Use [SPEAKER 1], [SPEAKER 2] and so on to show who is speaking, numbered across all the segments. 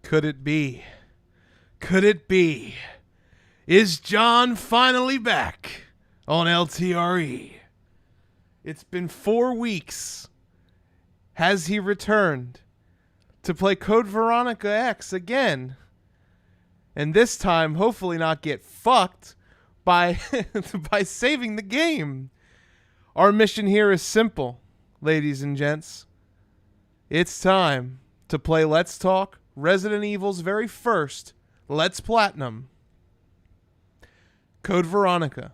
[SPEAKER 1] Could it be? Could it be? Is John finally back on LTRE? It's been 4 weeks. Has he returned to play Code Veronica X again? And this time, hopefully not get fucked by, by saving the game. Our mission here is simple, ladies and gents. It's time to play Let's Talk Resident Evil's very first Let's Platinum, Code Veronica.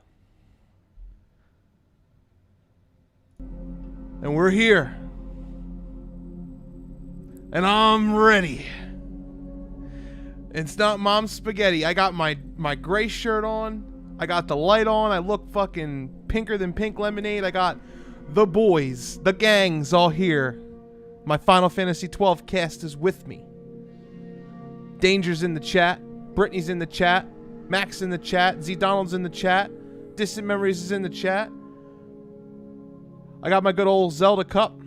[SPEAKER 1] And we're here. And I'm ready. It's not Mom's spaghetti. I got my gray shirt on. I got the light on. I look fucking pinker than pink lemonade. I got the boys, the gangs all here. My Final Fantasy XII cast is with me. Danger's in the chat. Brittany's in the chat. Max in the chat. Z Donald's in the chat. Distant Memories is in the chat. I got my good old Zelda cup.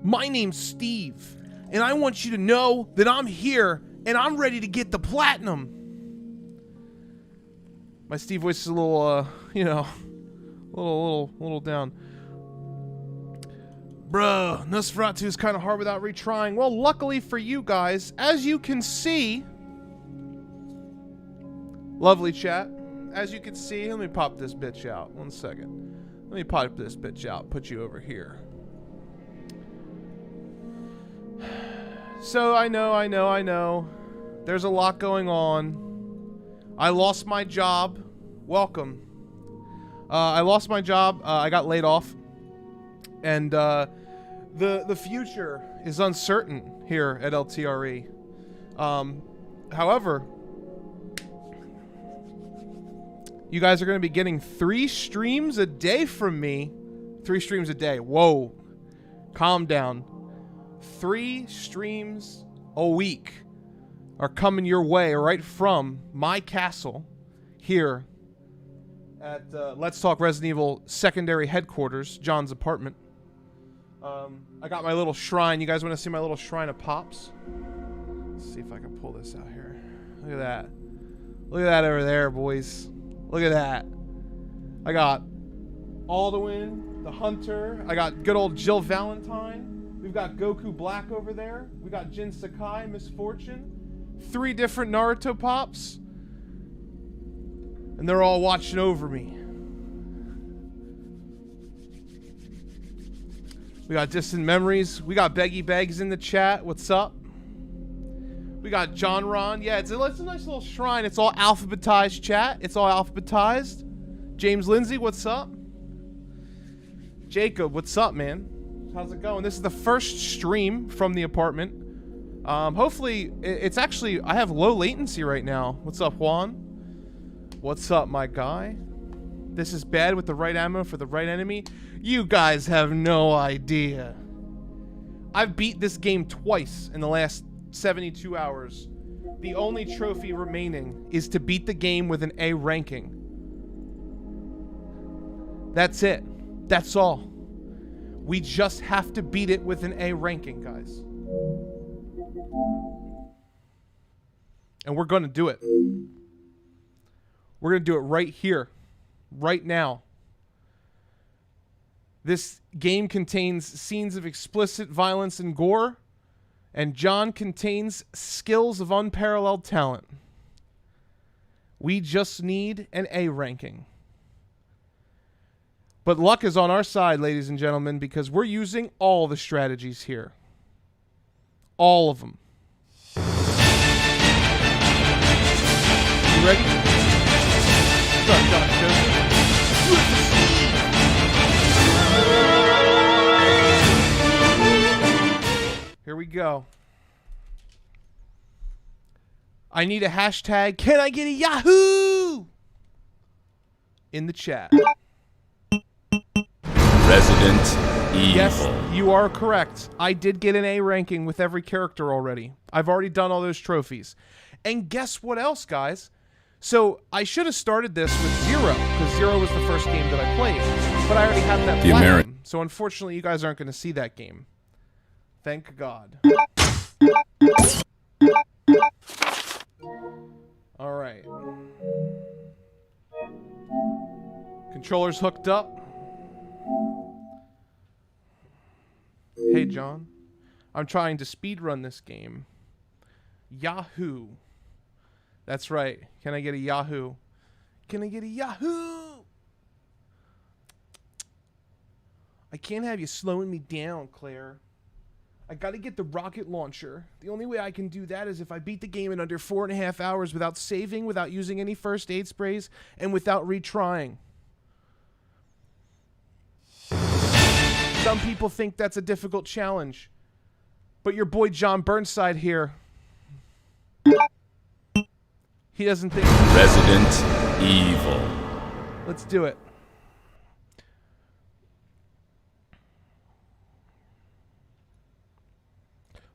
[SPEAKER 1] My name's Steve, and I want you to know that I'm here and I'm ready to get the platinum. My Steve voice is a little, you know, a little down. Bro, Nosferatu is kind of hard without retrying. Well, luckily for you guys, as you can see, lovely chat. As you can see, let me pop this bitch out. 1 second. Let me pop this bitch out. Put you over here. So I know. There's a lot going on. I lost my job. Welcome. I lost my job. I got laid off. And the future is uncertain here at LTRE. However, you guys are going to be getting 3 streams a day from me. 3 streams a day. Whoa. Calm down. 3 streams a week are coming your way right from my castle here at Let's Talk Resident Evil secondary headquarters, John's apartment. I got my little shrine. You guys want to see my little shrine of Pops? Let's see if I can pull this out here. Look at that. Look at that over there, boys. Look at that. I got Alduin, the Hunter. I got good old Jill Valentine. We've got Goku Black over there. We got Jin Sakai, Misfortune. 3 different Naruto Pops. And they're all watching over me. We got Distant Memories. We got Beggy Begs in the chat. What's up? We got John Ron. Yeah, it's a nice little shrine. It's all alphabetized, chat. It's all alphabetized. James Lindsay, what's up? Jacob, what's up, man? How's it going? This is the first stream from the apartment. Hopefully, it's actually, I have low latency right now. What's up, Juan? What's up, my guy? This is bad with the right ammo for the right enemy. You guys have no idea. I've beat this game twice in the last 72 hours. The only trophy remaining is to beat the game with an A ranking. That's it. That's all. We just have to beat it with an A ranking, guys. And we're going to do it. We're going to do it right here. Right now. This game contains scenes of explicit violence and gore. And John contains skills of unparalleled talent. We just need an A ranking. But luck is on our side, ladies and gentlemen, because we're using all the strategies here. All of them. You ready? What's up, John Joseph? Here we go. I need a hashtag. Can I get a Yahoo? In the chat.
[SPEAKER 2] Resident Evil.
[SPEAKER 1] Yes, you are correct. I did get an A ranking with every character already. I've already done all those trophies. And guess what else, guys? So I should have started this with 0, because 0 was the first game that I played. But I already have that platinum. So unfortunately, you guys aren't going to see that game. Thank God. All right. Controller's hooked up. Hey, John. I'm trying to speedrun this game. Yahoo. That's right. Can I get a Yahoo? Can I get a Yahoo? I can't have you slowing me down, Claire. I gotta get the rocket launcher. The only way I can do that is if I beat the game in under 4.5 hours without saving, without using any first aid sprays, and without retrying. Some people think that's a difficult challenge. But your boy John Burnside here, he doesn't think...
[SPEAKER 2] Resident Evil.
[SPEAKER 1] Let's do it.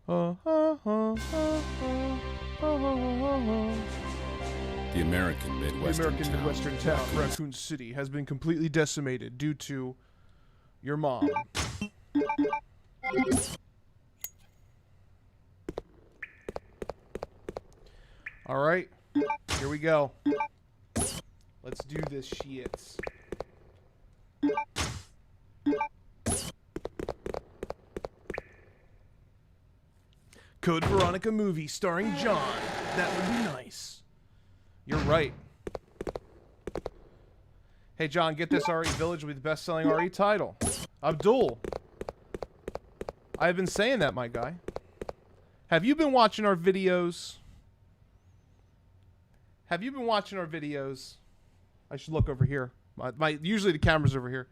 [SPEAKER 2] The American
[SPEAKER 1] Midwestern town, Raccoon City, has been completely decimated due to your mom. All right, here we go. Let's do this shit. Code Veronica movie starring John. That would be nice. You're right. Hey, John, get this RE Village with the best-selling RE title. Abdul. I've been saying that, my guy. Have you been watching our videos? Have you been watching our videos? I should look over here. Usually the camera's over here.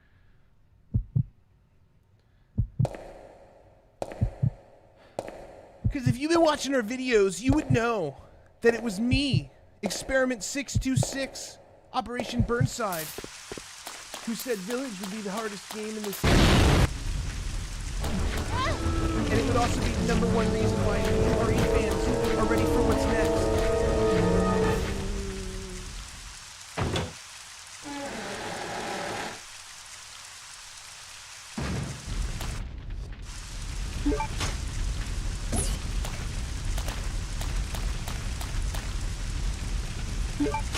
[SPEAKER 1] Because if you've been watching our videos, you would know that it was me, Experiment 626, Operation Burnside, who said Village would be the hardest game in this game. And it would also be the #1 reason why RE fans are ready for what's next.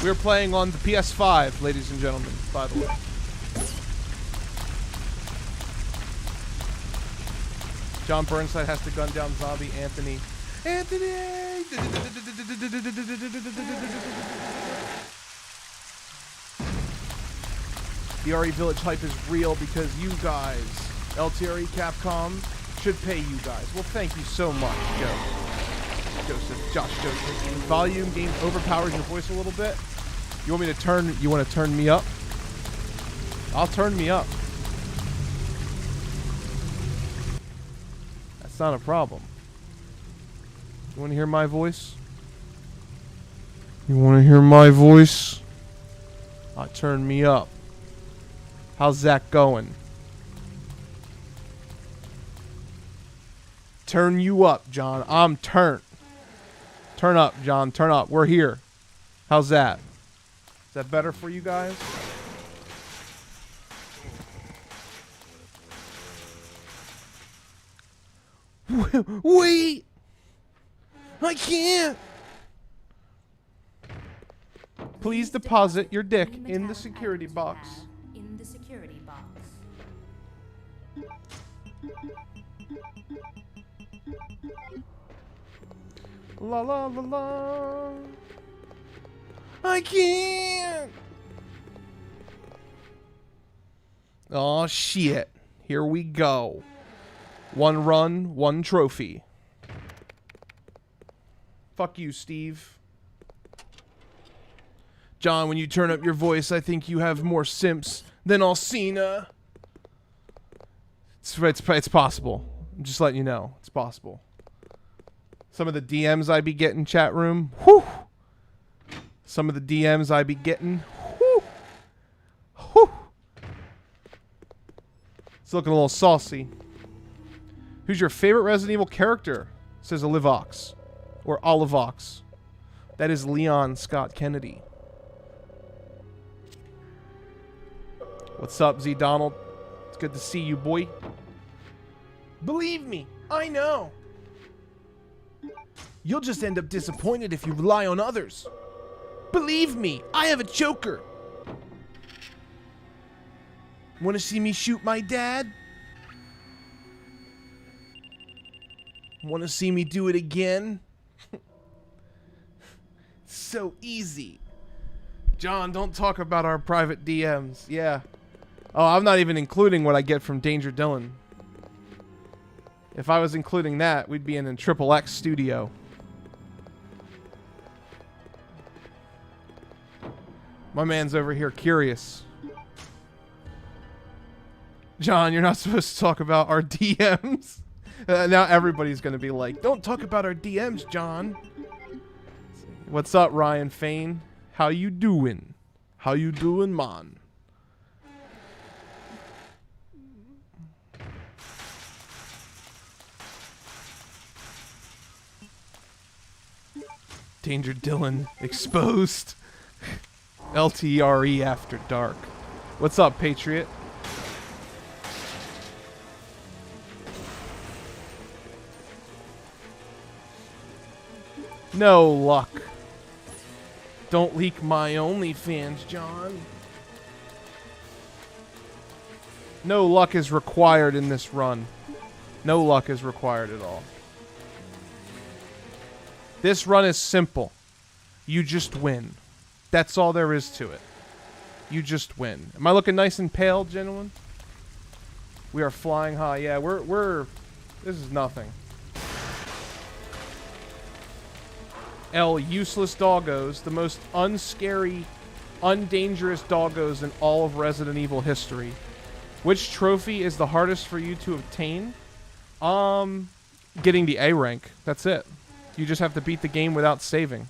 [SPEAKER 1] We're playing on the PS5, ladies and gentlemen, by the way. John Burnside has to gun down zombie Anthony. Anthony! The RE Village hype is real because you guys, LTRE Capcom, should pay you guys. Well, thank you so much, Josh Joseph. Volume game overpowers your voice a little bit. You want me to turn? You want to turn me up? I'll turn me up. That's not a problem. You want to hear my voice? You want to hear my voice? Turn me up. How's that going? Turn you up, John. I'm turnt. Turn up, John. Turn up. We're here. How's that? Is that better for you guys? Wait! I can't! Please deposit your dick in the security box.
[SPEAKER 3] In the security box.
[SPEAKER 1] La la la la. I can't. Oh shit. Here we go. One run, one trophy. Fuck you, Steve. John, when you turn up your voice, I think you have more simps than Alcina. It's possible. I'm just letting you know. It's possible. Some of the DMs I be getting, chat room. Whew. Some of the DMs I be getting. Whew. Whew. It's looking a little saucy. Who's your favorite Resident Evil character? Says Olivox. Or Olivox. That is Leon Scott Kennedy. What's up, Z Donald? It's good to see you, boy. Believe me, I know. You'll just end up disappointed if you rely on others. Believe me, I have a choker. Want to see me shoot my dad? Want to see me do it again? So easy. John, don't talk about our private DMs. Yeah. Oh, I'm not even including what I get from Danger Dylan. If I was including that, we'd be in a Triple X studio. My man's over here curious. John, you're not supposed to talk about our DMs. Now everybody's going to be like, don't talk about our DMs, John. What's up, Ryan Fain? How you doing? How you doing, man? Danger Dylan exposed. LTRE after dark. What's up, Patriot? No luck. Don't leak my OnlyFans, John. No luck is required in this run. No luck is required at all. This run is simple. You just win. That's all there is to it. You just win. Am I looking nice and pale, gentlemen? We are flying high. Yeah, we're this is nothing. Useless doggos, the most unscary, undangerous doggos in all of Resident Evil history. Which trophy is the hardest for you to obtain? Getting the A rank. That's it. You just have to beat the game without saving.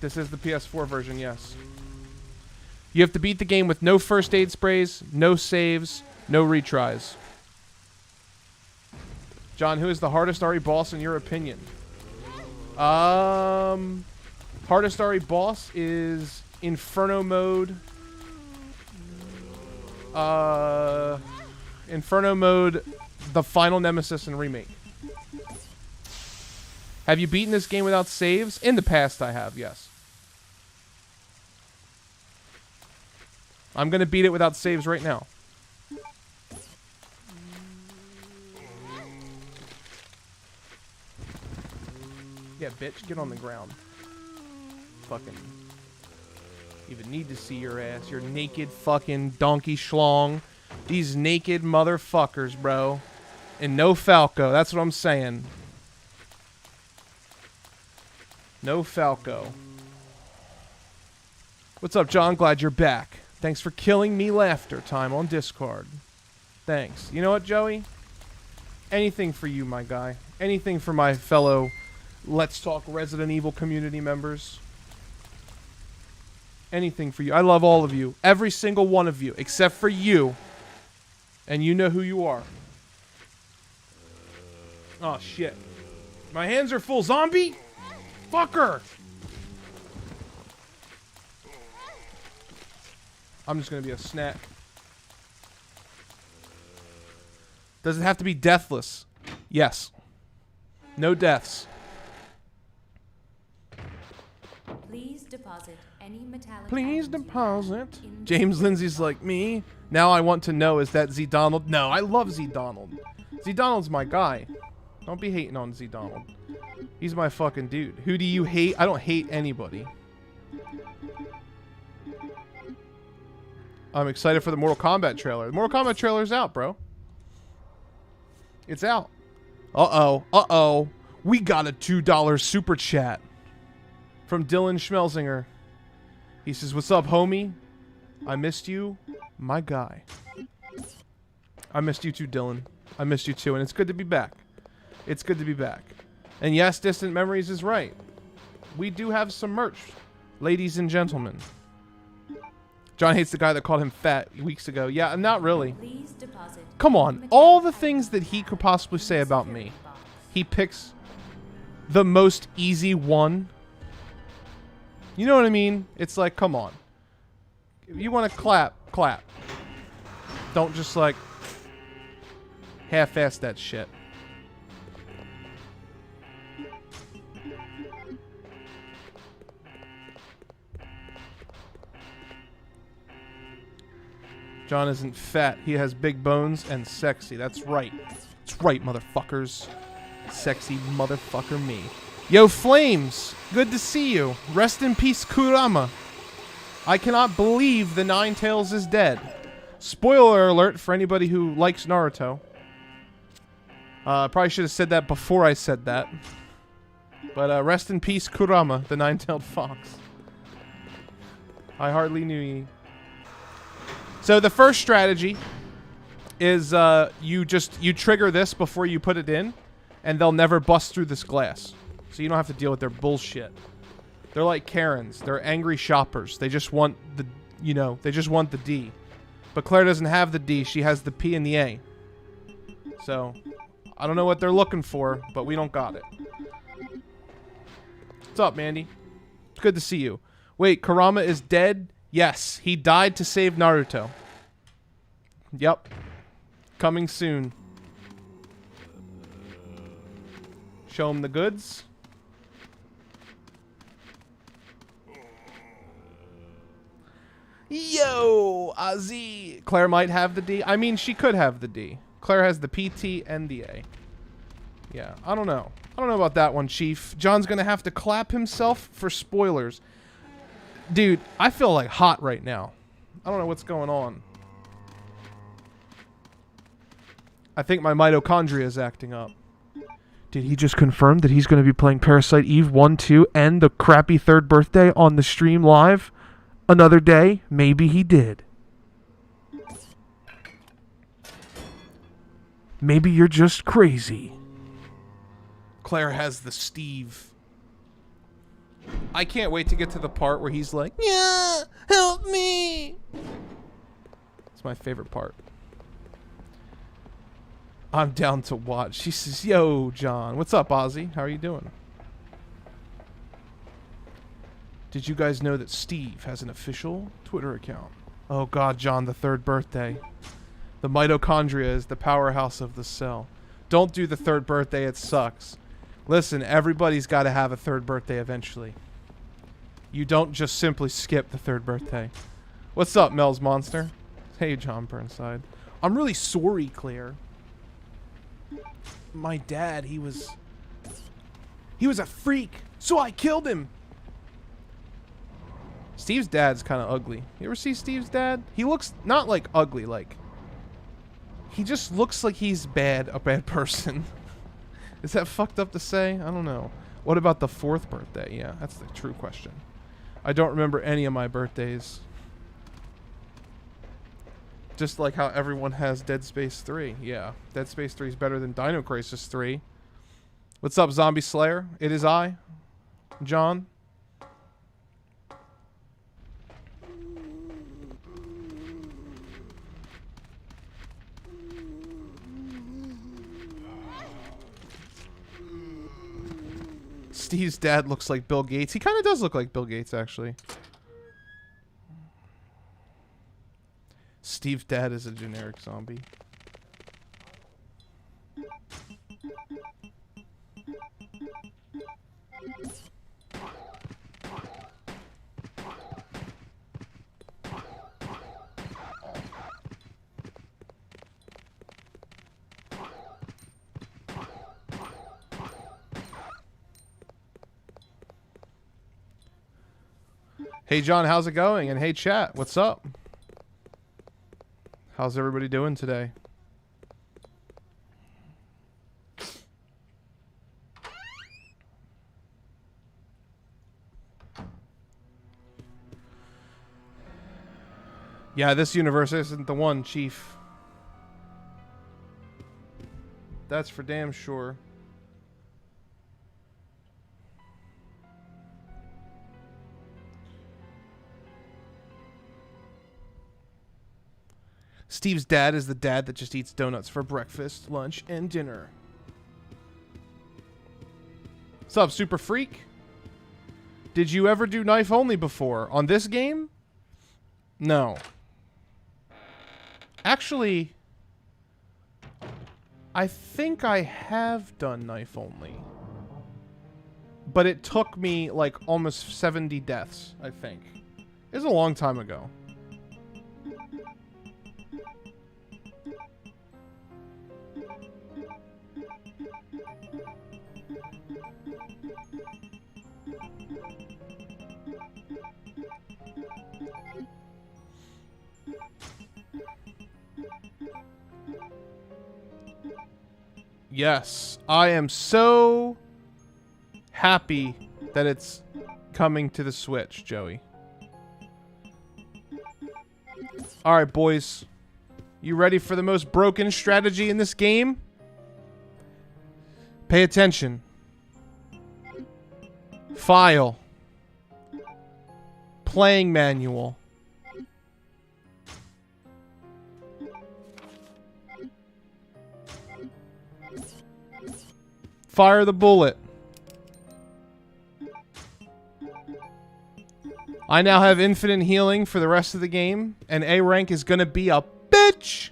[SPEAKER 1] This is the PS4 version, yes. You have to beat the game with no first aid sprays, no saves, no retries. John, who is the hardest RE boss in your opinion? Hardest RE boss is Inferno mode. Inferno mode, the final nemesis and remake. Have you beaten this game without saves? In the past, I have, yes. I'm going to beat it without saves right now. Yeah, bitch, get on the ground. Fucking even need to see your ass. Your naked fucking donkey schlong. These naked motherfuckers, bro. And no Falco, that's what I'm saying. No Falco. What's up, John? Glad you're back. Thanks for killing me laughter time on Discord. Thanks. You know what, Joey? Anything for you, my guy. Anything for my fellow Let's Talk Resident Evil community members. Anything for you. I love all of you. Every single one of you. Except for you. And you know who you are. Oh, shit. My hands are full. Zombie? Fucker! I'm just gonna be a snack. Does it have to be deathless? Yes. No deaths.
[SPEAKER 3] Please deposit any metallic.
[SPEAKER 1] Please
[SPEAKER 3] items you
[SPEAKER 1] deposit.
[SPEAKER 3] have in the
[SPEAKER 1] James
[SPEAKER 3] security
[SPEAKER 1] Lindsay's
[SPEAKER 3] box.
[SPEAKER 1] like me. Now I want to know, is that Z Donald? No, I love Z Donald. Z Donald's my guy. Don't be hating on Z Donald. He's my fucking dude. Who do you hate? I don't hate anybody. I'm excited for the Mortal Kombat trailer. The Mortal Kombat trailer's out, bro. It's out. Uh-oh. Uh-oh. We got a $2 super chat from Dylan Schmelzinger. He says, what's up, homie? I missed you, my guy. I missed you too, Dylan. I missed you too, and it's good to be back. It's good to be back. And yes, Distant Memories is right. We do have some merch, ladies and gentlemen. John hates the guy that called him fat weeks ago. Yeah, not really.
[SPEAKER 3] Please deposit
[SPEAKER 1] Come
[SPEAKER 3] any
[SPEAKER 1] on.
[SPEAKER 3] metallic
[SPEAKER 1] All the
[SPEAKER 3] items
[SPEAKER 1] things that he could possibly say
[SPEAKER 3] in the
[SPEAKER 1] about me,
[SPEAKER 3] security box.
[SPEAKER 1] he picks the most easy one. You know what I mean? It's like, come on. If you want to clap, clap. Don't just like half-ass that shit. John isn't fat. He has big bones and sexy. That's right. That's right, motherfuckers. Sexy motherfucker me. Yo, Flames. Good to see you. Rest in peace, Kurama. I cannot believe the Ninetales is dead. Spoiler alert for anybody who likes Naruto. Probably should have said that before I said that. But rest in peace, Kurama, the nine-tailed fox. I hardly knew ye. So the first strategy is you trigger this before you put it in, and they'll never bust through this glass. So you don't have to deal with their bullshit. They're like Karens. They're angry shoppers. They just want the, they just want the D. But Claire doesn't have the D. She has the P and the A. So I don't know what they're looking for, but we don't got it. What's up, Mandy? It's good to see you. Wait, Kurama is dead? Yes, he died to save Naruto. Yep. Coming soon. Show him the goods. Yo, Ozzy. Claire might have the D. I mean, she could have the D. Claire has the PT and the A. Yeah, I don't know. I don't know about that one, Chief. John's gonna have to clap himself for spoilers. Dude, I feel like hot right now. I don't know what's going on. I think my mitochondria is acting up. Did he just confirm that he's going to be playing Parasite Eve 1, 2, and the crappy third birthday on the stream live? Another day? Maybe he did. Maybe you're just crazy. Claire has the Steve. I can't wait to get to the part where he's like, yeah, help me. It's my favorite part. I'm down to watch. She says, yo, John. What's up, Ozzy? How are you doing? Did you guys know that Steve has an official Twitter account? Oh, God, John, the third birthday. The mitochondria is the powerhouse of the cell. Don't do the third birthday. It sucks. Listen, everybody's got to have a third birthday eventually. You don't just simply skip the third birthday. What's up, Mel's Monster? Hey, John Burnside. I'm really sorry, Claire. My dad, he was a freak, so I killed him. Steve's dad's kind of ugly. You ever see Steve's dad? He looks not like ugly, like he just looks like he's a bad person. Is that fucked up to say? I don't know. What about the fourth birthday? Yeah, that's the true question. I don't remember any of my birthdays. Just like how everyone has Dead Space 3. Yeah, Dead Space 3 is better than Dino Crisis 3. What's up, Zombie Slayer? It is I, John. Steve's dad looks like Bill Gates. He kind of does look like Bill Gates, actually. Steve's dad is a generic zombie. Hey, John, how's it going? And hey, chat, what's up? How's everybody doing today? Yeah, this universe isn't the one, Chief. That's for damn sure. Steve's dad is the dad that just eats donuts for breakfast, lunch, and dinner. What's up, Super Freak? Did you ever do knife only before? On this game? No. Actually, I think I have done knife only. But it took me like almost 70 deaths, I think. It was a long time ago. Yes. I am so happy that it's coming to the Switch, Joey. Alright, boys. You ready for the most broken strategy in this game? Pay attention. File. Playing manual. Fire the bullet. I now have infinite healing for the rest of the game, and A rank is gonna be a bitch!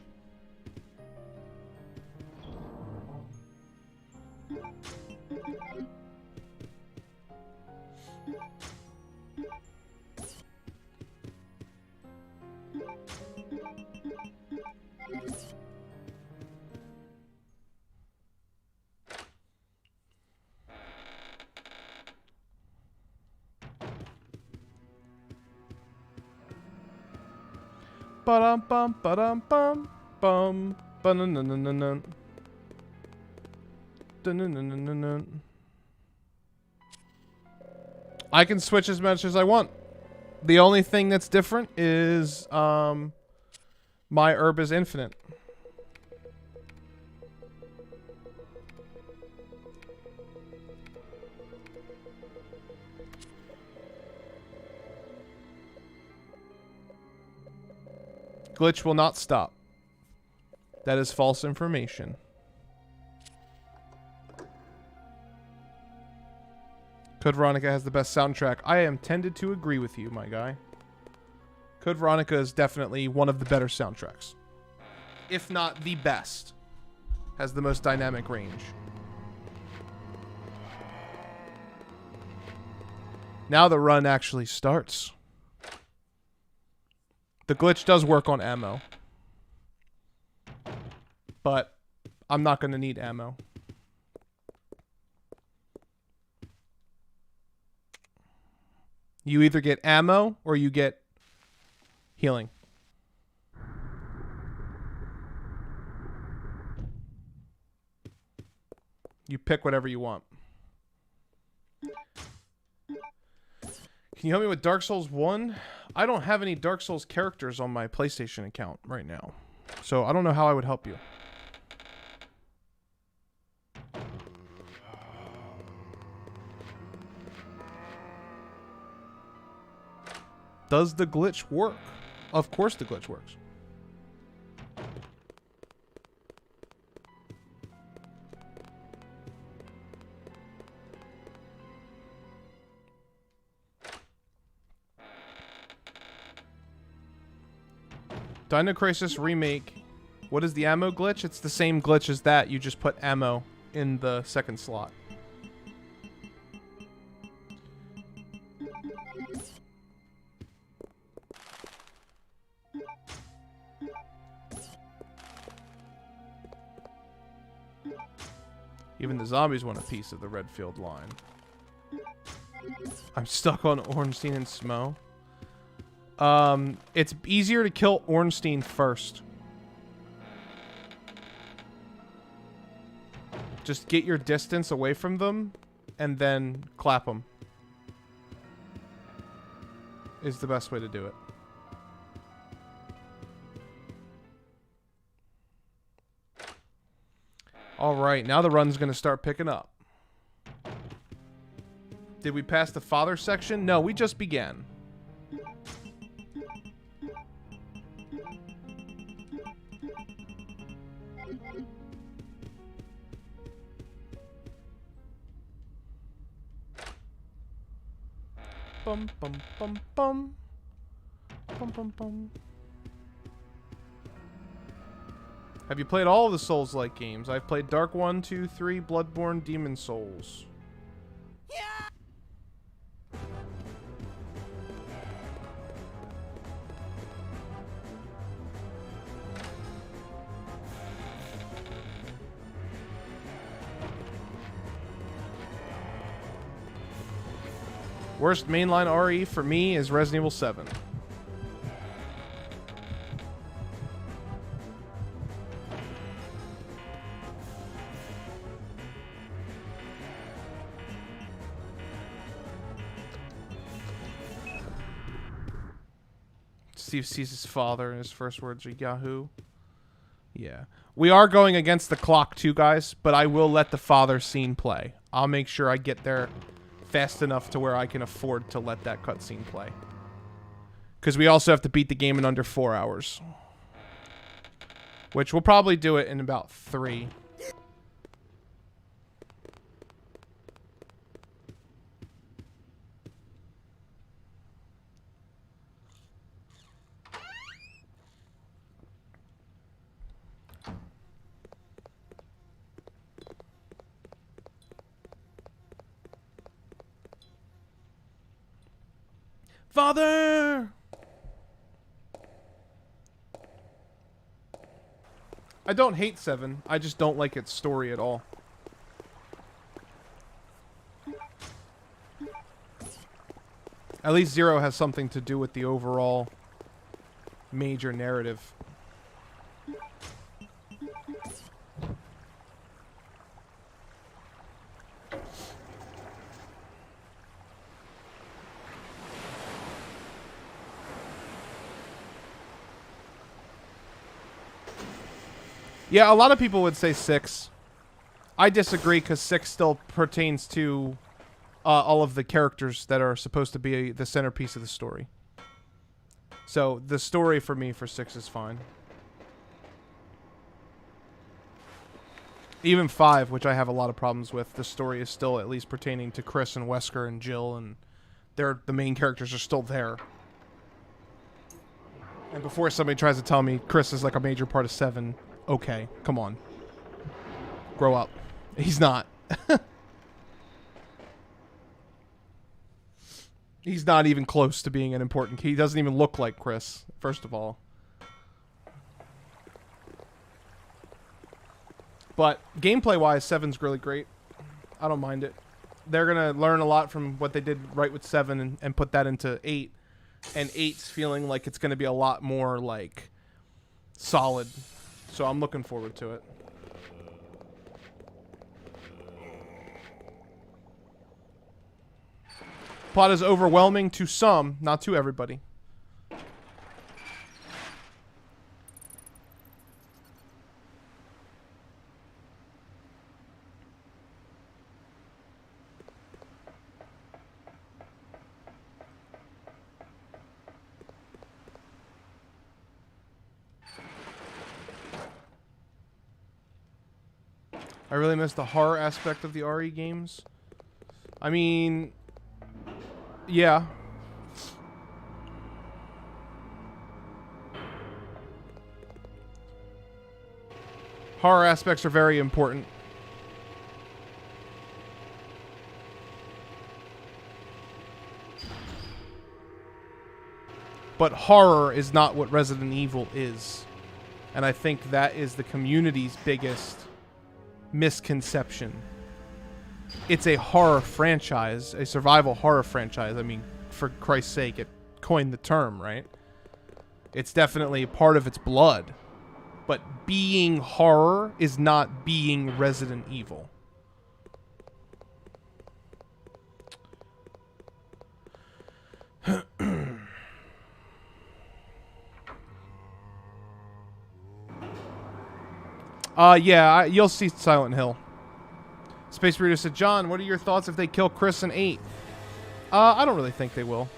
[SPEAKER 1] Ba-dum bum ba-dum bum bum ba-nun-nun-nun-nun-nun. Dun-nun-nun-nun-nun. I can switch as much as I want. The only thing that's different is my herb is infinite. Glitch will not stop. That is false information. Code Veronica has the best soundtrack. I am tended to agree with you, my guy. Code Veronica is definitely one of the better soundtracks. If not the best. Has the most dynamic range. Now the run actually starts. The glitch does work on ammo. But I'm not going to need ammo. You either get ammo or you get healing. You pick whatever you want. Can you help me with Dark Souls 1? I don't have any Dark Souls characters on my PlayStation account right now. So I don't know how I would help you. Does the glitch work? Of course the glitch works. Dino Crisis Remake. What is the ammo glitch? It's the same glitch as that. You just put ammo in the second slot. Even the zombies want a piece of the Redfield line. I'm stuck on Ornstein and Smo. It's easier to kill Ornstein first. Just get your distance away from them, and then clap them. Is the best way to do it. Alright, now the run's gonna start picking up. Did we pass the father section? No, we just began. Bum bum bum bum. Bum bum bum. Have you played all of the Souls-like games? I've played Dark 1, 2, 3, Bloodborne, Demon Souls. Worst mainline RE for me is Resident Evil 7. Steve sees his father, and his first words are Yahoo. Yeah. We are going against the clock too, guys, but I will let the father scene play. I'll make sure I get there fast enough to where I can afford to let that cutscene play. Because we also have to beat the game in under 4 hours. Which we'll probably do it in about 3. Father! I don't hate 7. I just don't like its story at all. At least 0 has something to do with the overall major narrative. Yeah, a lot of people would say 6. I disagree because 6 still pertains to all of the characters that are supposed to be the centerpiece of the story. So the story for me for 6 is fine. Even 5, which I have a lot of problems with, the story is still at least pertaining to Chris and Wesker and Jill, and the main characters are still there. And before somebody tries to tell me Chris is like a major part of 7... Okay, come on. Grow up. He's not. He's not even close to being an important key. He doesn't even look like Chris, first of all. But gameplay-wise, 7's really great. I don't mind it. They're going to learn a lot from what they did right with 7 and put that into 8. And 8's feeling like it's going to be a lot more, like, solid. So I'm looking forward to it. Plot is overwhelming to some, not to everybody. I really miss the horror aspect of the RE games. I mean, yeah. Horror aspects are very important. But horror is not what Resident Evil is. And I think that is the community's biggest misconception. It's a horror franchise, a survival horror franchise. I mean, for Christ's sake, it coined the term, right? It's definitely part of its blood. But being horror is not being Resident Evil. Yeah, you'll see Silent Hill. Space Burrito said, John, what are your thoughts if they kill Chris in 8? I don't really think they will.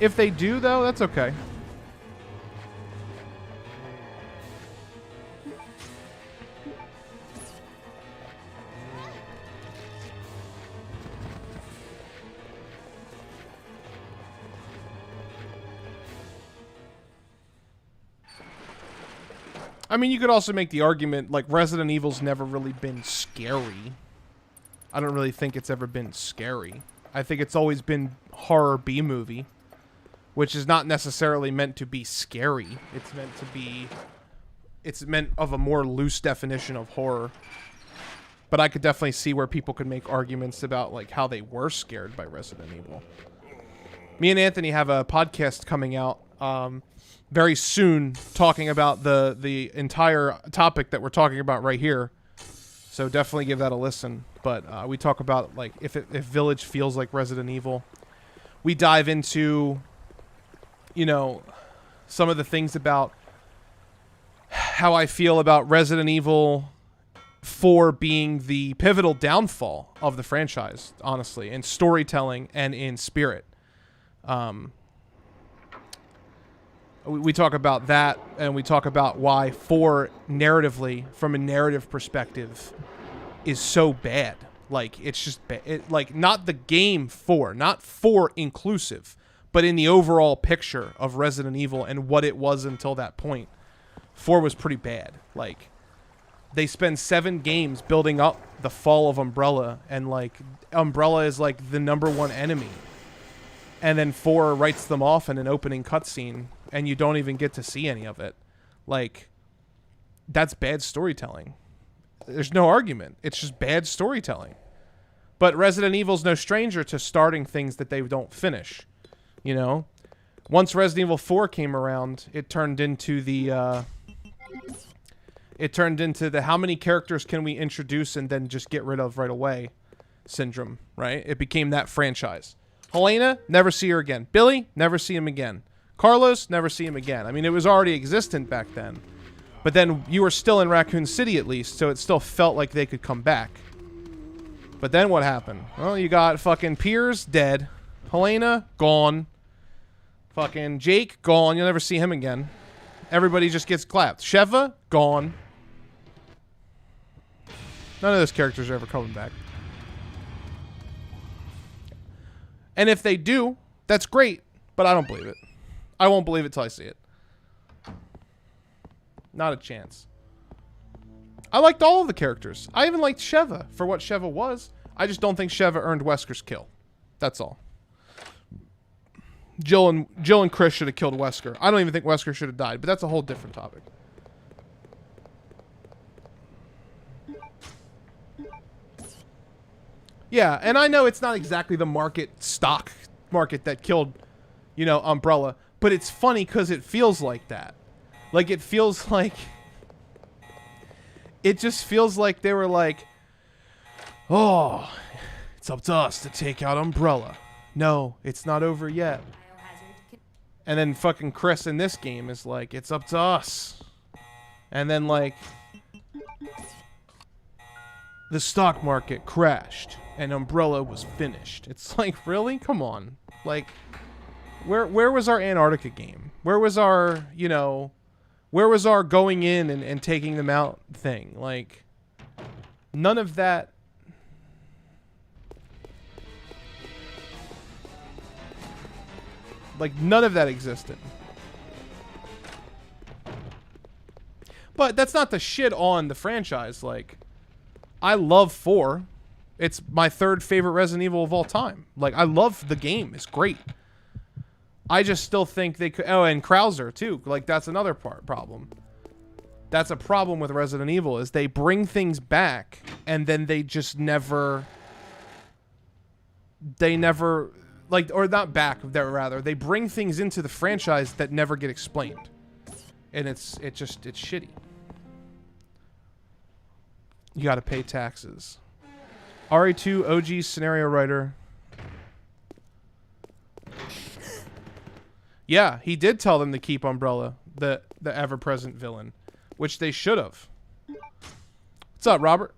[SPEAKER 1] If they do, though, that's okay. I mean, you could also make the argument, like, Resident Evil's never really been scary. I don't really think it's ever been scary. I think it's always been horror B-movie, which is not necessarily meant to be scary. It's meant to be... It's meant of a more loose definition of horror. But I could definitely see where people could make arguments about, like, how they were scared by Resident Evil. Me and Anthony have a podcast coming out, very soon, talking about the entire topic that we're talking about right here. So definitely give that a listen. But we talk about, like, if Village feels like Resident Evil. We dive into, you know, some of the things about how I feel about Resident Evil 4 being the pivotal downfall of the franchise, honestly, in storytelling and in spirit. We talk about that, and we talk about why 4 narratively, from a narrative perspective, is so bad. Like, it's just like, not the game 4, not 4 inclusive, but in the overall picture of Resident Evil and what it was until that point. 4 was pretty bad. Like, they spend 7 games building up the fall of Umbrella, and like, Umbrella is like the #1 enemy. And then 4 writes them off in an opening cutscene, and you don't even get to see any of it. Like, that's bad storytelling. There's no argument. It's just bad storytelling. But Resident Evil's no stranger to starting things that they don't finish. You know? Once Resident Evil 4 came around, it turned into the how many characters can we introduce and then just get rid of right away syndrome, right? It became that franchise. Helena, never see her again. Billy, never see him again. Carlos, never see him again. I mean, it was already existent back then. But then you were still in Raccoon City at least, so it still felt like they could come back. But then what happened? Well, you got fucking Piers dead. Helena, gone. Fucking Jake, gone. You'll never see him again. Everybody just gets clapped. Sheva, gone. None of those characters are ever coming back. And if they do, that's great, but I don't believe it. I won't believe it till I see it. Not a chance. I liked all of the characters. I even liked Sheva for what Sheva was. I just don't think Sheva earned Wesker's kill. That's all. Jill and Chris should have killed Wesker. I don't even think Wesker should have died, but that's a whole different topic. Yeah, and I know it's not exactly the stock market that killed, you know, Umbrella, but it's funny because it feels like that. Like, it feels like... It just feels like they were like, oh, it's up to us to take out Umbrella. No, it's not over yet. And then fucking Chris in this game is like, it's up to us. And then, like, the stock market crashed and Umbrella was finished. It's like, really? Come on. Like, where was our Antarctica game? Where was our, you know, where was our going in and taking them out thing? Like, none of that. Like, none of that existed. But that's not the shit on the franchise. Like, I love 4. It's my 3rd favorite Resident Evil of all time. Like, I love the game. It's great. I just still think they could... Oh, and Krauser, too. Like, that's another problem. That's a problem with Resident Evil, is they bring things back, and then they just never... They never... Like, or not back, rather. They bring things into the franchise that never get explained. And it's shitty. You gotta pay taxes. RE2 OG scenario writer. Yeah, he did tell them to keep Umbrella, the ever-present villain, which they should have. What's up, Robert?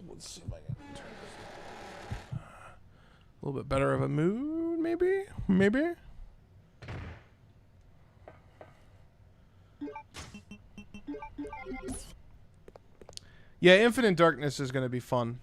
[SPEAKER 1] Let's see if I can turn this. A little bit better of a mood, maybe? Maybe? Yeah, Infinite Darkness is going to be fun.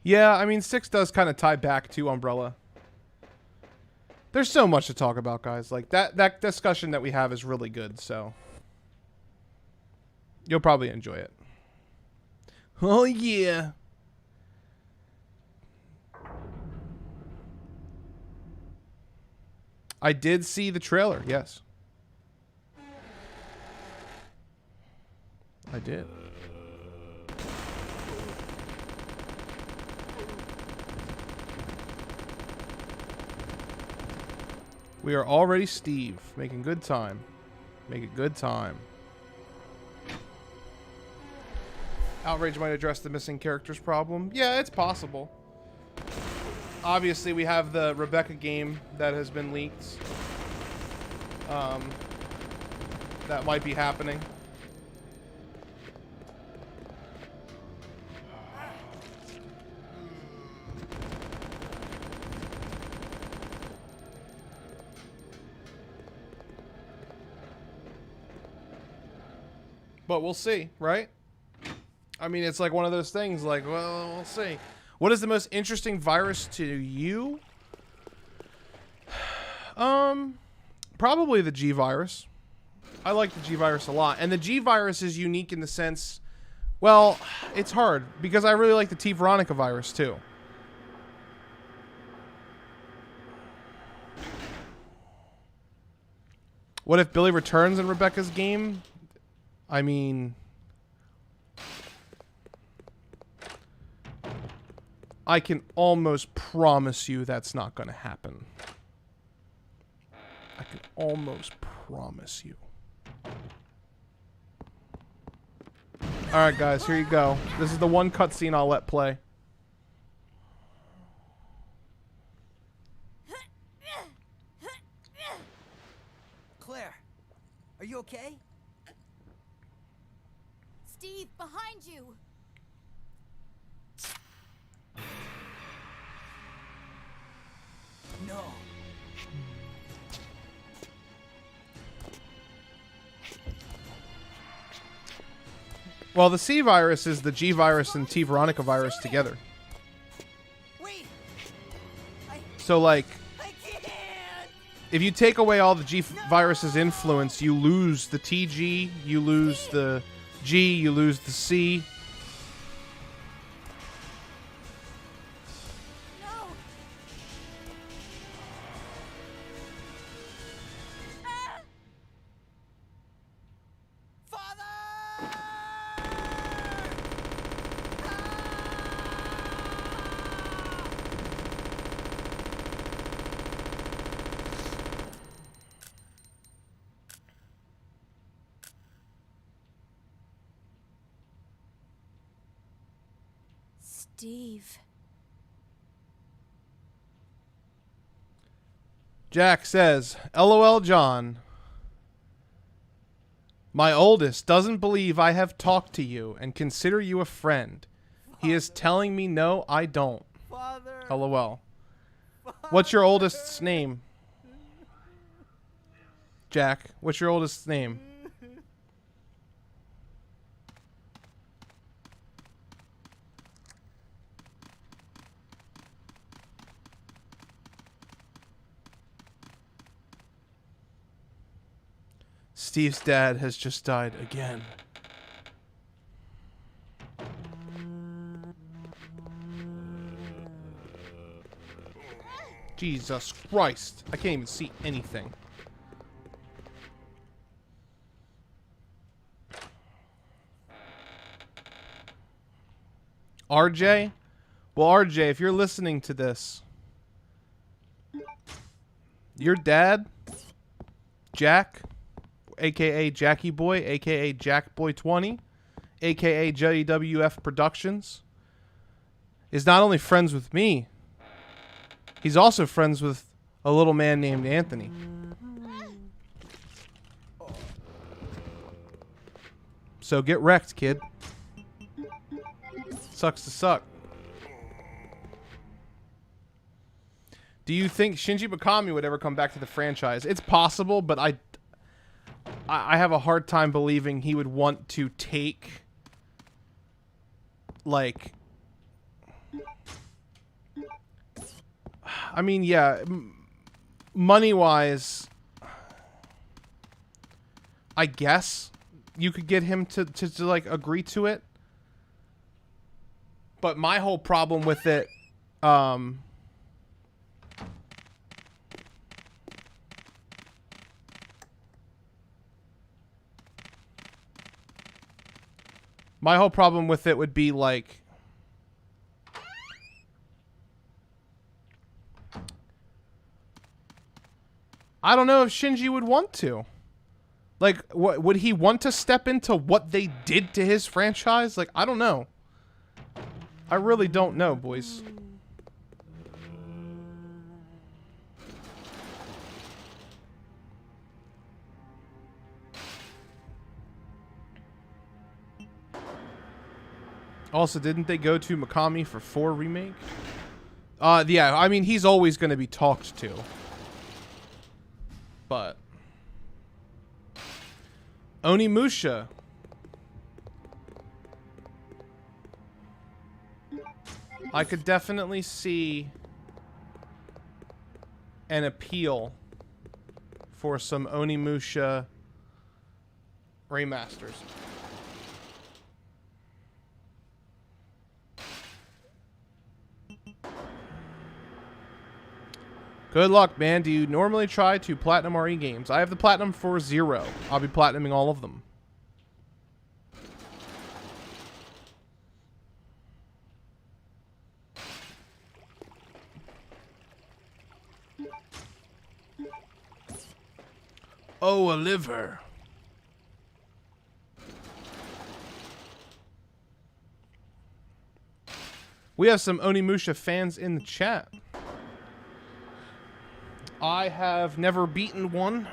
[SPEAKER 1] Yeah, I mean, 6 does kind of tie back to Umbrella. There's so much to talk about, guys. Like, that discussion that we have is really good, so you'll probably enjoy it. Oh, yeah. I did see the trailer, yes. I did. We are already Steve, making good time. Making good time. Outrage might address the missing characters problem. Yeah, it's possible. Obviously, we have the Rebecca game that has been leaked. That might be happening. But we'll see, right? I mean, it's like one of those things, like, well, we'll see. What is the most interesting virus to you? Probably the G virus. I like the G virus a lot. And the G virus is unique in the sense, well, it's hard because I really like the T Veronica virus too. What if Billy returns in Rebecca's game? I mean, I can almost promise you that's not going to happen. I can almost promise you. Alright, guys, here you go. This is the one cutscene I'll let play.
[SPEAKER 4] Claire, are you okay?
[SPEAKER 3] Steve, behind you!
[SPEAKER 4] No.
[SPEAKER 1] Well, the C virus is the G virus and T Veronica virus together.
[SPEAKER 4] Wait.
[SPEAKER 1] So, like,
[SPEAKER 4] I can't.
[SPEAKER 1] if you take away all the G virus's influence, you lose the TG, you lose the G, you lose the C.
[SPEAKER 3] No!
[SPEAKER 4] Father!
[SPEAKER 3] Steve.
[SPEAKER 1] Jack says, LOL John. My oldest doesn't believe I have talked to you and consider you a friend. He is telling me no, I don't.
[SPEAKER 4] Father!
[SPEAKER 1] LOL. What's your oldest's name? Jack, what's your oldest's name? Steve's dad has just died again. Jesus Christ. I can't even see anything. RJ? Well, RJ, if you're listening to this, your dad, Jack, aka Jackie Boy, aka Jack Boy 20, aka JWF Productions, is not only friends with me, he's also friends with a little man named Anthony. So get wrecked, kid. Sucks to suck. Do you think Shinji Mikami would ever come back to the franchise? It's possible, but I have a hard time believing he would want to take, like, I mean, yeah, money-wise, I guess you could get him to like agree to it. But my whole problem with it, my whole problem with it would be like, I don't know if Shinji would want to. Like, what would he want to step into what they did to his franchise? Like, I don't know. I really don't know, boys. Also, didn't they go to Mikami for 4 remake? Yeah, I mean, he's always going to be talked to. But Onimusha. I could definitely see an appeal for some Onimusha remasters. Good luck, man. Do you normally try to platinum RE games? I have the platinum for 0. I'll be platinuming all of them. Oh, a liver. We have some Onimusha fans in the chat. I have never beaten one.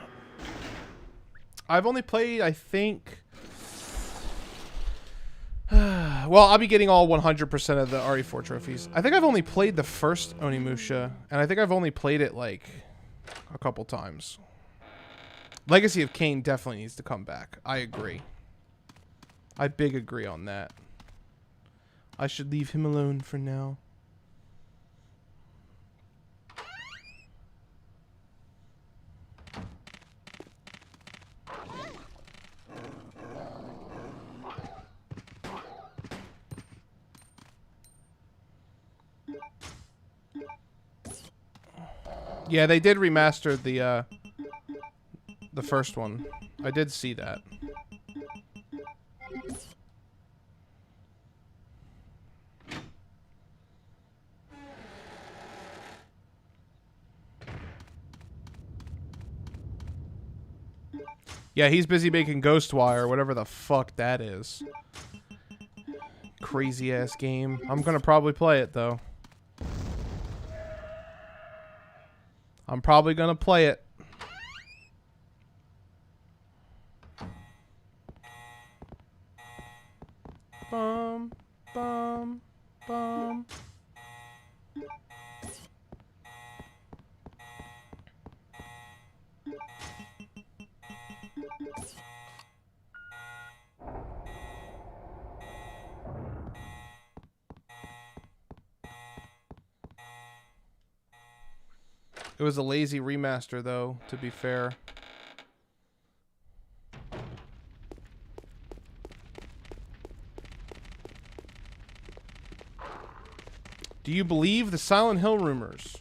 [SPEAKER 1] I've only played, I think... well, I'll be getting all 100% of the RE4 trophies. I think I've only played the first Onimusha, and I think I've only played it, like, a couple times. Legacy of Kain definitely needs to come back. I agree. I big agree on that. I should leave him alone for now. Yeah, they did remaster the first one. I did see that. Yeah, he's busy making Ghostwire, whatever the fuck that is. Crazy ass game. I'm gonna probably play it though. I'm probably gonna play it. Bum, bum, bum. It was a lazy remaster, though, to be fair. Do you believe the Silent Hill rumors?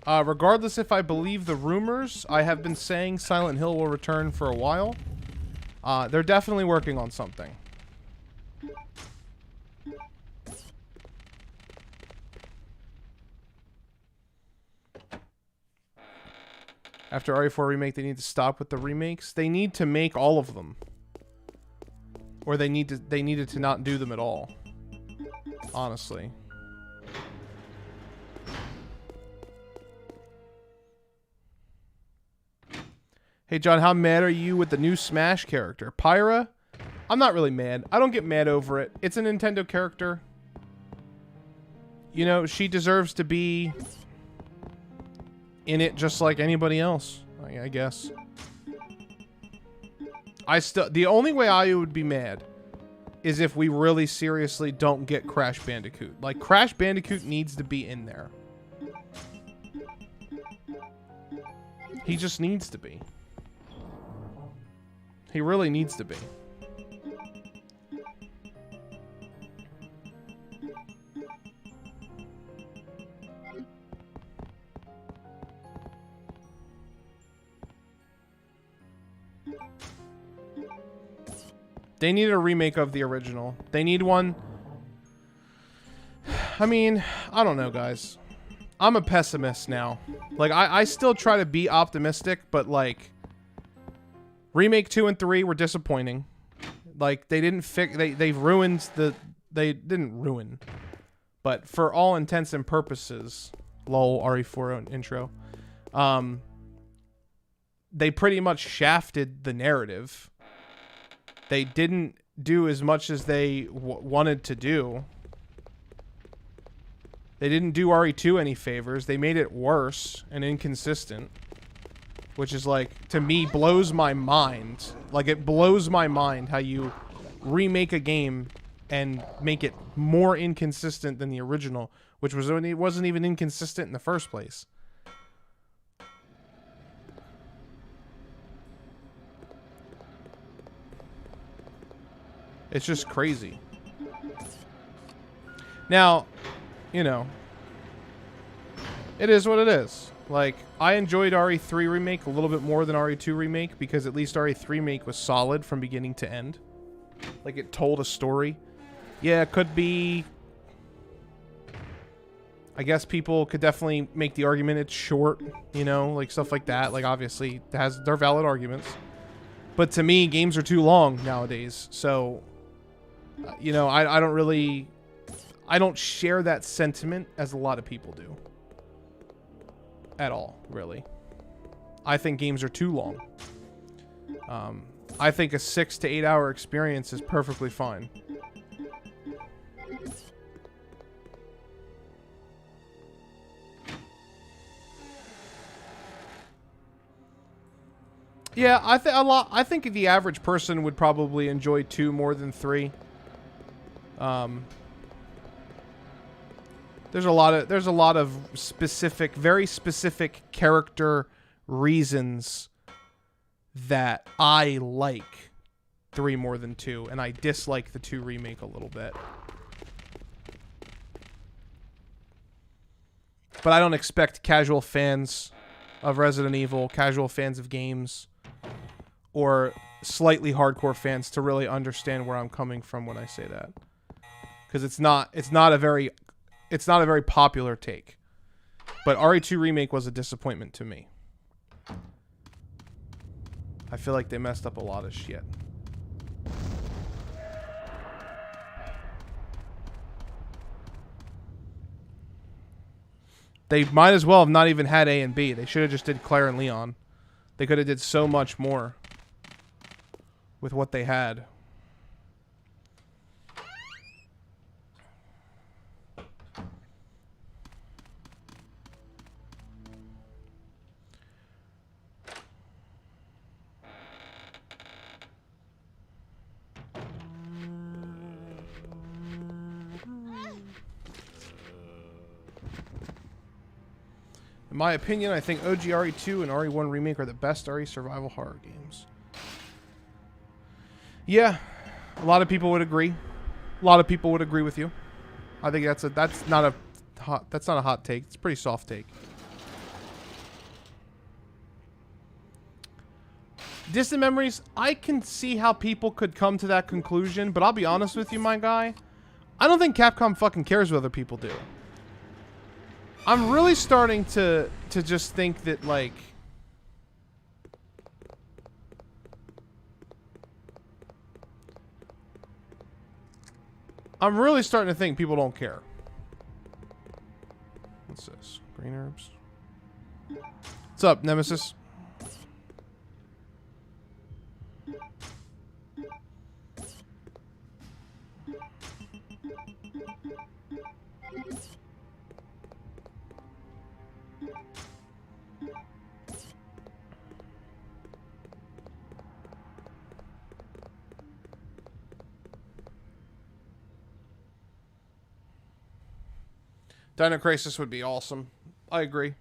[SPEAKER 1] Regardless if I believe the rumors, I have been saying Silent Hill will return for a while. They're definitely working on something. After RE4 remake, they need to stop with the remakes. They need to make all of them, or they needed to not do them at all. Honestly. Hey John, how mad are you with the new Smash character, Pyra? I'm not really mad. I don't get mad over it. It's a Nintendo character. You know, she deserves to be in it just like anybody else, I guess. The only way I would be mad is if we really seriously don't get Crash Bandicoot. Like, Crash Bandicoot needs to be in there. He just needs to be. He really needs to be. They need a remake of the original. They need one. I mean, I don't know, guys. I'm a pessimist now. Like, I still try to be optimistic, but, like, Remake 2 and 3 were disappointing. Like, they didn't fix... They've ruined the... They didn't ruin. But for all intents and purposes... Lol, RE4 intro. They pretty much shafted the narrative. They didn't do as much as they wanted to do. They didn't do RE2 any favors. They made it worse and inconsistent. Which is, like, to me, blows my mind. Like, it blows my mind how you remake a game and make it more inconsistent than the original. Which was it wasn't even inconsistent in the first place. It's just crazy. Now, you know, it is what it is. Like, I enjoyed RE3 Remake a little bit more than RE2 Remake because at least RE3 Remake was solid from beginning to end. Like, it told a story. Yeah, it could be... I guess people could definitely make the argument it's short, you know, like stuff like that. Like, obviously, they're valid arguments. But to me, games are too long nowadays. So, you know, I don't really... I don't share that sentiment as a lot of people do. At all, really. I think games are too long. I think a 6 to 8 hour experience is perfectly fine. Yeah, I think the average person would probably enjoy 2 more than 3. There's a lot of specific, very specific character reasons that I like 3 more than 2, and I dislike the 2 remake a little bit. But I don't expect casual fans of Resident Evil, casual fans of games, or slightly hardcore fans to really understand where I'm coming from when I say that. Because it's not a very popular take. But RE2 Remake was a disappointment to me. I feel like they messed up a lot of shit. They might as well have not even had A and B. They should have just did Claire and Leon. They could have did so much more with what they had. In my opinion, I think OG RE2 and RE1 Remake are the best RE survival horror games. Yeah, a lot of people would agree. A lot of people would agree with you. I think that's not a hot take. It's a pretty soft take. Distant Memories, I can see how people could come to that conclusion, but I'll be honest with you, my guy. I don't think Capcom fucking cares what other people do. I'm really starting to just think that, like... I'm really starting to think people don't care. What's this? Green herbs? What's up, Nemesis? Dino Crisis would be awesome. I agree.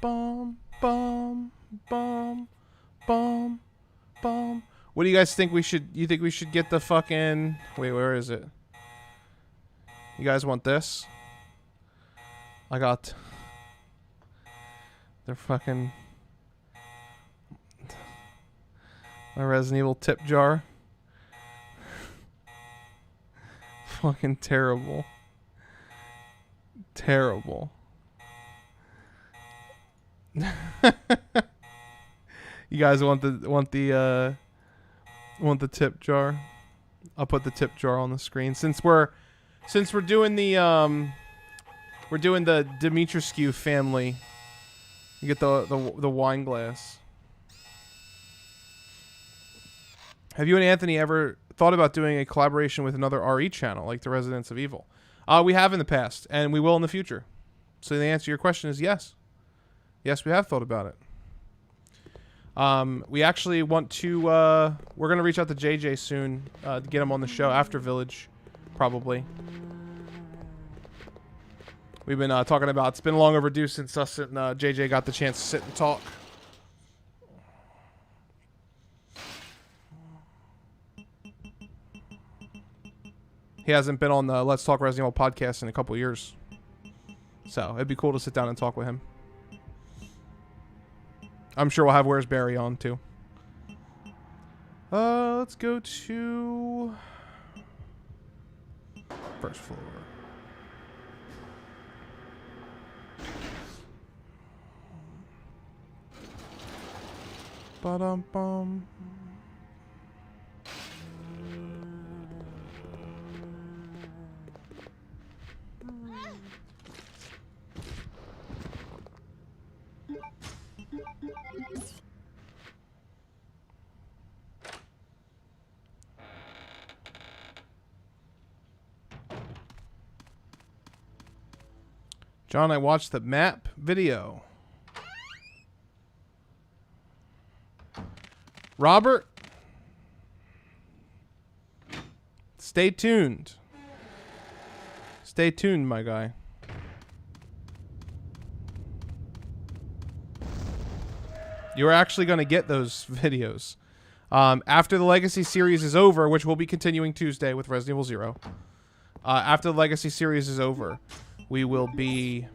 [SPEAKER 1] bum, bum, bum, bum, bum. What do you guys think we should? You think we should get the fucking? Wait, where is it? You guys want this? I got. They're fucking. My Resident Evil tip jar. Fucking terrible. Terrible. You guys want the tip jar? I'll put the tip jar on the screen since we're doing the Dimitrescu family. You get the wine glass. Have you and Anthony ever thought about doing a collaboration with another RE channel like the Residents of Evil? We have in the past, and we will in the future. So the answer to your question is yes. Yes, we have thought about it. We actually want to... we're going to reach out to JJ soon to get him on the show after Village, probably. We've been talking about... It's been long overdue since us and JJ got the chance to sit and talk. He hasn't been on the Let's Talk Resident Evil podcast in a couple years. So, it'd be cool to sit down and talk with him. I'm sure we'll have Where's Barry on, too. Let's go to... first floor. Ba-dum-bum. John, I watched the map video. Robert, stay tuned. Stay tuned, my guy. You're actually going to get those videos. After the Legacy series is over, which we'll be continuing Tuesday with Resident Evil 0. After the Legacy series is over, we will be...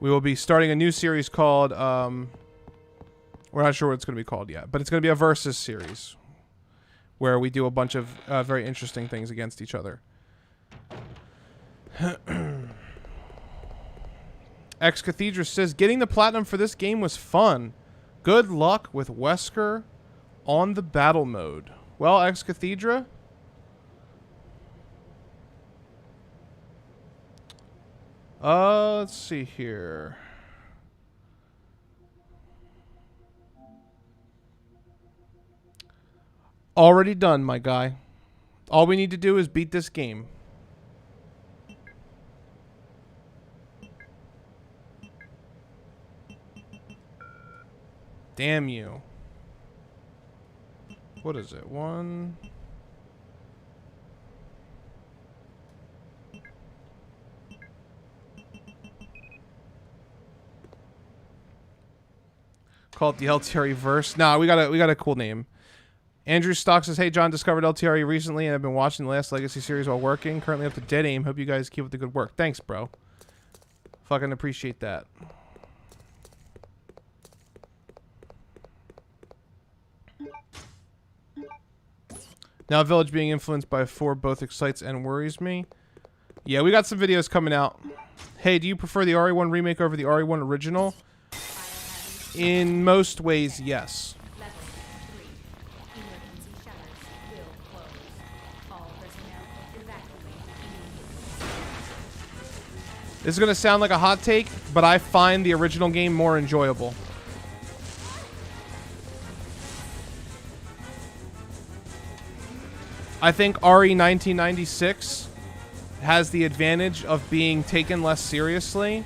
[SPEAKER 1] We will be starting a new series called, we're not sure what it's going to be called yet, but it's going to be a versus series where we do a bunch of very interesting things against each other. Ex Cathedra says, getting the platinum for this game was fun. Good luck with Wesker on the battle mode. Well, Ex Cathedra... let's see here. Already done, my guy. All we need to do is beat this game. Damn you. What is it? One... Call it the LTRE verse. Nah, we got a cool name. Andrew Stock says, hey, John, discovered LTRE recently and I've been watching the last Legacy series while working. Currently up to Dead Aim. Hope you guys keep up the good work. Thanks, bro. Fucking appreciate that. Now Village being influenced by 4 both excites and worries me. Yeah, we got some videos coming out. Hey, do you prefer the RE1 remake over the RE1 original? In most ways, yes. This is going to sound like a hot take, but I find the original game more enjoyable. I think RE 1996 has the advantage of being taken less seriously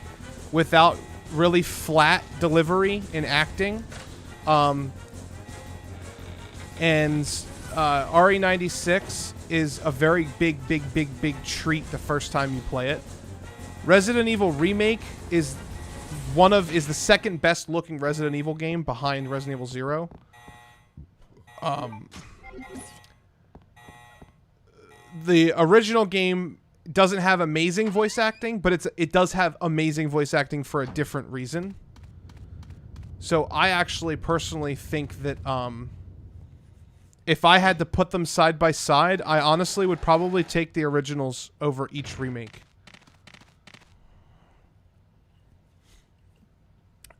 [SPEAKER 1] without really flat delivery in acting. And RE96 is a very big treat the first time you play it. Resident Evil Remake is the second best looking Resident Evil game behind Resident Evil 0. The original game doesn't have amazing voice acting, but it does have amazing voice acting for a different reason. So I actually personally think that if I had to put them side by side, I honestly would probably take the originals over each remake.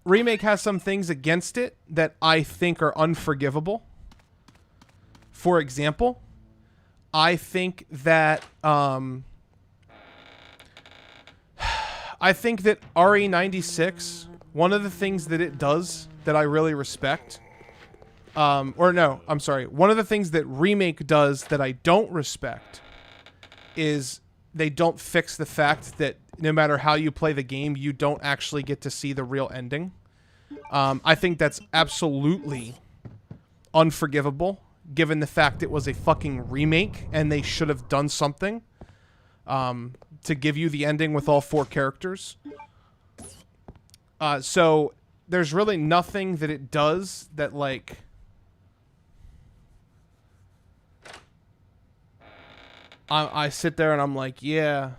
[SPEAKER 1] Remake has some things against it that I think are unforgivable. For example, I think that RE96, one of the things that it does that I really respect, one of the things that Remake does that I don't respect is they don't fix the fact that no matter how you play the game, you don't actually get to see the real ending. I think that's absolutely unforgivable, given the fact it was a fucking remake and they should have done something to give you the ending with all 4 characters. So there's really nothing that it does that, like, I sit there and I'm like, yeah,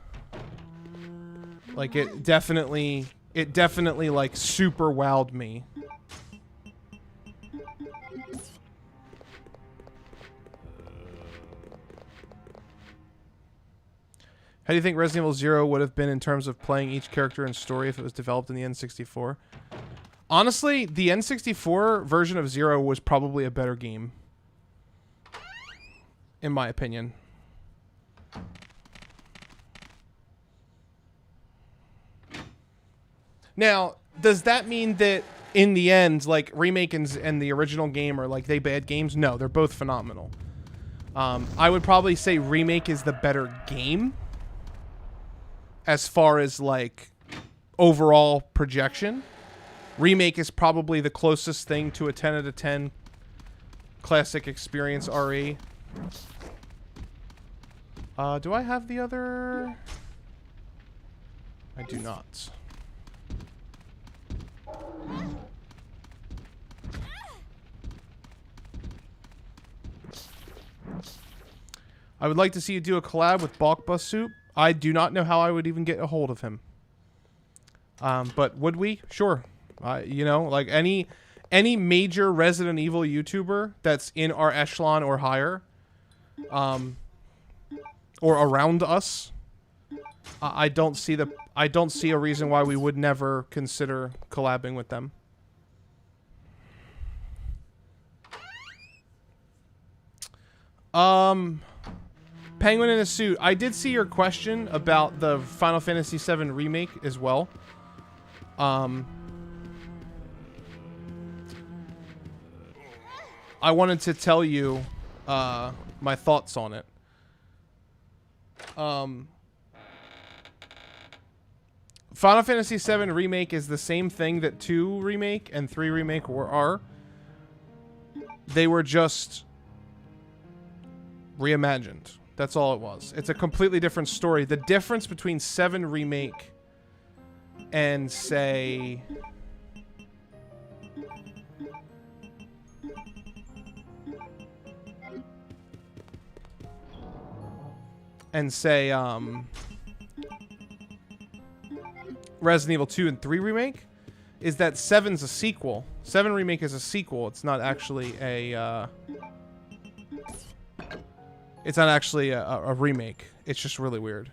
[SPEAKER 1] like it definitely like super wowed me. How do you think Resident Evil 0 would have been in terms of playing each character and story if it was developed in the N64? Honestly, the N64 version of 0 was probably a better game, in my opinion. Now, does that mean that in the end, like, Remake and the original game are, like, they bad games? No, they're both phenomenal. I would probably say Remake is the better game as far as, like, overall projection. Remake is probably the closest thing to a 10 out of 10 classic experience RE. Do I have the other? I do not. I would like to see you do a collab with Balkbus Soup. I do not know how I would even get a hold of him. But would we? Sure. You know, like any major Resident Evil YouTuber that's in our echelon or higher, or around us, I don't see a reason why we would never consider collabing with them. Penguin in a suit. I did see your question about the Final Fantasy VII remake as well. I wanted to tell you my thoughts on it. Final Fantasy VII Remake is the same thing that 2 Remake and 3 Remake are. They were just reimagined. That's all it was. It's a completely different story. The difference between 7 Remake and, say, Resident Evil 2 and 3 Remake is that 7's a sequel. 7 Remake is a sequel. It's not actually a a remake. It's just really weird.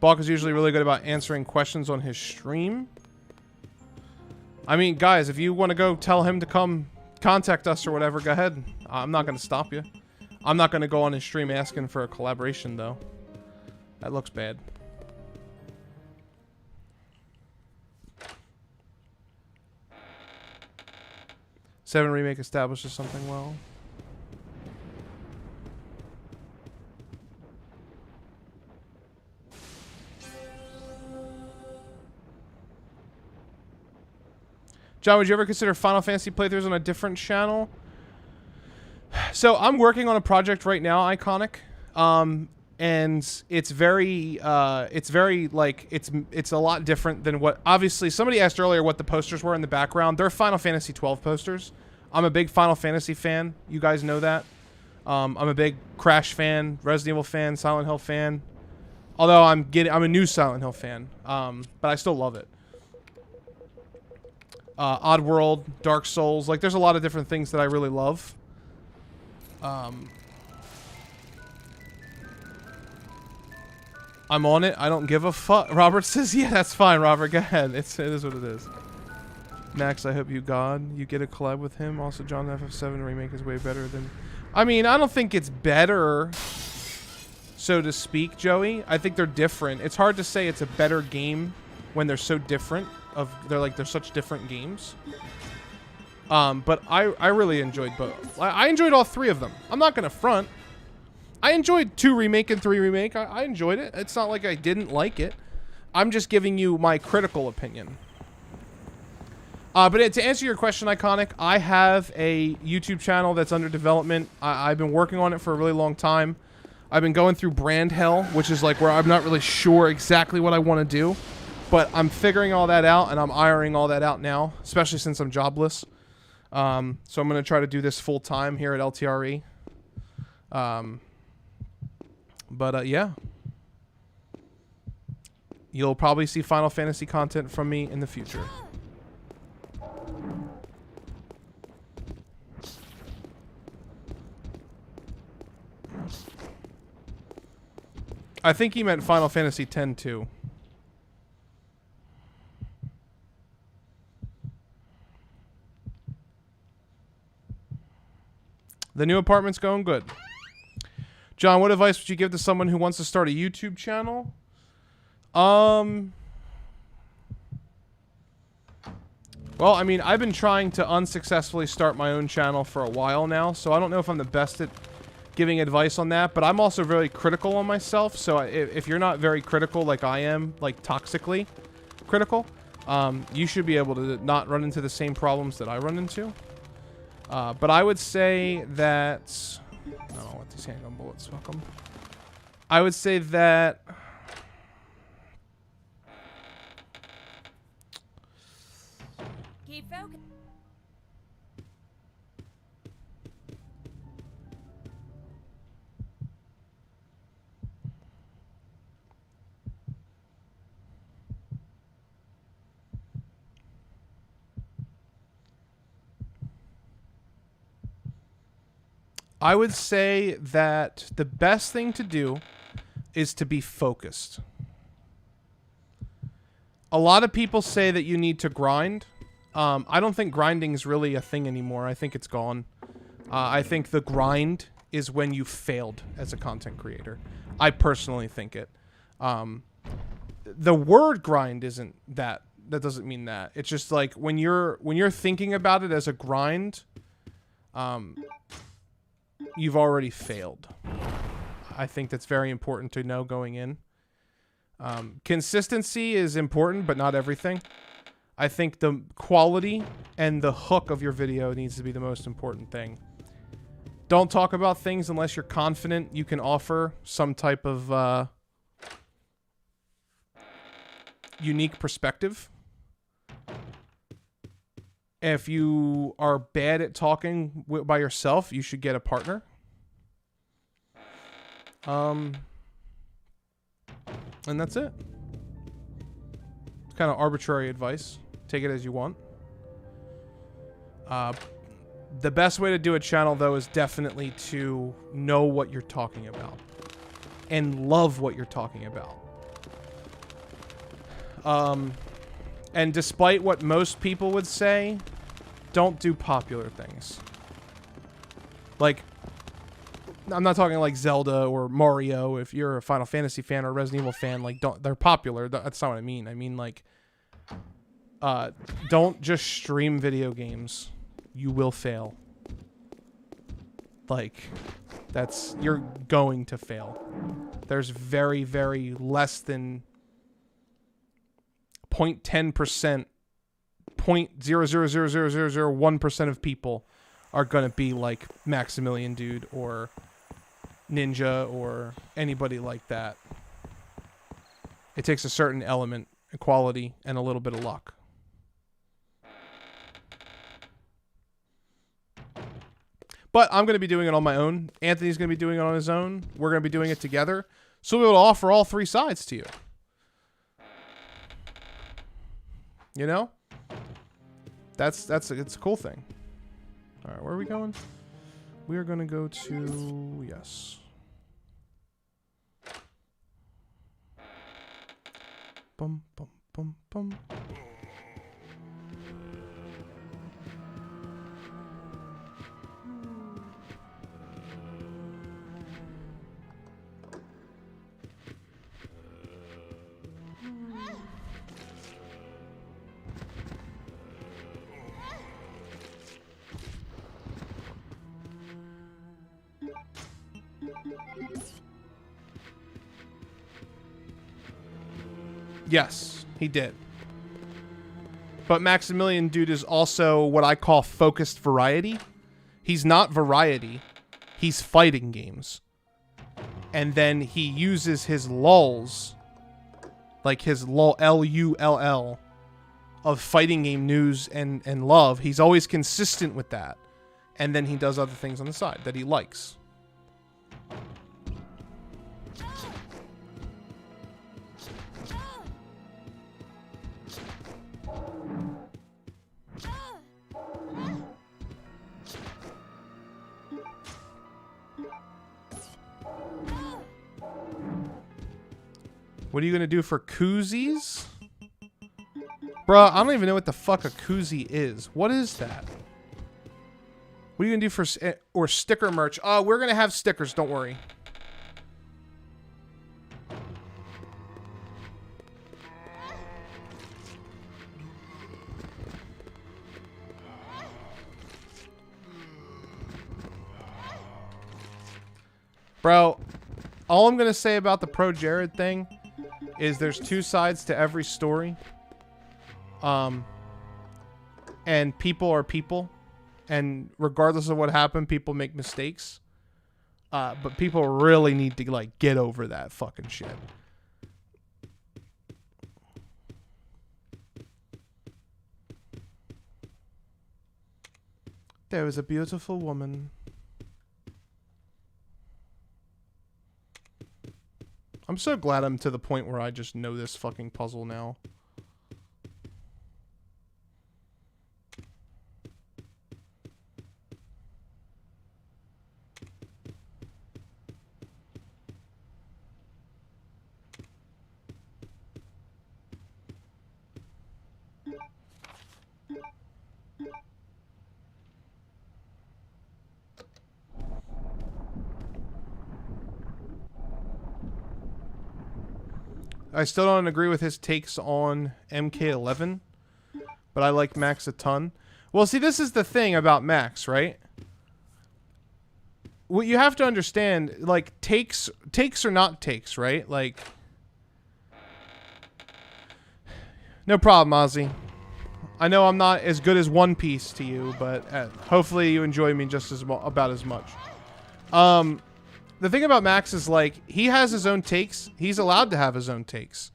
[SPEAKER 1] Balk is usually really good about answering questions on his stream. I mean, guys, if you want to go tell him to come contact us or whatever, go ahead. I'm not going to stop you. I'm not going to go on his stream asking for a collaboration, though. That looks bad. Seven Remake establishes something well. John, would you ever consider Final Fantasy playthroughs on a different channel? So I'm working on a project right now, Iconic, and it's very like it's a lot different than what. Obviously, somebody asked earlier what the posters were in the background. They're Final Fantasy 12 posters. I'm a big Final Fantasy fan. You guys know that. I'm a big Crash fan, Resident Evil fan, Silent Hill fan. Although I'm a new Silent Hill fan, but I still love it. Oddworld, Dark Souls, like there's a lot of different things that I really love. I'm on it. I don't give a fuck. Robert says, yeah, that's fine, Robert. Go ahead. It is what it is. Max, I hope you get a collab with him. Also, John FF7 remake is way better than... I mean, I don't think it's better, so to speak, Joey. I think they're different. It's hard to say it's a better game when they're so different. They're such different games. But I really enjoyed both. I enjoyed all three of them. I'm not gonna front. I enjoyed 2 Remake and 3 Remake. I enjoyed it. It's not like I didn't like it. I'm just giving you my critical opinion. But to answer your question, Iconic, I have a YouTube channel that's under development. I've been working on it for a really long time. I've been going through brand hell, which is like where I'm not really sure exactly what I want to do. But I'm figuring all that out, and I'm ironing all that out now, especially since I'm jobless. So I'm going to try to do this full time here at LTRE. Yeah. You'll probably see Final Fantasy content from me in the future. I think he meant Final Fantasy X too. The new apartment's going good. John, what advice would you give to someone who wants to start a YouTube channel? Well, I mean, I've been trying to unsuccessfully start my own channel for a while now, so I don't know if I'm the best at giving advice on that, but I'm also very critical on myself, so if you're not very critical like I am, like toxically critical, you should be able to not run into the same problems that I run into. But I would say that... I don't want these handgun bullets. Fuck them. I would say that...
[SPEAKER 3] Keep focused.
[SPEAKER 1] I would say that the best thing to do is to be focused. A lot of people say that you need to grind. I don't think grinding is really a thing anymore. I think it's gone. I think the grind is when you failed as a content creator. I personally think it. The word grind isn't that. That doesn't mean that. It's just like when you're thinking about it as a grind, you've already failed. I think that's very important to know going in. Consistency is important, but not everything. I think the quality and the hook of your video needs to be the most important thing. Don't talk about things unless you're confident you can offer some type of unique perspective. If you are bad at talking by yourself, you should get a partner. And that's it. It's kind of arbitrary advice. Take it as you want. The best way to do a channel, though, is definitely to know what you're talking about. And love what you're talking about. And despite what most people would say, don't do popular things. Like, I'm not talking like Zelda or Mario. If you're a Final Fantasy fan or Resident Evil fan, like, they're popular. That's not what I mean. I mean, like, don't just stream video games. You will fail. Like, you're going to fail. There's very, very less than 0.10% 0.0000001% of people are gonna be like Maximilian Dude or Ninja or anybody like that. It takes a certain element, quality, and a little bit of luck. But I'm going to be doing it on my own. Anthony's going to be doing it on his own. We're going to be doing it together. So we'll offer all three sides to you. You know? It's a cool thing. All right, where are we going? We are going to go to... Yes. Bum, bum, bum, bum. Yes, he did. But Maximilian Dude is also what I call focused variety. He's not variety. He's fighting games. And then he uses his lulls, like his lull, L-U-L-L, of fighting game news and love. He's always consistent with that. And then he does other things on the side that he likes. What are you going to do for koozies? Bruh, I don't even know what the fuck a koozie is. What is that? What are you going to do for... Or sticker merch? Oh, we're going to have stickers. Don't worry. Bro, all I'm going to say about the Pro Jared thing is there's two sides to every story. And people are people. And regardless of what happened, people make mistakes. But people really need to, like, get over that fucking shit. There was a beautiful woman. I'm so glad I'm to the point where I just know this fucking puzzle now. I still don't agree with his takes on MK11, but I like Max a ton. Well, see, this is the thing about Max, right? What you have to understand, like, takes are not takes, right? Like, no problem, Ozzy. I know I'm not as good as One Piece to you, but hopefully you enjoy me just about as much. The thing about Max is, like, he has his own takes. He's allowed to have his own takes.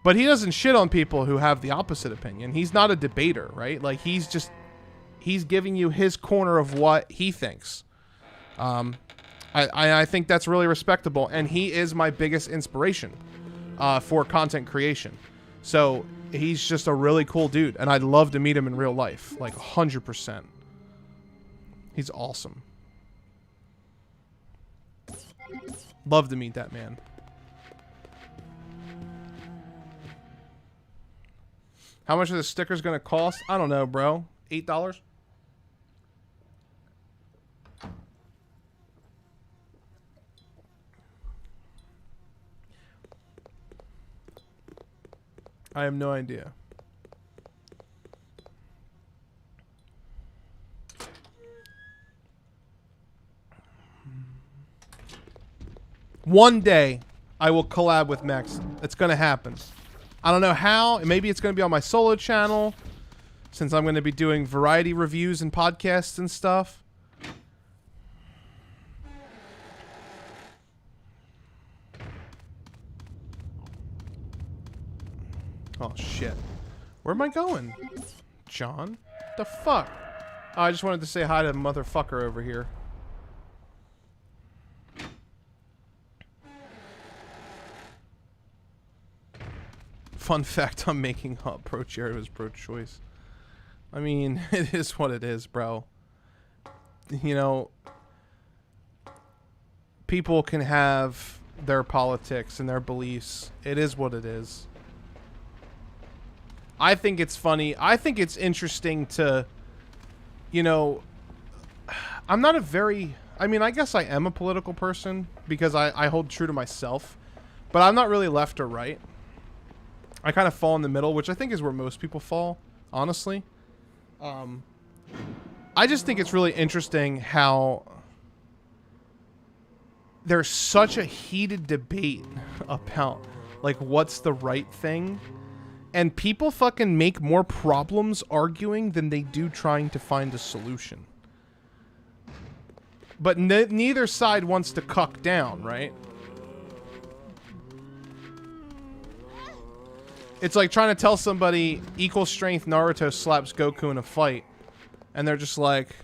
[SPEAKER 1] But he doesn't shit on people who have the opposite opinion. He's not a debater, right? Like, he's giving you his corner of what he thinks. I think that's really respectable. And he is my biggest inspiration for content creation. So, he's just a really cool dude. And I'd love to meet him in real life. Like, 100%. He's awesome. Love to meet that man. How much are the stickers going to cost? I don't know, bro. $8? I have no idea. One day, I will collab with Max. It's going to happen. I don't know how. Maybe it's going to be on my solo channel. since I'm going to be doing variety reviews and podcasts and stuff. Oh, shit. Where am I going? John? The fuck? Oh, I just wanted to say hi to the motherfucker over here. Fun fact, I'm making up pro-Jared was pro-choice. I mean, it is what it is, bro. You know, people can have their politics and their beliefs. It is what it is. I think it's funny. I think it's interesting to, you know, I'm not a very, I mean, I guess I am a political person because I hold true to myself, but I'm not really left or right. I kind of fall in the middle, which I think is where most people fall, honestly. I just think it's really interesting how there's such a heated debate about, like, what's the right thing. And people fucking make more problems arguing than they do trying to find a solution. But neither side wants to cuck down, right? It's like trying to tell somebody equal strength Naruto slaps Goku in a fight. And they're just like,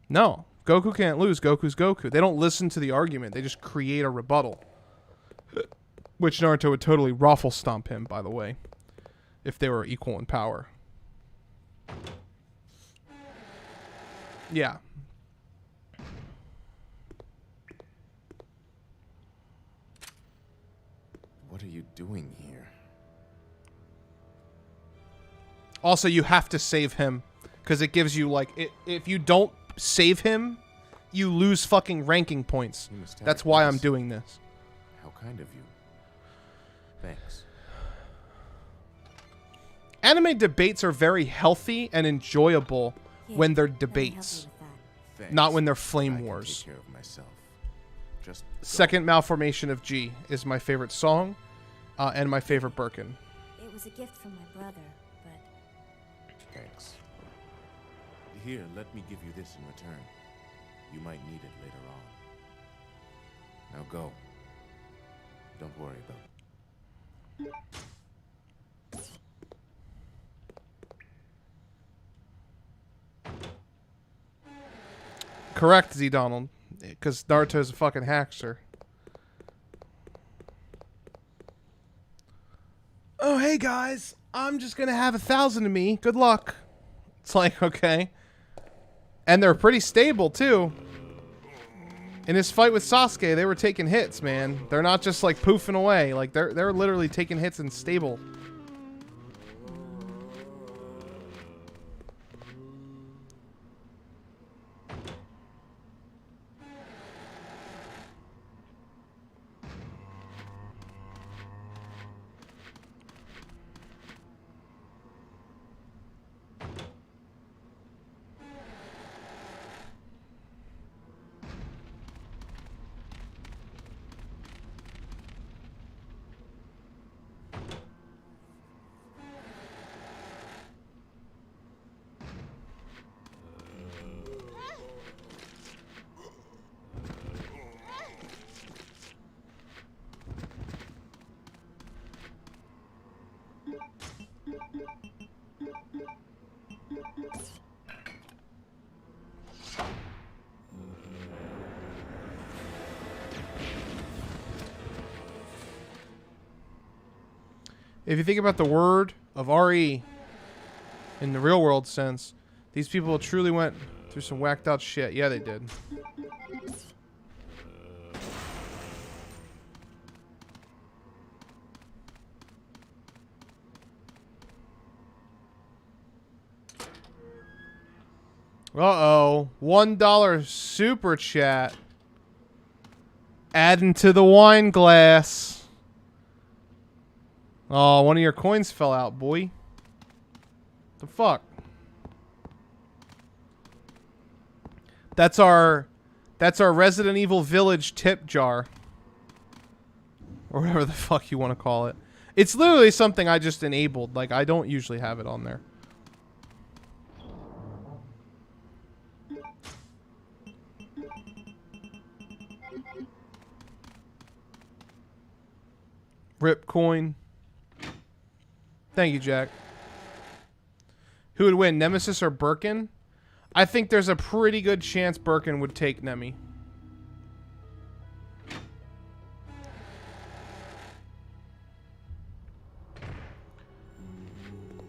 [SPEAKER 1] no, Goku can't lose. Goku's Goku. They don't listen to the argument. They just create a rebuttal. Which Naruto would totally raffle stomp him, by the way, if they were equal in power. Yeah.
[SPEAKER 2] What are you doing here?
[SPEAKER 1] Also, you have to save him because it gives you, like, if you don't save him, you lose fucking ranking points. That's why I'm doing this.
[SPEAKER 2] How kind of you. Thanks.
[SPEAKER 1] Anime debates are very healthy and enjoyable when they're debates,
[SPEAKER 2] Thanks.
[SPEAKER 1] not when they're
[SPEAKER 2] I
[SPEAKER 1] flame
[SPEAKER 2] can
[SPEAKER 1] wars.
[SPEAKER 2] take care of myself. Just
[SPEAKER 1] Second Malformation of G is my favorite song, and my favorite Birkin.
[SPEAKER 3] It was a gift from my brother, but
[SPEAKER 2] thanks. Here, let me give you this in return. You might need it later on. Now go. Don't worry about it.
[SPEAKER 1] Correct, Z Donald, because Naruto's a fucking hackster. Oh, hey guys, I'm just gonna have 1,000 of me. Good luck. It's like, okay. And they're pretty stable too. In his fight with Sasuke, they were taking hits, man. They're not just like poofing away. Like they're literally taking hits and stable. If you think about the word of RE in the real world sense, these people truly went through some whacked out shit. Yeah, they did. Uh-oh. $1 super chat. Adding to the wine glass. Oh, one of your coins fell out, boy. The fuck? That's our Resident Evil Village tip jar. Or whatever the fuck you want to call it. It's literally something I just enabled. Like, I don't usually have it on there. Rip coin. Thank you, Jack. Who would win, Nemesis or Birkin? I think there's a pretty good chance Birkin would take Nemi.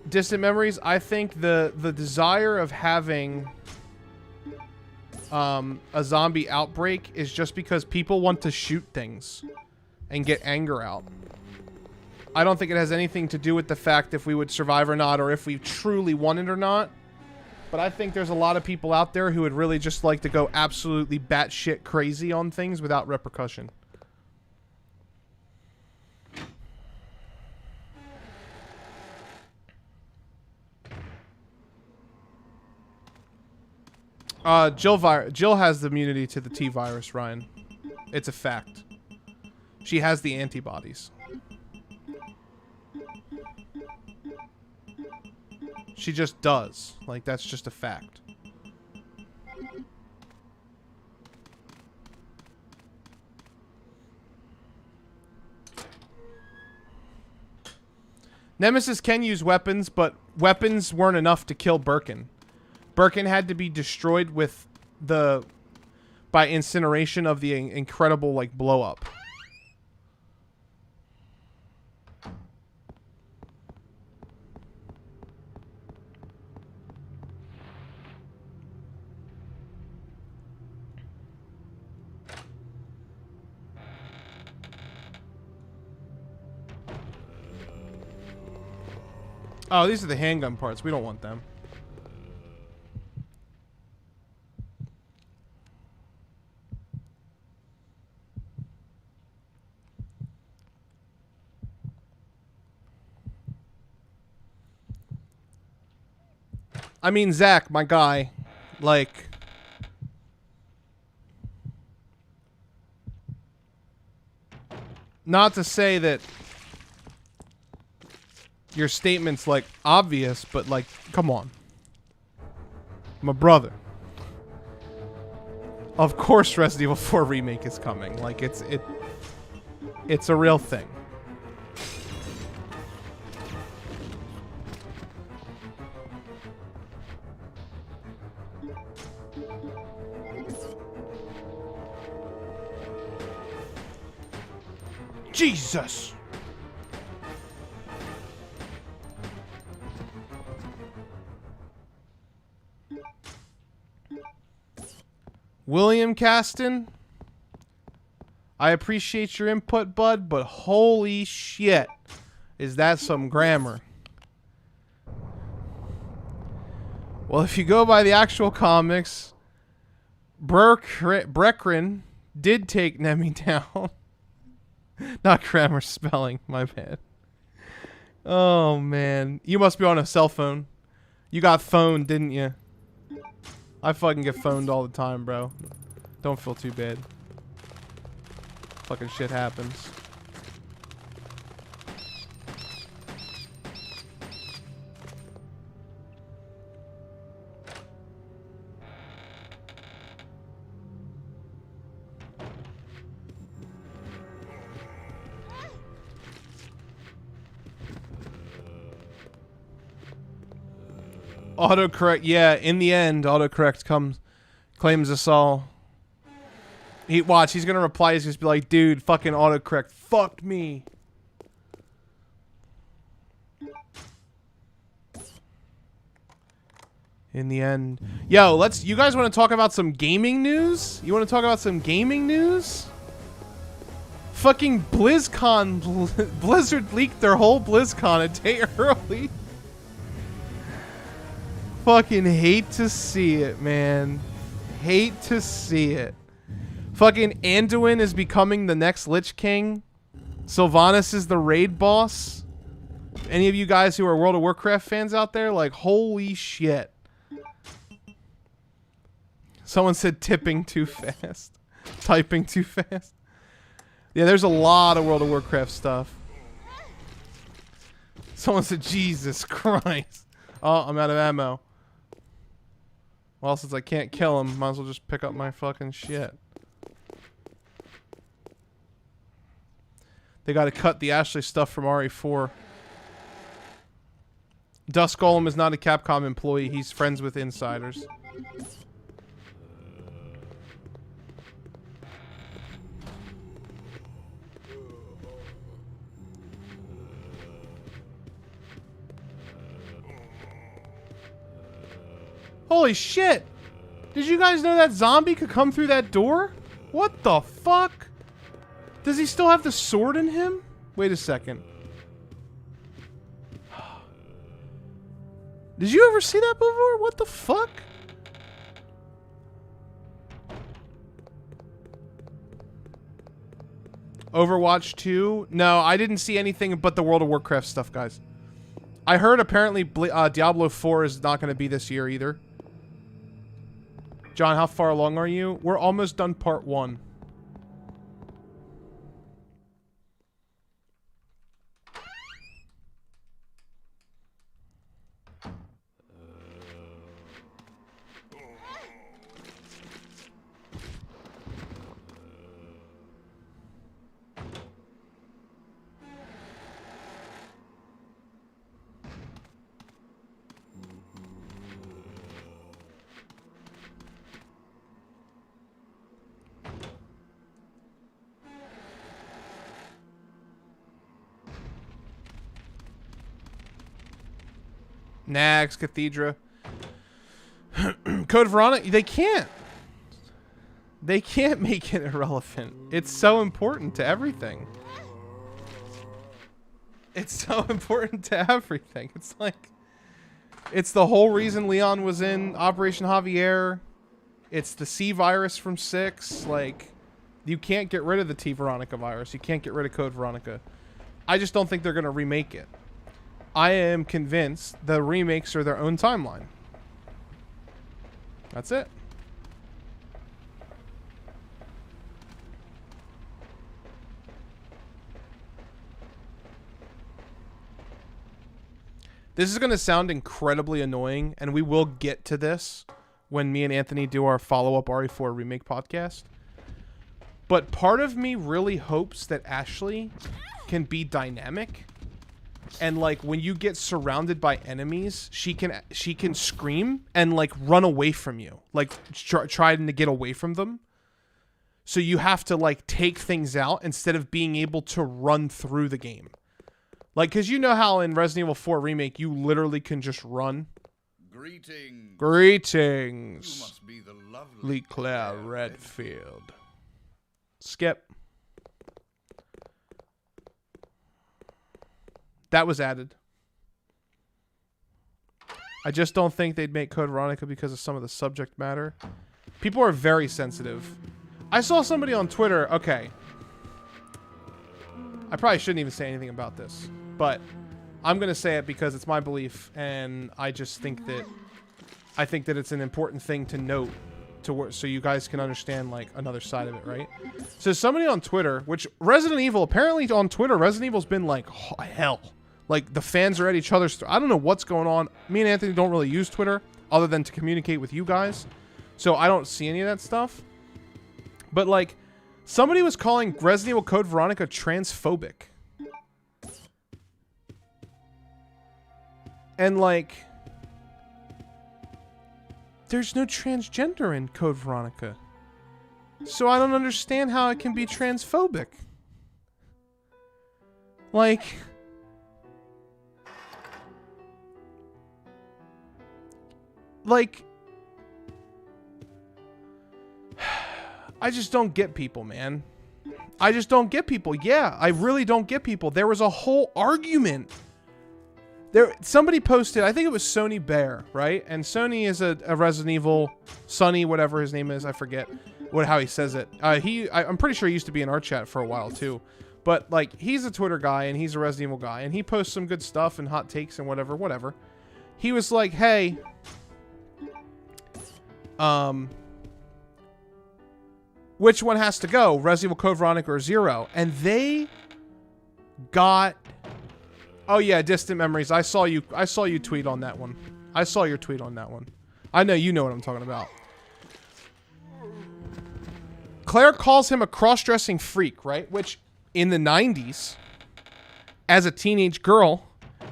[SPEAKER 1] Distant memories. I think the desire of having a zombie outbreak is just because people want to shoot things and get anger out. I don't think it has anything to do with the fact if we would survive or not, or if we truly want it or not. But I think there's a lot of people out there who would really just like to go absolutely batshit crazy on things without repercussion. Jill has the immunity to the T virus, Ryan. It's a fact. She has the antibodies. She just does. Like, that's just a fact. Nemesis can use weapons, but weapons weren't enough to kill Birkin. Birkin had to be destroyed with by incineration of the incredible, like, blow up. Oh, these are the handgun parts. We don't want them. I mean, Zach, my guy, like... Not to say that your statement's, like, obvious, but, like, come on. My brother. Of course Resident Evil 4 Remake is coming. Like, it's a real thing. Jesus! William Caston, I appreciate your input, bud, but holy shit, is that some grammar? Well, if you go by the actual comics, Brekrin did take Nemi down. Not grammar, spelling, my bad. Oh, man. You must be on a cell phone. You got phoned, didn't you? I fucking get phoned all the time, bro. Don't feel too bad. Fucking shit happens. Autocorrect, yeah, in the end, autocorrect claims us all. Watch, he's gonna reply, he's just be like, dude, fucking autocorrect fucked me. In the end. Yo, you guys want to talk about some gaming news? You want to talk about some gaming news? Fucking BlizzCon, Blizzard leaked their whole BlizzCon a day early. Fucking hate to see it, man. Hate to see it. Fucking Anduin is becoming the next Lich King. Sylvanas is the raid boss. Any of you guys who are World of Warcraft fans out there, like, holy shit. Someone said tipping too fast. Typing too fast. Yeah, there's a lot of World of Warcraft stuff. Someone said, Jesus Christ. Oh, I'm out of ammo. Well, since I can't kill him, might as well just pick up my fucking shit. They got to cut the Ashley stuff from RE4. Dust Golem is not a Capcom employee. He's friends with insiders. Holy shit! Did you guys know that zombie could come through that door? What the fuck? Does he still have the sword in him? Wait a second. Did you ever see that before? What the fuck? Overwatch 2? No, I didn't see anything but the World of Warcraft stuff, guys. I heard apparently Diablo 4 is not going to be this year either. John, how far along are you? We're almost done part 1. Nags, Cathedra. Code Veronica, they can't. They can't make it irrelevant. It's so important to everything. It's so important to everything. It's like, it's the whole reason Leon was in Operation Javier. It's the C virus from 6. Like, you can't get rid of the T Veronica virus. You can't get rid of Code Veronica. I just don't think they're going to remake it. I am convinced the remakes are their own timeline. That's it. This is going to sound incredibly annoying, and we will get to this when me and Anthony do our follow-up RE4 remake podcast. But part of me really hopes that Ashley can be dynamic. And like when you get surrounded by enemies, she can scream and like run away from you, like trying to get away from them. So you have to like take things out instead of being able to run through the game. Like, cause you know how in Resident Evil 4 remake you literally can just run.
[SPEAKER 5] Greetings.
[SPEAKER 1] Greetings.
[SPEAKER 5] You must be the lovely
[SPEAKER 1] Claire Redfield. Skip. That was added. I just don't think they'd make Code Veronica because of some of the subject matter. People are very sensitive. I saw somebody on Twitter. Okay. I probably shouldn't even say anything about this, but I'm going to say it because it's my belief, and I just think that it's an important thing to note so you guys can understand like another side of it, right? So somebody on Twitter, which Resident Evil, apparently on Twitter, Resident Evil's been like hell. Like, the fans are at each other's... I don't know what's going on. Me and Anthony don't really use Twitter other than to communicate with you guys. So I don't see any of that stuff. But, like, somebody was calling Resident Evil Code Veronica transphobic. And, like... There's no transgender in Code Veronica. So I don't understand how it can be transphobic. Like... Like, I just don't get people, man. I just don't get people. Yeah, I really don't get people. There was a whole argument. Somebody posted, I think it was Sony Bear, right? And Sony is a Resident Evil, Sonny, whatever his name is, I forget how he says it. I'm pretty sure he used to be in our chat for a while too. But like, he's a Twitter guy and he's a Resident Evil guy, and he posts some good stuff and hot takes and whatever. He was like, hey, which one has to go, Resident Evil Code Veronica or Zero? And they got, oh yeah, Distant Memories. I saw you tweet on that one. I saw your tweet on that one. I know you know what I'm talking about. Claire calls him a cross-dressing freak, right? Which, in the 90s as a teenage girl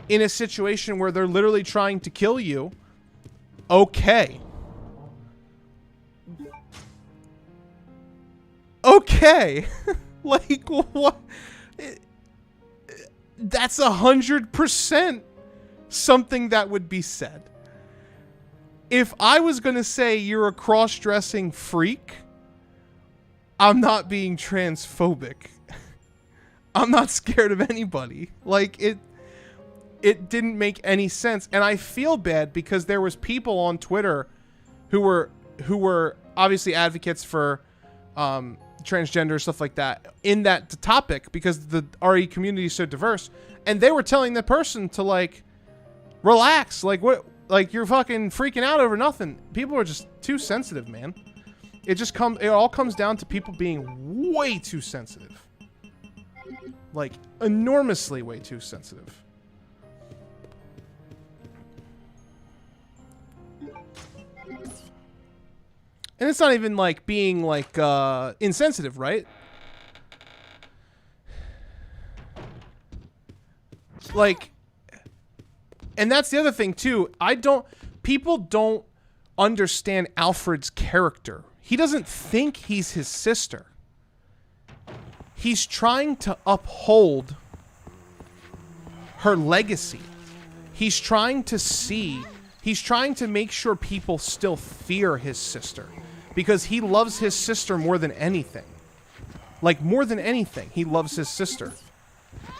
[SPEAKER 1] in a situation where they're literally trying to kill you, okay. Okay. Like, what? That's 100% something that would be said. If I was going to say you're a cross-dressing freak, I'm not being transphobic. I'm not scared of anybody. Like, it didn't make any sense. And I feel bad because there was people on Twitter who were obviously advocates for transgender, stuff like that, in that topic, because the RE community is so diverse, and they were telling the person to, like, relax, like, what, like, you're fucking freaking out over nothing. People are just too sensitive, man. It all comes down to people being way too sensitive, like, enormously way too sensitive. And it's not even like being like insensitive, right? Like, and that's the other thing too. People don't understand Alfred's character. He doesn't think he's his sister. He's trying to uphold her legacy. He's trying to make sure people still fear his sister. Because he loves his sister more than anything. Like, more than anything, he loves his sister.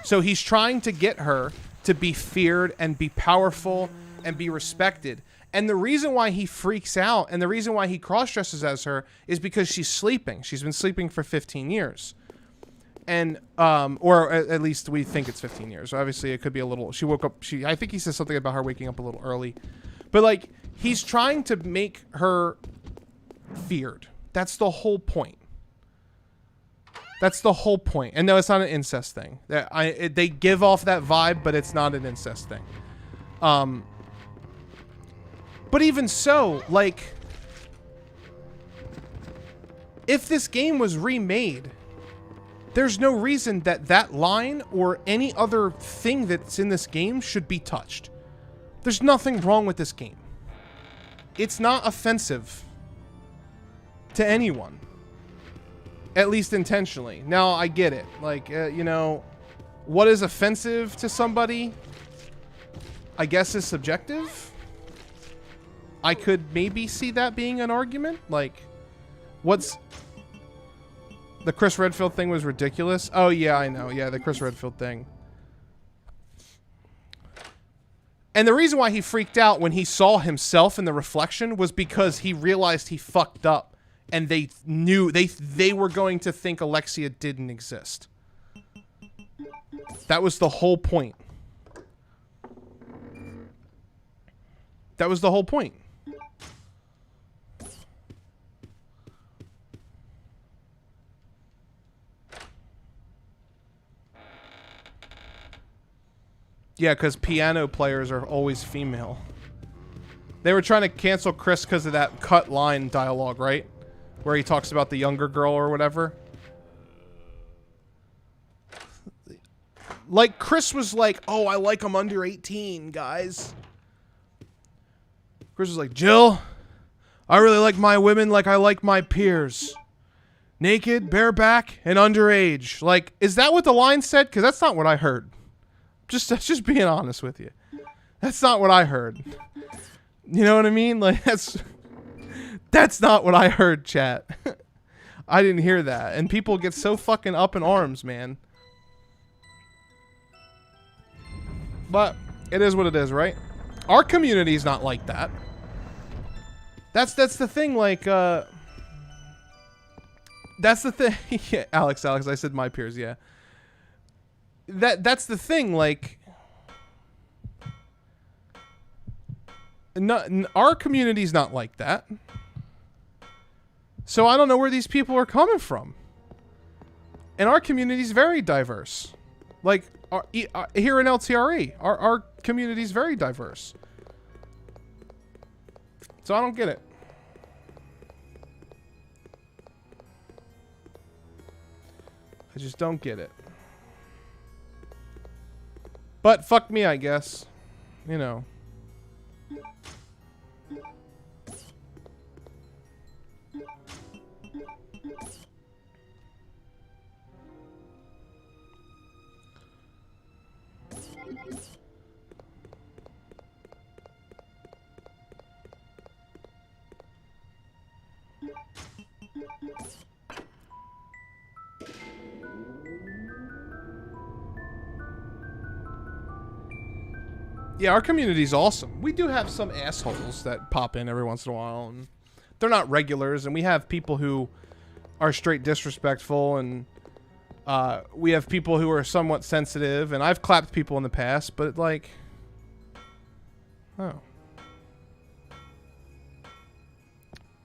[SPEAKER 1] So he's trying to get her to be feared and be powerful and be respected. And the reason why he freaks out and the reason why he cross-dresses as her is because she's sleeping. She's been sleeping for 15 years. And, or at least we think it's 15 years. Obviously, it could be a little, she woke up, I think he says something about her waking up a little early. But, like, he's trying to make her feared. That's the whole point. That's the whole point. And no, it's not an incest thing. They give off that vibe, but it's not an incest thing. But even so, like, if this game was remade, there's no reason that line or any other thing that's in this game should be touched. There's nothing wrong with this game. It's not offensive to anyone. At least intentionally. Now, I get it. Like, you know, what is offensive to somebody, I guess, is subjective. I could maybe see that being an argument. Like, what's... The Chris Redfield thing was ridiculous. Oh, yeah, I know. Yeah, the Chris Redfield thing. And the reason why he freaked out when he saw himself in the reflection was because he realized he fucked up. And they knew they were going to think Alexia didn't exist. That was the whole point. That was the whole point. Yeah, because piano players are always female. They were trying to cancel Chris because of that cut line dialogue, right? Where he talks about the younger girl or whatever. Like, Chris was like, oh, I like them under 18, guys. Chris was like, Jill, I really like my women like I like my peers. Naked, bareback, and underage. Like, is that what the line said? Because that's not what I heard. Just being honest with you. That's not what I heard. You know what I mean? Like, that's not what I heard, chat. I didn't hear that. And people get so fucking up in arms, man. But it is what it is, right? Our community's not like that. That's the thing, like, that's the thing. Yeah, Alex, I said my peers, yeah. That's the thing, like, our community's not like that. So I don't know where these people are coming from. And our community's very diverse. Like, here in LTRE, our community's very diverse. So I don't get it. I just don't get it. But fuck me, I guess. You know. Yeah, our community's awesome. We do have some assholes that pop in every once in a while, and they're not regulars, and we have people who are straight disrespectful, and we have people who are somewhat sensitive, and I've clapped people in the past, but like,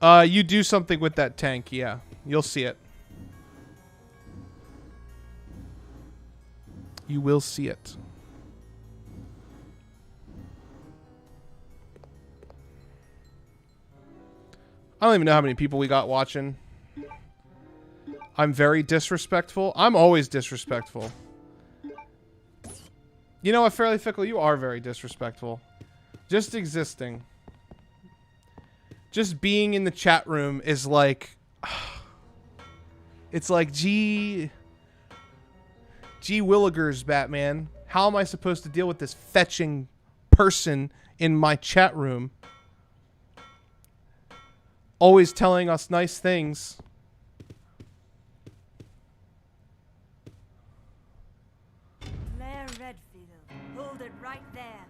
[SPEAKER 1] you do something with that tank, yeah. You'll see it. You will see it. I don't even know how many people we got watching. I'm very disrespectful. I'm always disrespectful. You know what, Fairly Fickle? You are very disrespectful. Just existing. Just being in the chat room is like... It's like, gee Willigers, Batman. How am I supposed to deal with this fetching person in my chat room? Always telling us nice things.
[SPEAKER 4] Claire Redfield, hold it right there.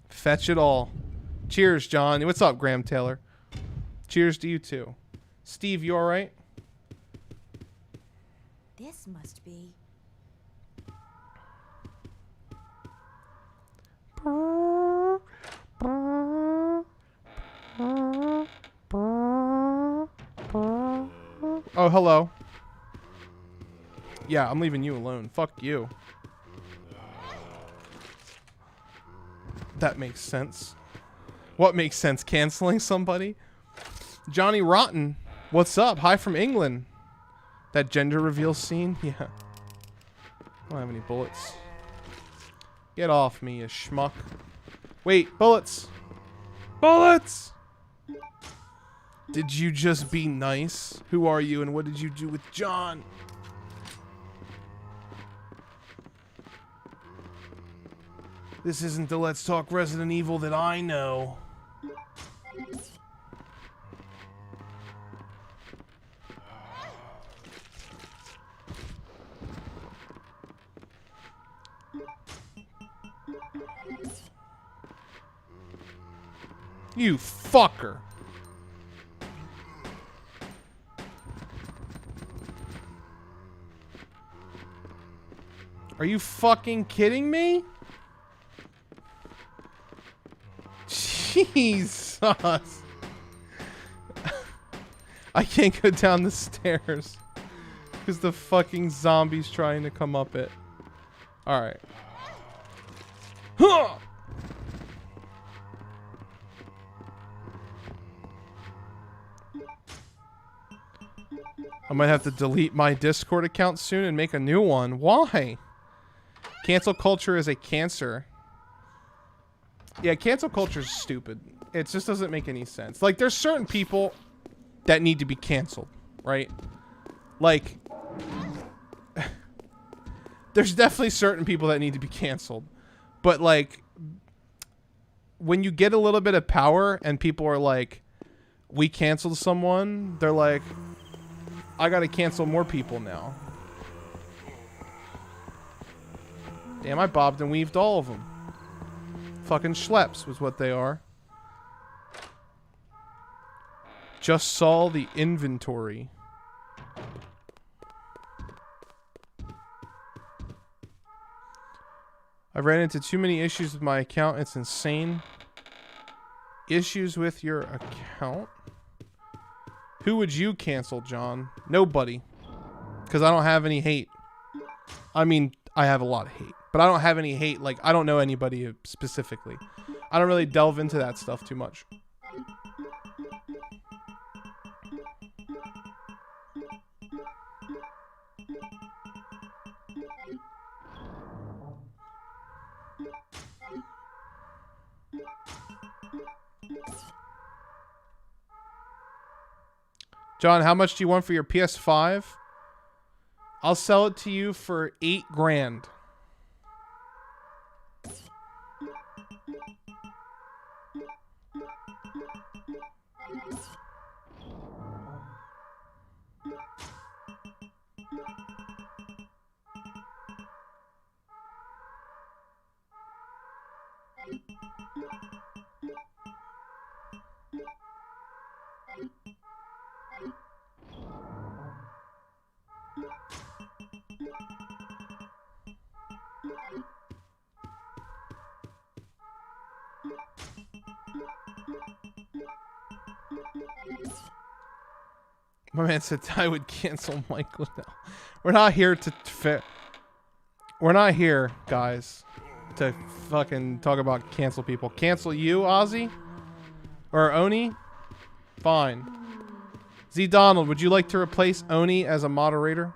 [SPEAKER 1] Fetch it all. Cheers, John. What's up, Graham Taylor? Cheers to you too. Steve, you alright?
[SPEAKER 3] This must be.
[SPEAKER 1] Oh, hello. Yeah, I'm leaving you alone. Fuck you. That makes sense. What makes sense? Canceling somebody? Johnny Rotten. What's up? Hi from England. That gender reveal scene? Yeah. I don't have any bullets. Get off me, you schmuck. Wait, bullets. Bullets! Did you just be nice? Who are you and what did you do with John? This isn't the Let's Talk Resident Evil that I know. You fucker. Are you fucking kidding me? Jesus. I can't go down the stairs because the fucking zombie's trying to come up it. Alright. Huh! I might have to delete my Discord account soon and make a new one. Why? Cancel culture is a cancer. Yeah, cancel culture is stupid. It just doesn't make any sense. Like, there's certain people that need to be canceled, right? Like, there's definitely certain people that need to be canceled. But, like, when you get a little bit of power and people are like, we canceled someone, they're like, I gotta cancel more people now. Damn, I bobbed and weaved all of them. Fucking schleps was what they are. Just saw the inventory. I ran into too many issues with my account. It's insane. Issues with your account? Who would you cancel, John? Nobody. Because I don't have any hate. I mean, I have a lot of hate. But I don't have any hate. Like, I don't know anybody specifically. I don't really delve into that stuff too much. John, how much do you want for your PS5? I'll sell it to you for $8 grand. My man said I would cancel Michael. No. We're not here to we're not here, guys, to fucking talk about cancel people. Cancel you, Ozzy? Or Oni? Fine. Z Donald, would you like to replace Oni as a moderator?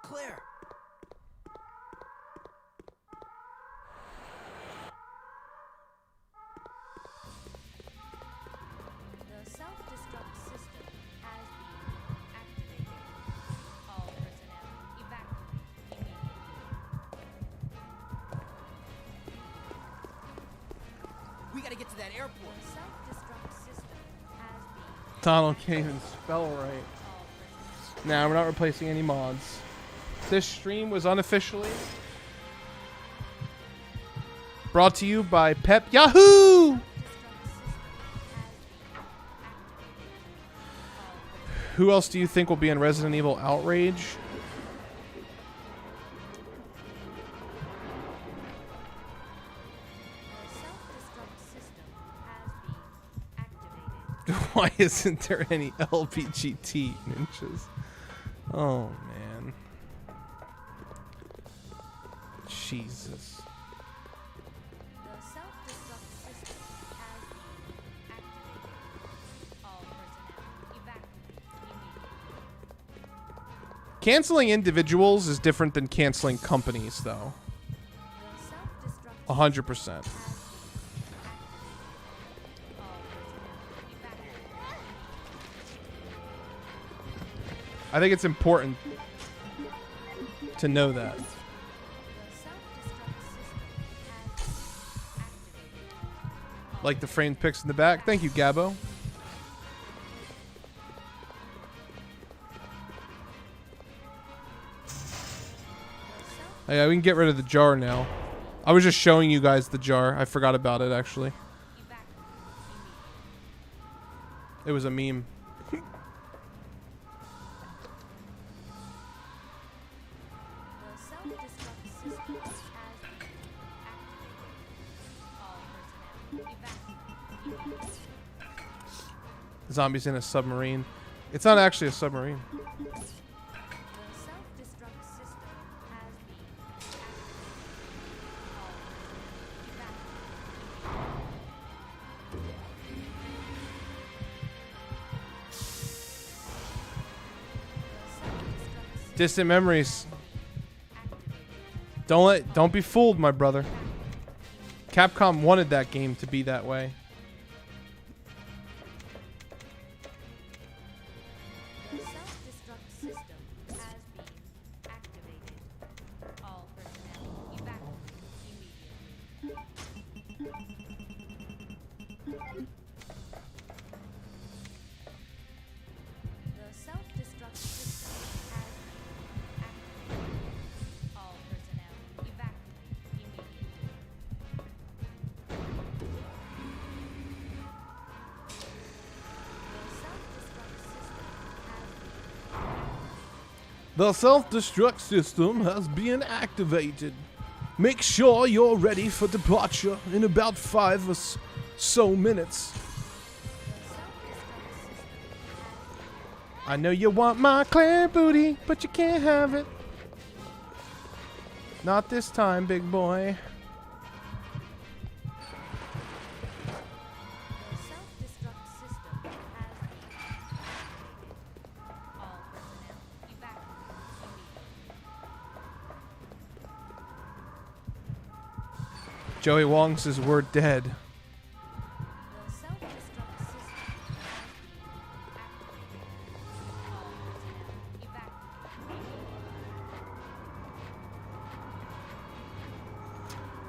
[SPEAKER 6] Claire.
[SPEAKER 3] The self-destruct system has been activated. All personnel evacuate immediately.
[SPEAKER 6] We gotta get to that airport.
[SPEAKER 3] The self-destruct system has been
[SPEAKER 1] Donald can't even spell right.
[SPEAKER 3] all personnel.
[SPEAKER 1] Nah, we're not replacing any mods. This stream was unofficially brought to you by Pep Yahoo! Who else do you think will be in Resident Evil Outrage?
[SPEAKER 3] The self-destruct system has been activated.
[SPEAKER 1] Why isn't there any LPGT ninjas? Oh, man. Jesus.
[SPEAKER 3] The self-destruct system has been activated. All personnel evacuate immediately.
[SPEAKER 1] Canceling individuals is different than canceling companies, though.
[SPEAKER 3] The self-destruct
[SPEAKER 1] 100%.
[SPEAKER 3] has been activated. All personnel evacuate.
[SPEAKER 1] I think it's important to know that.
[SPEAKER 3] The self-destruct system has been activated.
[SPEAKER 1] Like the framed pics in the back. Thank you, Gabbo. Oh, yeah, we can get rid of the jar now. I was just showing you guys the jar. I forgot about it, actually. It was a meme.
[SPEAKER 3] The self-destruct system has been activated. All personnel evacuate immediately.
[SPEAKER 1] Zombies in a submarine. It's not actually a submarine.
[SPEAKER 3] The self-destruct system has been activated. All personnel evacuate.
[SPEAKER 1] Distant memories. Don't be fooled, my brother. Capcom wanted that game to be that way.
[SPEAKER 3] The self-destruct system has been activated. All personnel evacuate immediately. The self-destruct system has been activated. All personnel evacuate immediately.
[SPEAKER 1] The self-destruct system has been activated. Make sure you're ready for departure in about 5 or so minutes. I know you want my Claire booty, but you can't have it. Not this time, big boy.
[SPEAKER 3] The self-destruct system has been activated. All personnel evacuate immediately.
[SPEAKER 1] Joey Wong says we're dead.
[SPEAKER 3] The self-destruct system has been activated. All personnel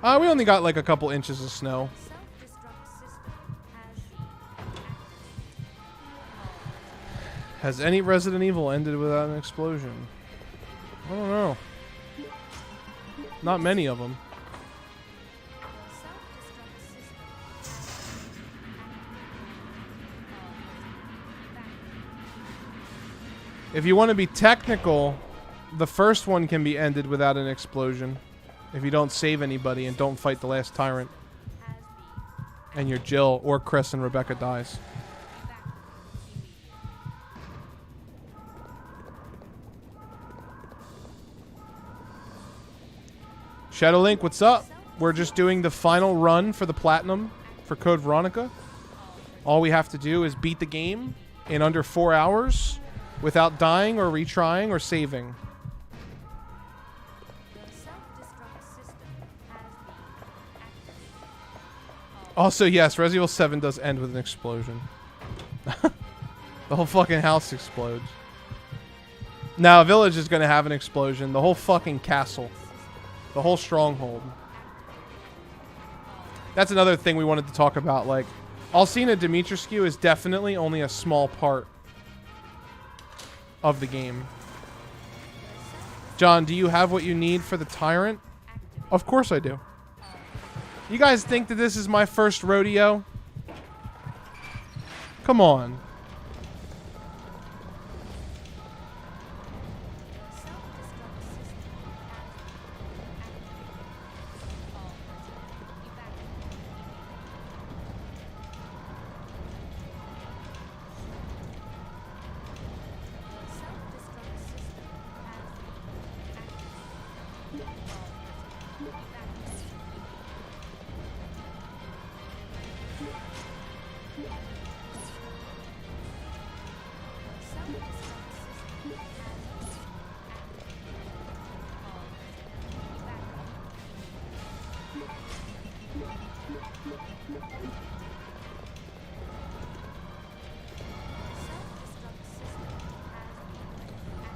[SPEAKER 3] evacuate.
[SPEAKER 1] We only got like a couple inches of snow.
[SPEAKER 3] The self-destruct system has been activated.
[SPEAKER 1] Has any Resident Evil ended without an explosion? I don't know. Not many of them.
[SPEAKER 3] The self-destruct system
[SPEAKER 1] If you want to be technical, the first one can be ended without an explosion. If you don't save anybody and don't fight the last tyrant.
[SPEAKER 3] has been
[SPEAKER 1] And you're Jill or Chris and Rebecca dies. Shadowlink, what's up? We're just doing the final run for the platinum for Code Veronica. All we have to do is beat the game in under 4 hours without dying or retrying or saving.
[SPEAKER 3] The self-destruct system has been activated.
[SPEAKER 1] Also, yes, Resident Evil 7 does end with an explosion. The whole fucking house explodes. Now, a village is going to have an explosion. The whole fucking castle. The whole stronghold. That's another thing we wanted to talk about. Like, Alcina Dimitrescu is definitely only a small part of the game. John, do you have what you need for the tyrant? Of course I do. You guys think that this is my first rodeo? Come on.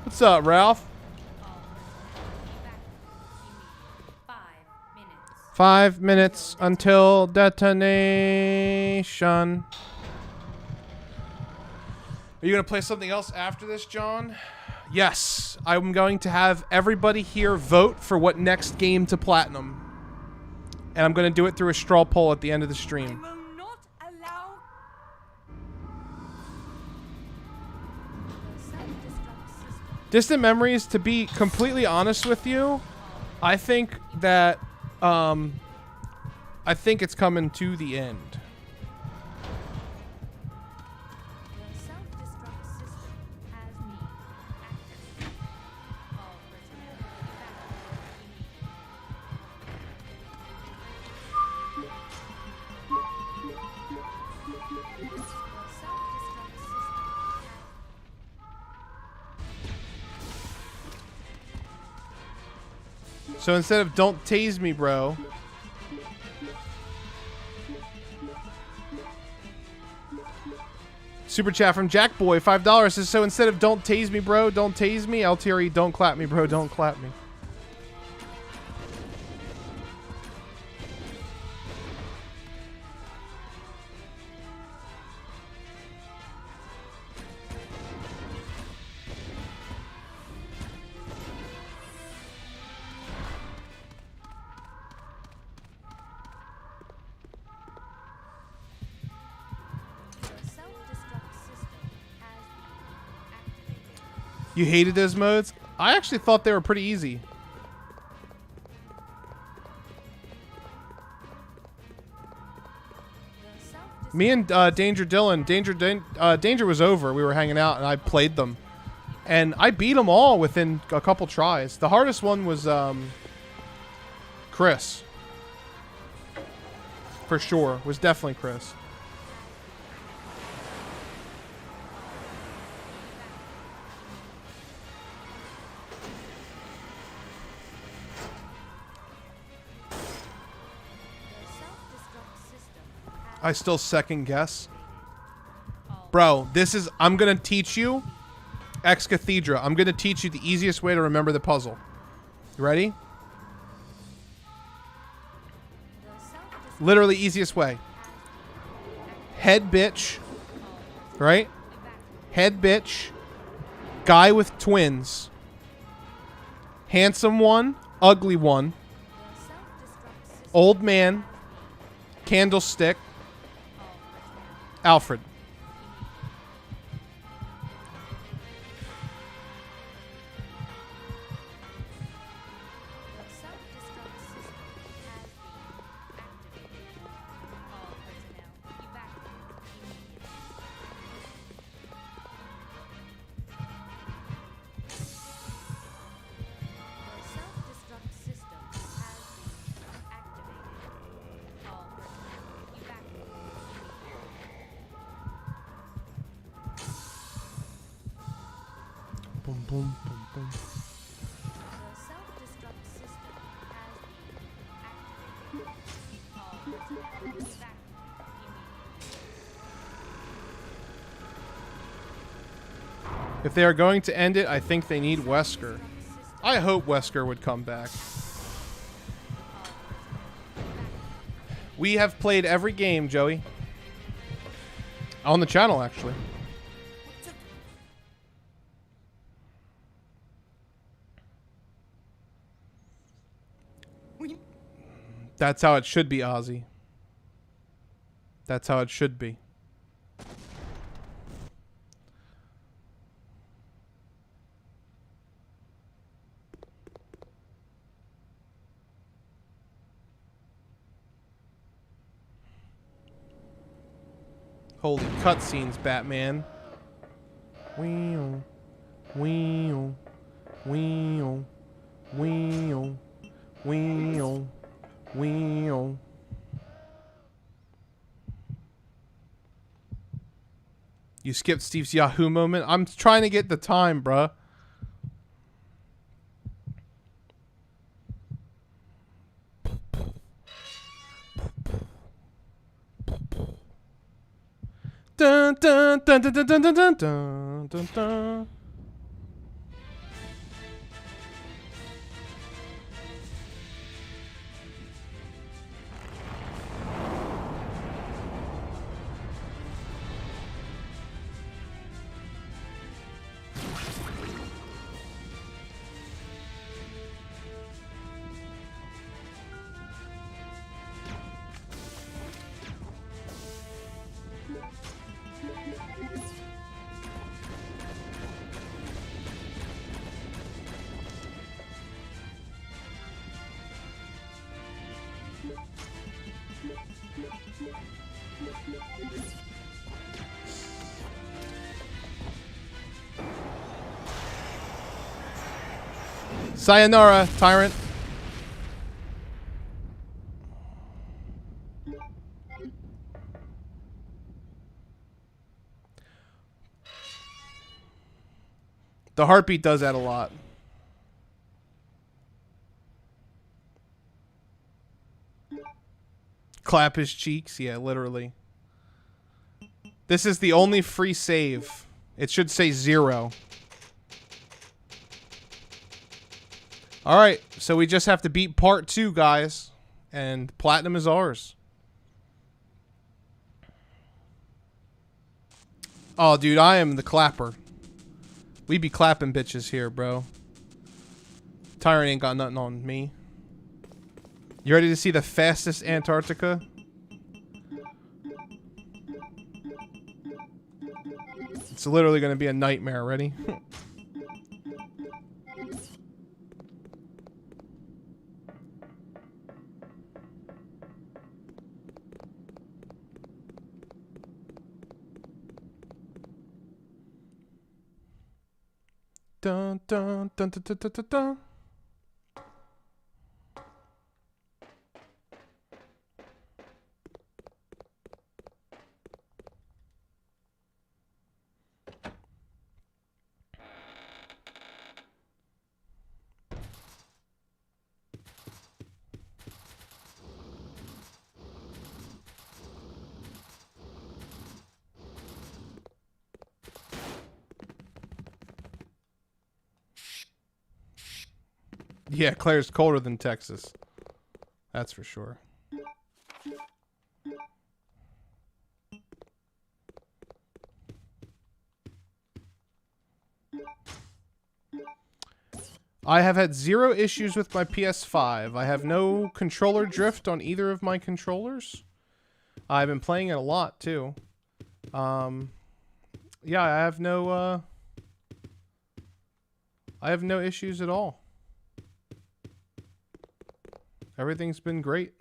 [SPEAKER 1] What's up, Ralph? 5 minutes until detonation. Are you going to play something else after this, John? Yes. I'm going to have everybody here vote for what next game to platinum. And I'm going to do it through a straw poll at the end of the stream.
[SPEAKER 4] I will not allow
[SPEAKER 1] Distant Memories, to be completely honest with you, I think that I think it's coming to the end.
[SPEAKER 3] The self-destruct system has been activated. All personnel evacuate immediately. The self-destruct system has
[SPEAKER 1] So instead of "don't tase me, bro," super chat from Jackboy, $5 says, so instead of "don't tase me, bro, don't tase me," LTRE, "don't clap me, bro, don't clap me." You hated those modes? I actually thought they were pretty easy. Me and Danger Dylan, Danger was over. We were hanging out, and I played them, and I beat them all within a couple tries. The hardest one was Chris, for sure. Was definitely Chris. I still second guess. Bro, this is... I'm going to teach you Ex Cathedra. I'm going to teach you the easiest way to remember the puzzle. You ready? Literally easiest way. Head bitch. Right? Head bitch. Guy with twins. Handsome one. Ugly one. Old man. Candlestick. Alfred. Boom, boom, boom, boom. If they are going to end it, I think they need Wesker. I hope Wesker would come back. We have played every game, Joey. On the channel, actually. That's how it should be, Ozzy. That's how it should be. Holy cutscenes, Batman. Wheel, wheel, wheel, wheel, wheel, wheel. You skipped Steve's Yahoo moment. I'm trying to get the time, bruh. Dun dun dun dun dun dun dun dun dun dun. Sayonara, Tyrant. The heartbeat does that a lot. Clap his cheeks. Yeah, literally. This is the only free save. It should say 0. Alright, so we just have to beat part 2, guys. And platinum is ours. Oh, dude, I am the clapper. We be clapping bitches here, bro. Tyrant ain't got nothing on me. You ready to see the fastest Antarctica? It's literally going to be a nightmare. Ready? Dun dun dun dun dun dun dun dun. Yeah, Claire's colder than Texas. That's for sure. I have had 0 issues with my PS5. I have no controller drift on either of my controllers. I've been playing it a lot too. Yeah, I have no issues at all. Everything's been great.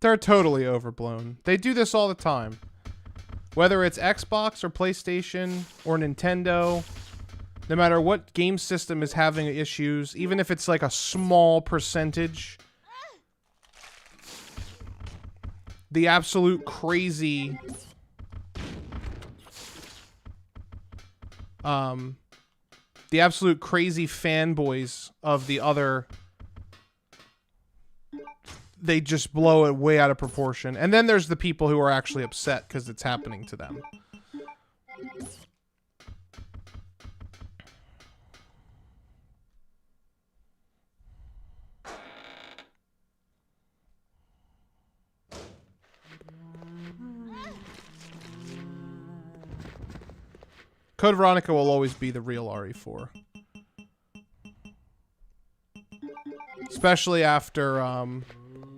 [SPEAKER 1] They're totally overblown. They do this all the time. Whether it's Xbox or PlayStation or Nintendo, no matter what game system is having issues, even if it's like a small percentage, the absolute crazy fanboys of the other, they just blow it way out of proportion. And then there's the people who are actually upset because it's happening to them. Code Veronica will always be the real RE4. Especially after,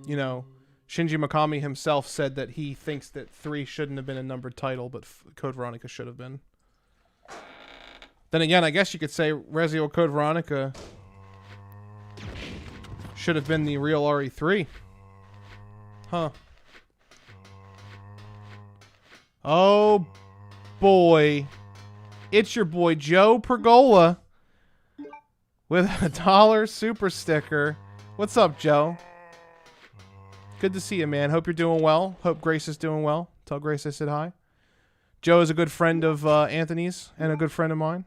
[SPEAKER 1] you know, Shinji Mikami himself said that he thinks that 3 shouldn't have been a numbered title, but Code Veronica should have been. Then again, I guess you could say Resident Evil Code Veronica should have been the real RE3. Huh. Oh, boy. It's your boy Joe Pergola with a $1 super sticker. What's up, Joe? Good to see you, man. Hope you're doing well. Hope Grace is doing well. Tell Grace I said hi. Joe is a good friend of Anthony's and a good friend of mine.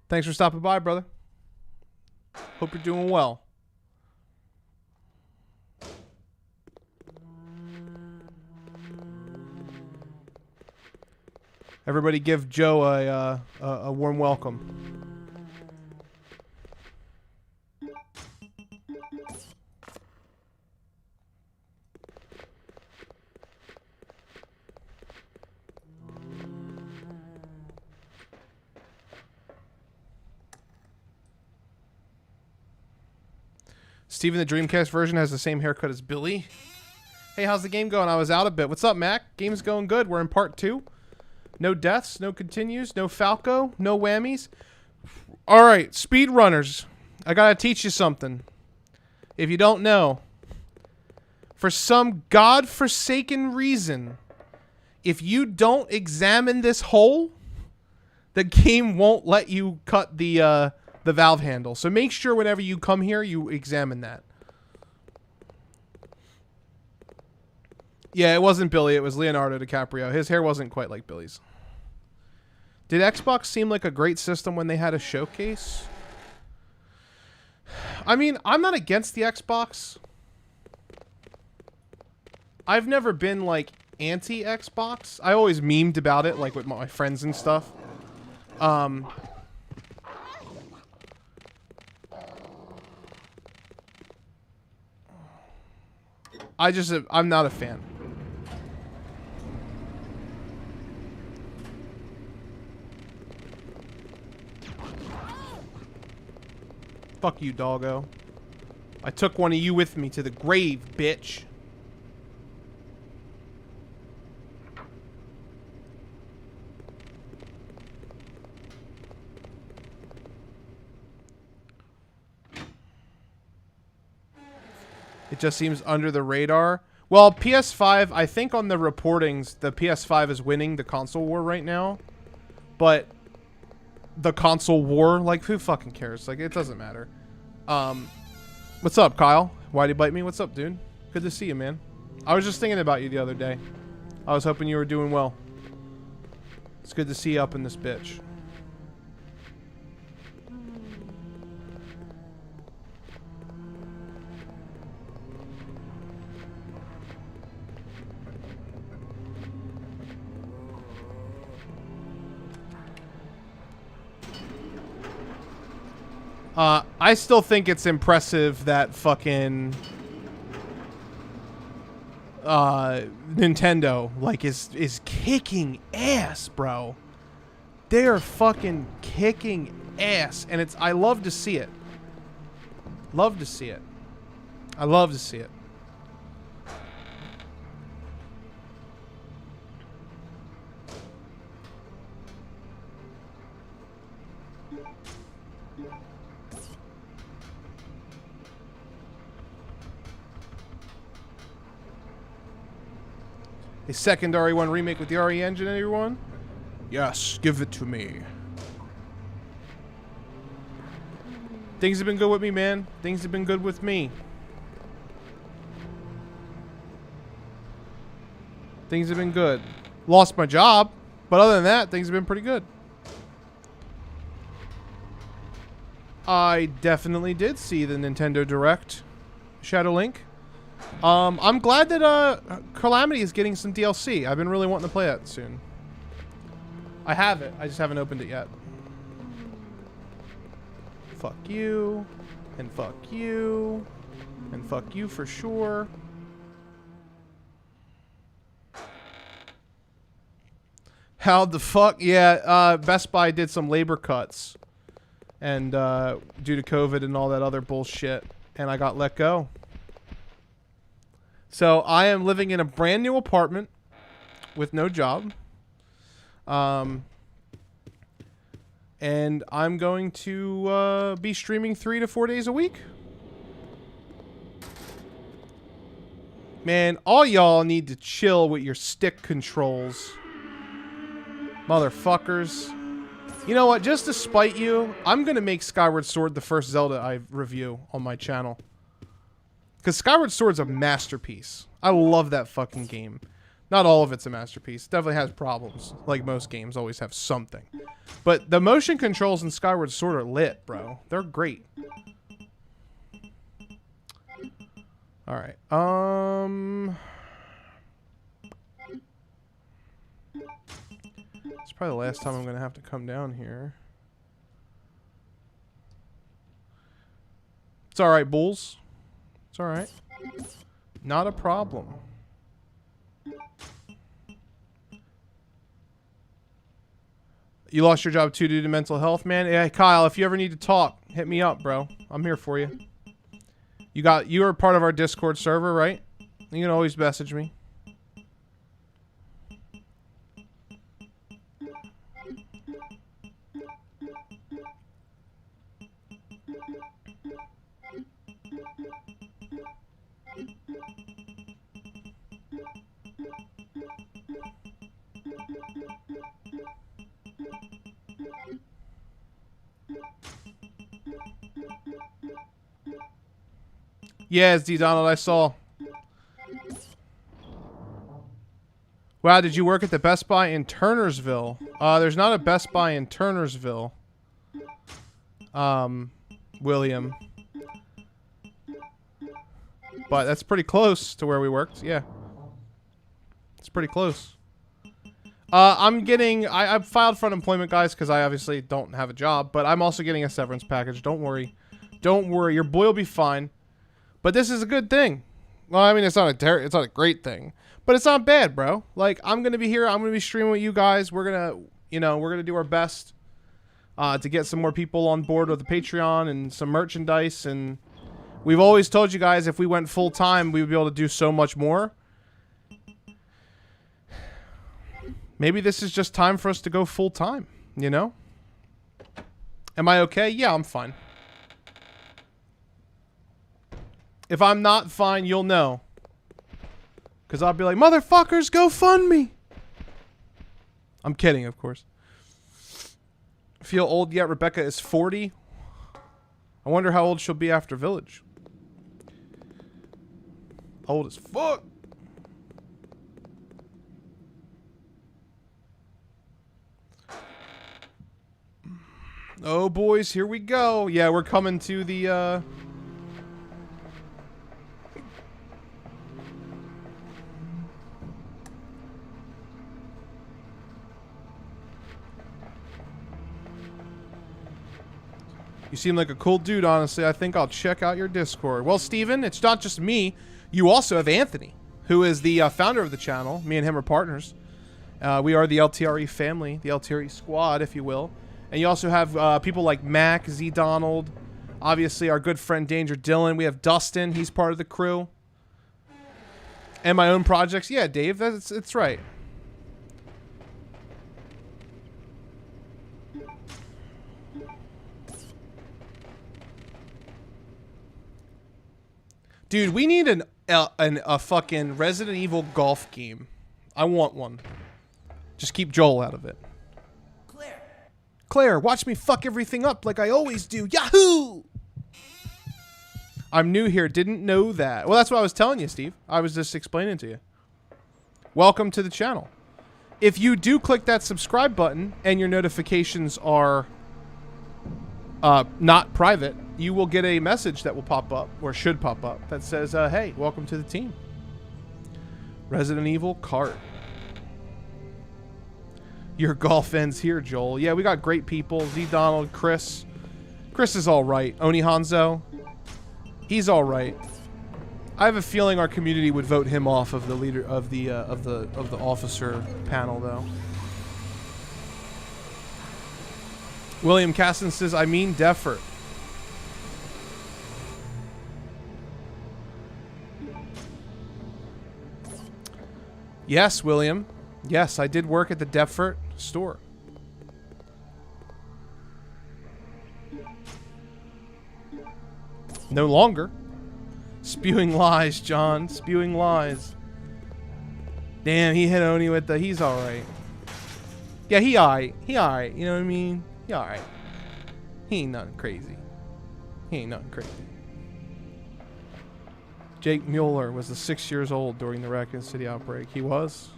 [SPEAKER 1] Thanks for stopping by, brother. Hope you're doing well. Everybody give Joe a warm welcome. Steven, the Dreamcast version has the same haircut as Billy. Hey, how's the game going? I was out a bit. What's up, Mac? Game's going good. We're in part 2. No deaths, no continues, no Falco, no whammies. All right, speedrunners. I got to teach you something. If you don't know, for some godforsaken reason, if you don't examine this hole, the game won't let you cut the valve handle. So make sure whenever you come here, you examine that. Yeah, it wasn't Billy. It was Leonardo DiCaprio. His hair wasn't quite like Billy's. Did Xbox seem like a great system when they had a showcase? I mean, I'm not against the Xbox. I've never been, like, anti-Xbox. I always memed about it, like, with my friends and stuff. I'm not a fan. Fuck you, doggo. I took one of you with me to the grave, bitch. It just seems under the radar. Well, PS5, I think on the reportings, the PS5 is winning the console war right now. But the console war, like, who fucking cares? Like, it doesn't matter. What's up, Kyle? Why'd you bite me? What's up, dude? Good to see you, man. I was just thinking about you the other day. I was hoping you were doing well. It's good to see you up in this bitch. I still think it's impressive that fucking Nintendo like is kicking ass, bro. They are fucking kicking ass, and I love to see it. Love to see it. I love to see it. A second RE1 remake with the RE engine, everyone? Yes, give it to me. Things have been good with me, man. Things have been good with me. Things have been good. Lost my job, but other than that, things have been pretty good. I definitely did see the Nintendo Direct. Shadow Link. I'm glad that Calamity is getting some DLC. I've been really wanting to play that soon. I have it. I just haven't opened it yet. Fuck you. And fuck you. And fuck you for sure. How the fuck? Yeah, Best Buy did some labor cuts. And due to COVID and all that other bullshit. And I got let go. So I am living in a brand new apartment with no job. And I'm going to be streaming 3 to 4 days a week. Man, all y'all need to chill with your stick controls. Motherfuckers. You know what? Just to spite you, I'm going to make Skyward Sword the first Zelda I review on my channel. Because Skyward Sword's a masterpiece. I love that fucking game. Not all of it's a masterpiece. It definitely has problems. Like most games always have something. But the motion controls in Skyward Sword are lit, bro. They're great. Alright. It's probably the last time I'm going to have to come down here. It's alright, Bulls. It's alright. Not a problem. You lost your job too due to mental health, man? Yeah, Kyle, if you ever need to talk, hit me up, bro. I'm here for you. You are part of our Discord server, right? You can always message me. Yes, D. Donald, I saw. Wow, did you work at the Best Buy in Turnersville? There's not a Best Buy in Turnersville. William. But that's pretty close to where we worked, yeah. It's pretty close. I've filed for unemployment, guys, because I obviously don't have a job, but I'm also getting a severance package. Don't worry. Don't worry. Your boy will be fine. But this is a good thing. Well, I mean, it's not a great thing, but it's not bad, bro. Like, I'm going to be here. I'm going to be streaming with you guys. We're going to do our best to get some more people on board with the Patreon and some merchandise. And we've always told you guys if we went full time, we would be able to do so much more. Maybe this is just time for us to go full time, you know? Am I okay? Yeah, I'm fine. If I'm not fine, you'll know. Because I'll be like, motherfuckers, go fund me. I'm kidding, of course. Feel old yet? Rebecca is 40. I wonder how old she'll be after Village. Old as fuck. Oh, boys, here we go. Yeah, we're coming to the, You seem like a cool dude, honestly. I think I'll check out your Discord. Well, Steven, it's not just me. You also have Anthony, who is the founder of the channel. Me and him are partners. We are the LTRE family, the LTRE squad, if you will. And you also have people like Mac, Z Donald, obviously our good friend Danger Dylan. We have Dustin. He's part of the crew. And my own projects. Yeah, Dave, it's right. Dude, we need a fucking Resident Evil golf game. I want one. Just keep Joel out of it. Claire, watch me fuck everything up like I always do. Yahoo! I'm new here. Didn't know that. Well, that's what I was telling you, Steve. I was just explaining to you. Welcome to the channel. If you do click that subscribe button and your notifications are not private, you will get a message that will pop up, or should pop up, that says, hey, welcome to the team. Resident Evil Kart. Your golf ends here, Joel. Yeah, we got great people. Z Donald, Chris. Chris is all right. Oni Hanzo. He's all right. I have a feeling our community would vote him off of the leader of the officer panel, though. William Caston says, I mean Defert. Yes, William. Yes, I did work at the Defert store. No longer. Spewing lies, John. Spewing lies. Damn, he hit Oni with the... He's alright. Yeah, he alright. He alright. You know what I mean? He alright. He ain't nothing crazy. He ain't nothing crazy. Jake Mueller was 6 years old during the Raccoon City outbreak. He was?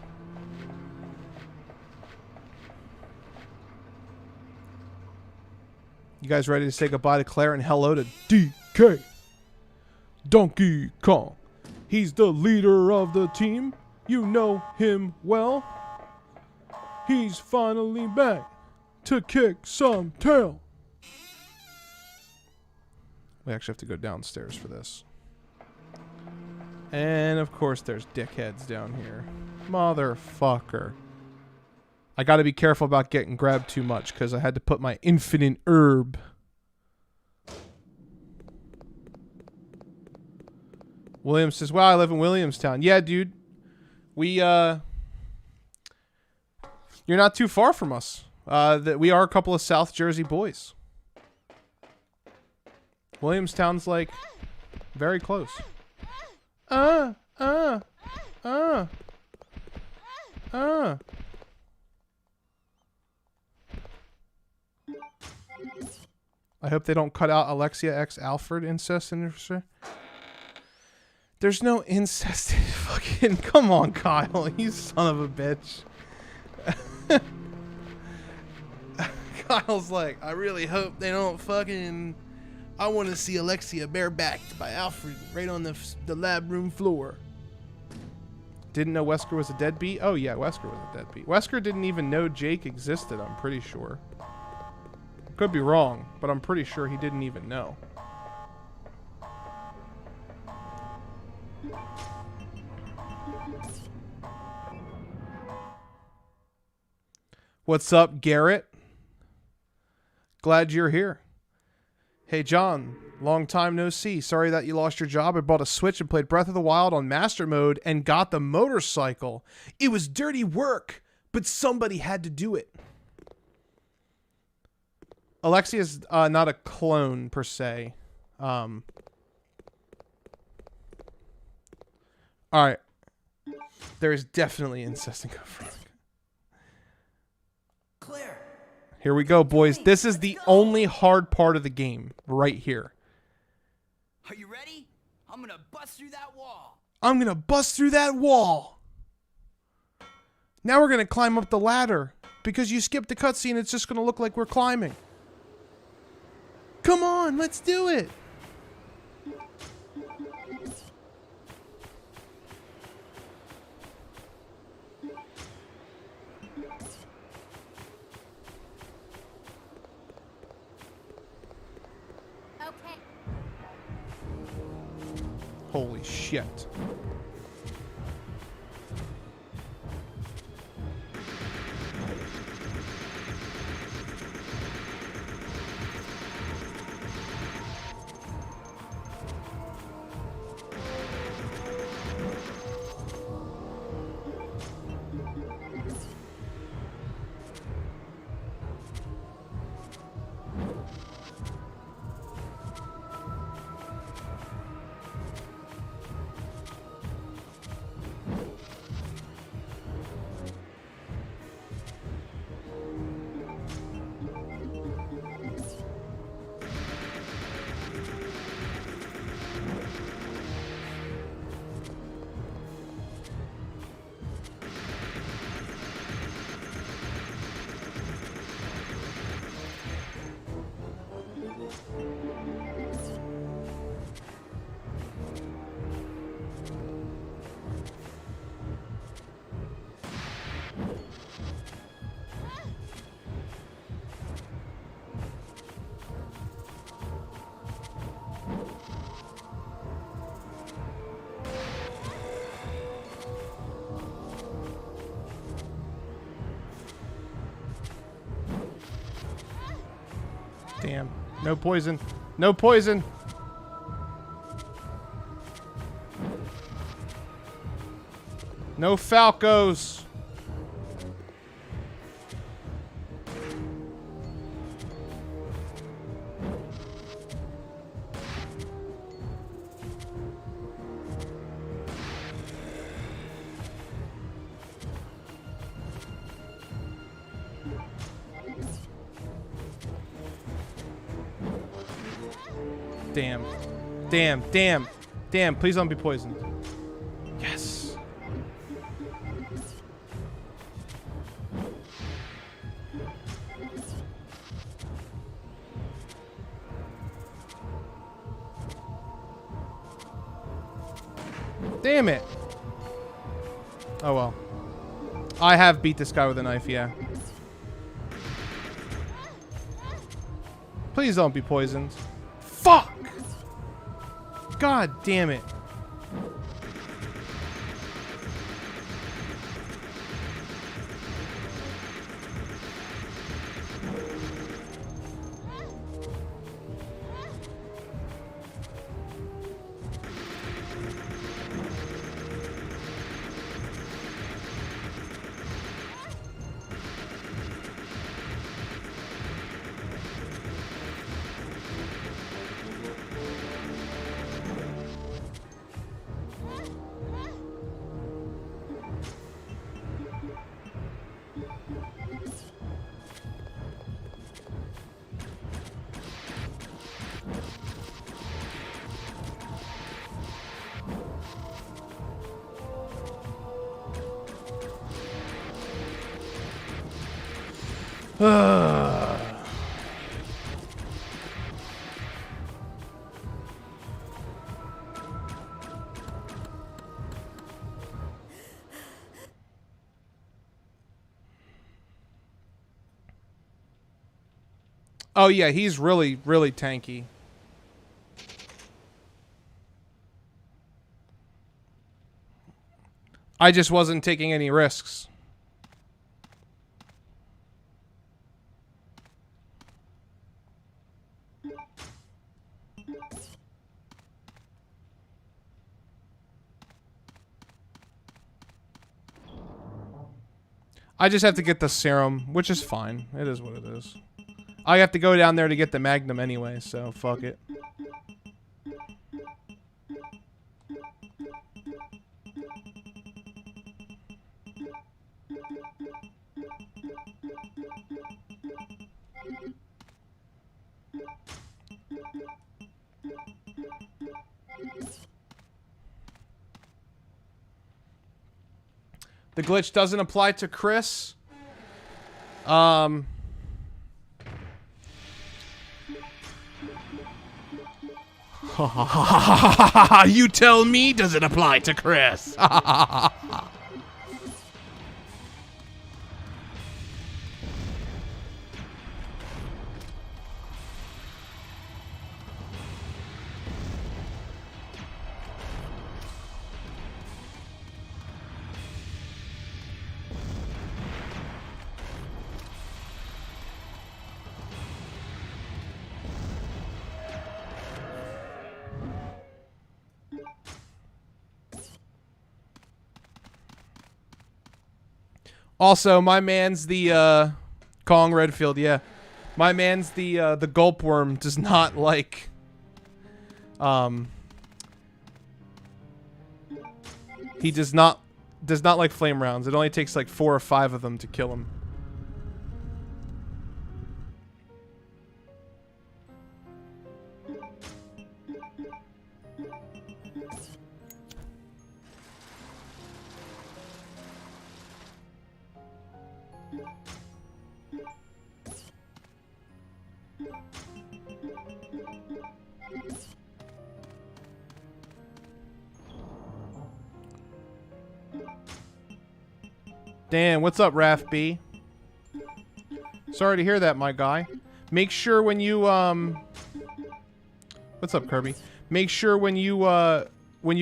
[SPEAKER 1] You guys ready to say goodbye to Claire and hello to DK? Donkey Kong. He's the leader of the team. You know him well. He's finally back to kick some tail. We actually have to go downstairs for this. And of course there's dickheads down here. Motherfucker. I gotta be careful about getting grabbed too much because I had to put my infinite herb. Williams says, wow, I live in Williamstown. Yeah, dude. We, you're not too far from us. We are a couple of South Jersey boys. Williamstown's like very close. I hope they don't cut out Alexia X Alfred incest in there. There's no incest in fucking... Come on, Kyle. You son of a bitch. Kyle's like, I really hope they don't fucking... I want to see Alexia barebacked by Alfred right on the lab room floor. Didn't know Wesker was a deadbeat? Oh, yeah, Wesker was a deadbeat. Wesker didn't even know Jake existed, I'm pretty sure. Could be wrong, but I'm pretty sure he didn't even know. What's up, Garrett? Glad you're here. Hey, John. Long time no see. Sorry that you lost your job. I bought a Switch and played Breath of the Wild on Master Mode and got the motorcycle. It was dirty work, but somebody had to do it. Alexia's not a clone, per se. All right. There is definitely incest in Code Veronica.
[SPEAKER 6] Clear.
[SPEAKER 1] Here we go, boys. This is the only hard part of the game right here.
[SPEAKER 6] Are you ready? I'm gonna bust through that wall.
[SPEAKER 1] I'm going to bust through that wall. Now we're going to climb up the ladder. Because you skipped the cutscene, it's just going to look like we're climbing. Come on, let's do it.
[SPEAKER 3] Okay.
[SPEAKER 1] Holy shit. Damn. No poison. No poison. No Falcos. Damn. Damn. Damn. Damn. Please don't be poisoned. Yes. Damn it. Oh well. I have beat this guy with a knife, yeah. Please don't be poisoned. Fuck! God damn it. Oh yeah, he's really, really tanky. I just wasn't taking any risks. I just have to get the serum, which is fine. It is what it is. I have to go down there to get the Magnum anyway, so fuck it. The glitch doesn't apply to Chris. You tell me, does it apply to Chris? Also, my man's the Kong Redfield, yeah. My man's the gulp worm does not like he does not like flame rounds. It only takes like 4 or 5 of them to kill him. Dan, what's up, Raph B? Sorry to hear that, my guy. Make sure when you what's up, Kirby? Make sure when you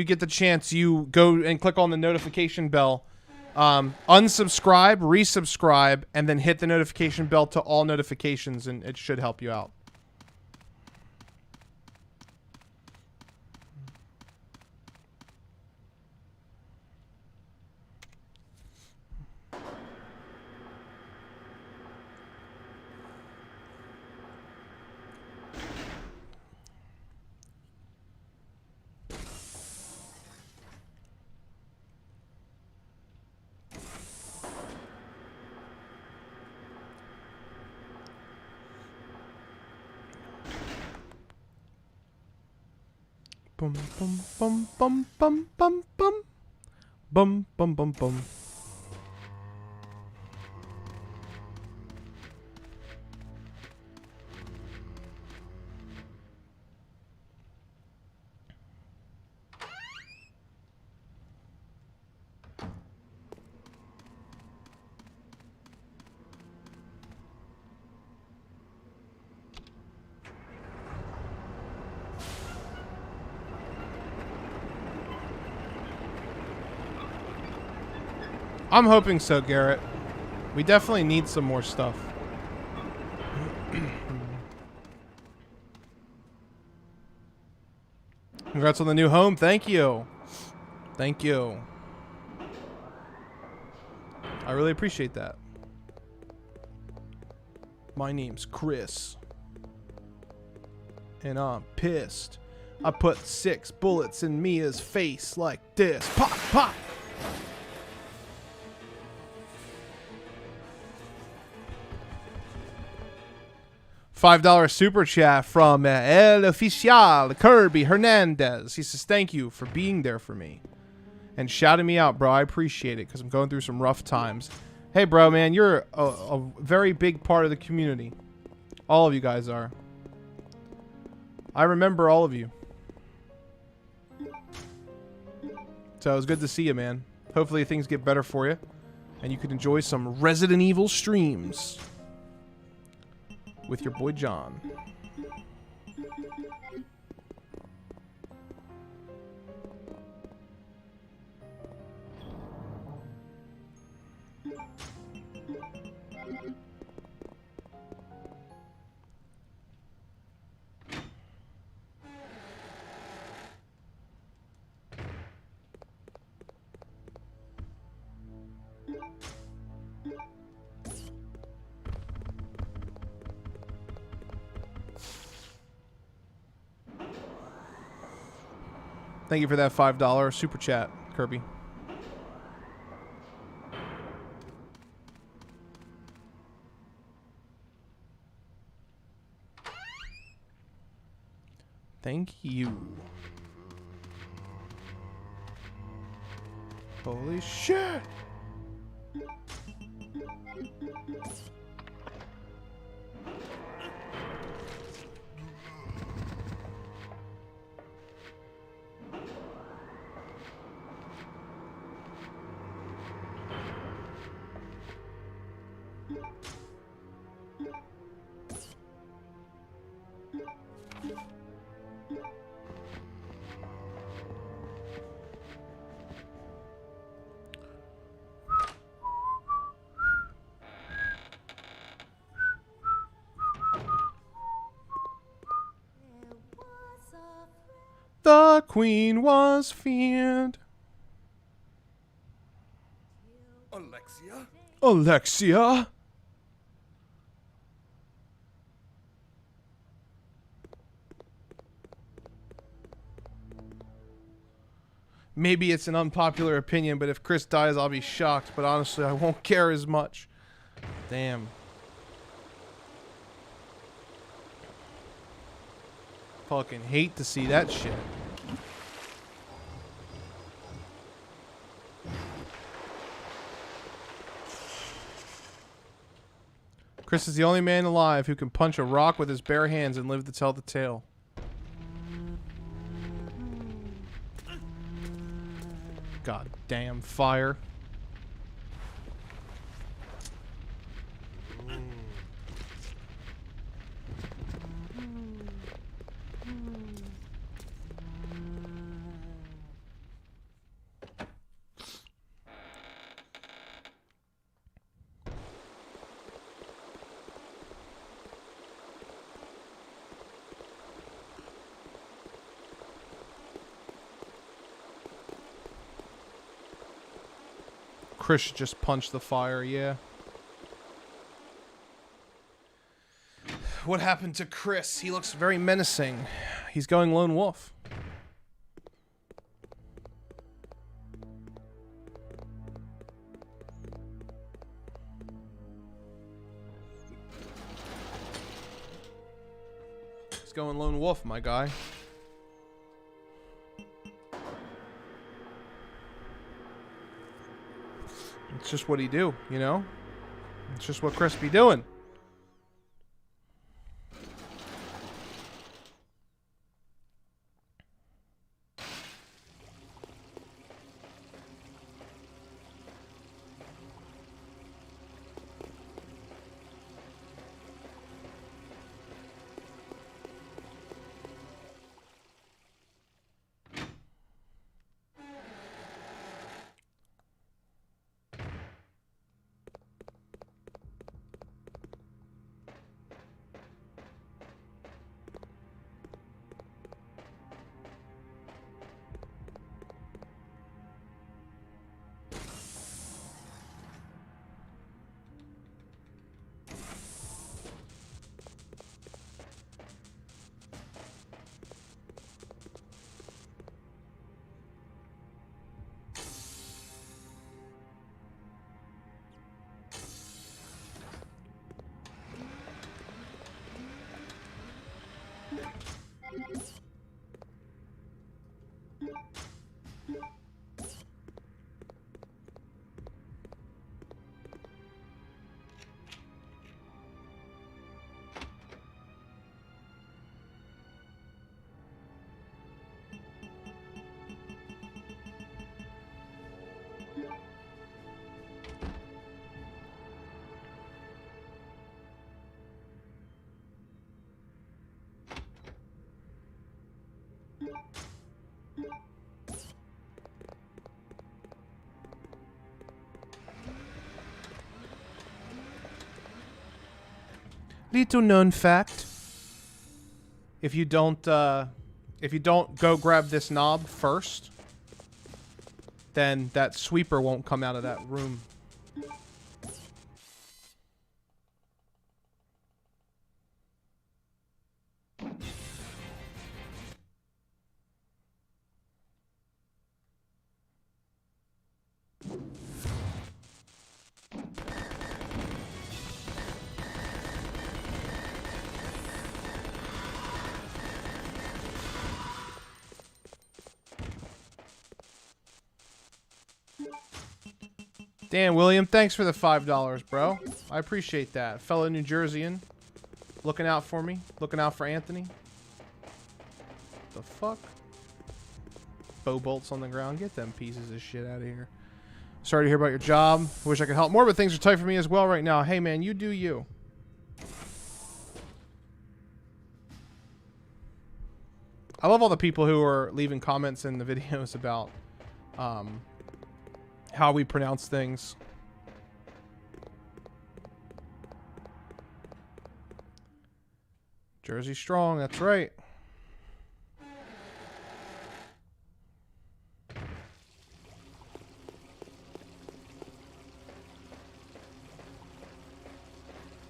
[SPEAKER 1] get the chance, you go and click on the notification bell. Unsubscribe, resubscribe, and then hit the notification bell to all notifications, and it should help you out. Bum bum bum bum bum bum bum bum bum bum bum. I'm hoping so, Garrett. We definitely need some more stuff. Congrats on the new home. Thank you. Thank you. I really appreciate that. My name's Chris. And I'm pissed. I put 6 bullets in Mia's face like this. Pop, pop. $5 super chat from El Oficial Kirby Hernandez. He says, thank you for being there for me and shouting me out, bro. I appreciate it because I'm going through some rough times. Hey, bro, man, you're a very big part of the community. All of you guys are. I remember all of you. So it was good to see you, man. Hopefully things get better for you and you can enjoy some Resident Evil streams with your boy John. Thank you for that $5 super chat, Kirby. Thank you. Holy shit! The queen was feared.
[SPEAKER 5] Alexia?
[SPEAKER 1] Alexia? Maybe it's an unpopular opinion, but if Chris dies, I'll be shocked. But honestly, I won't care as much. Damn. Fucking hate to see that shit. Chris is the only man alive who can punch a rock with his bare hands and live to tell the tale. God damn fire. Chris should just punch the fire, yeah. What happened to Chris? He looks very menacing. He's going lone wolf. He's going lone wolf, my guy. It's just what he do, you know? It's just what Chris be doing. Little known fact. If you don't go grab this knob first, then that sweeper won't come out of that room. Dan William, thanks for the $5, bro. I appreciate that. Fellow New Jerseyan. Looking out for me. Looking out for Anthony. The fuck? Bow bolts on the ground. Get them pieces of shit out of here. Sorry to hear about your job. Wish I could help more, but things are tight for me as well right now. Hey, man, you do you. I love all the people who are leaving comments in the videos about how we pronounce things. Jersey strong, that's right.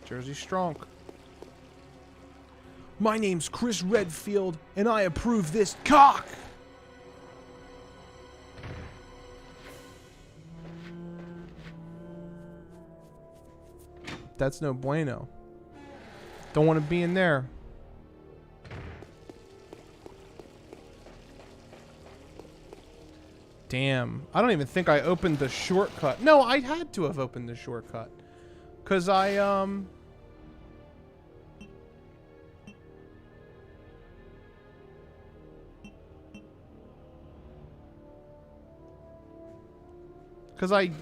[SPEAKER 1] Jersey strong. My name's Chris Redfield, and I approve this cock! That's no bueno. Don't want to be in there. Damn. I don't even think I opened the shortcut. No, I had to have opened the shortcut. 'Cause I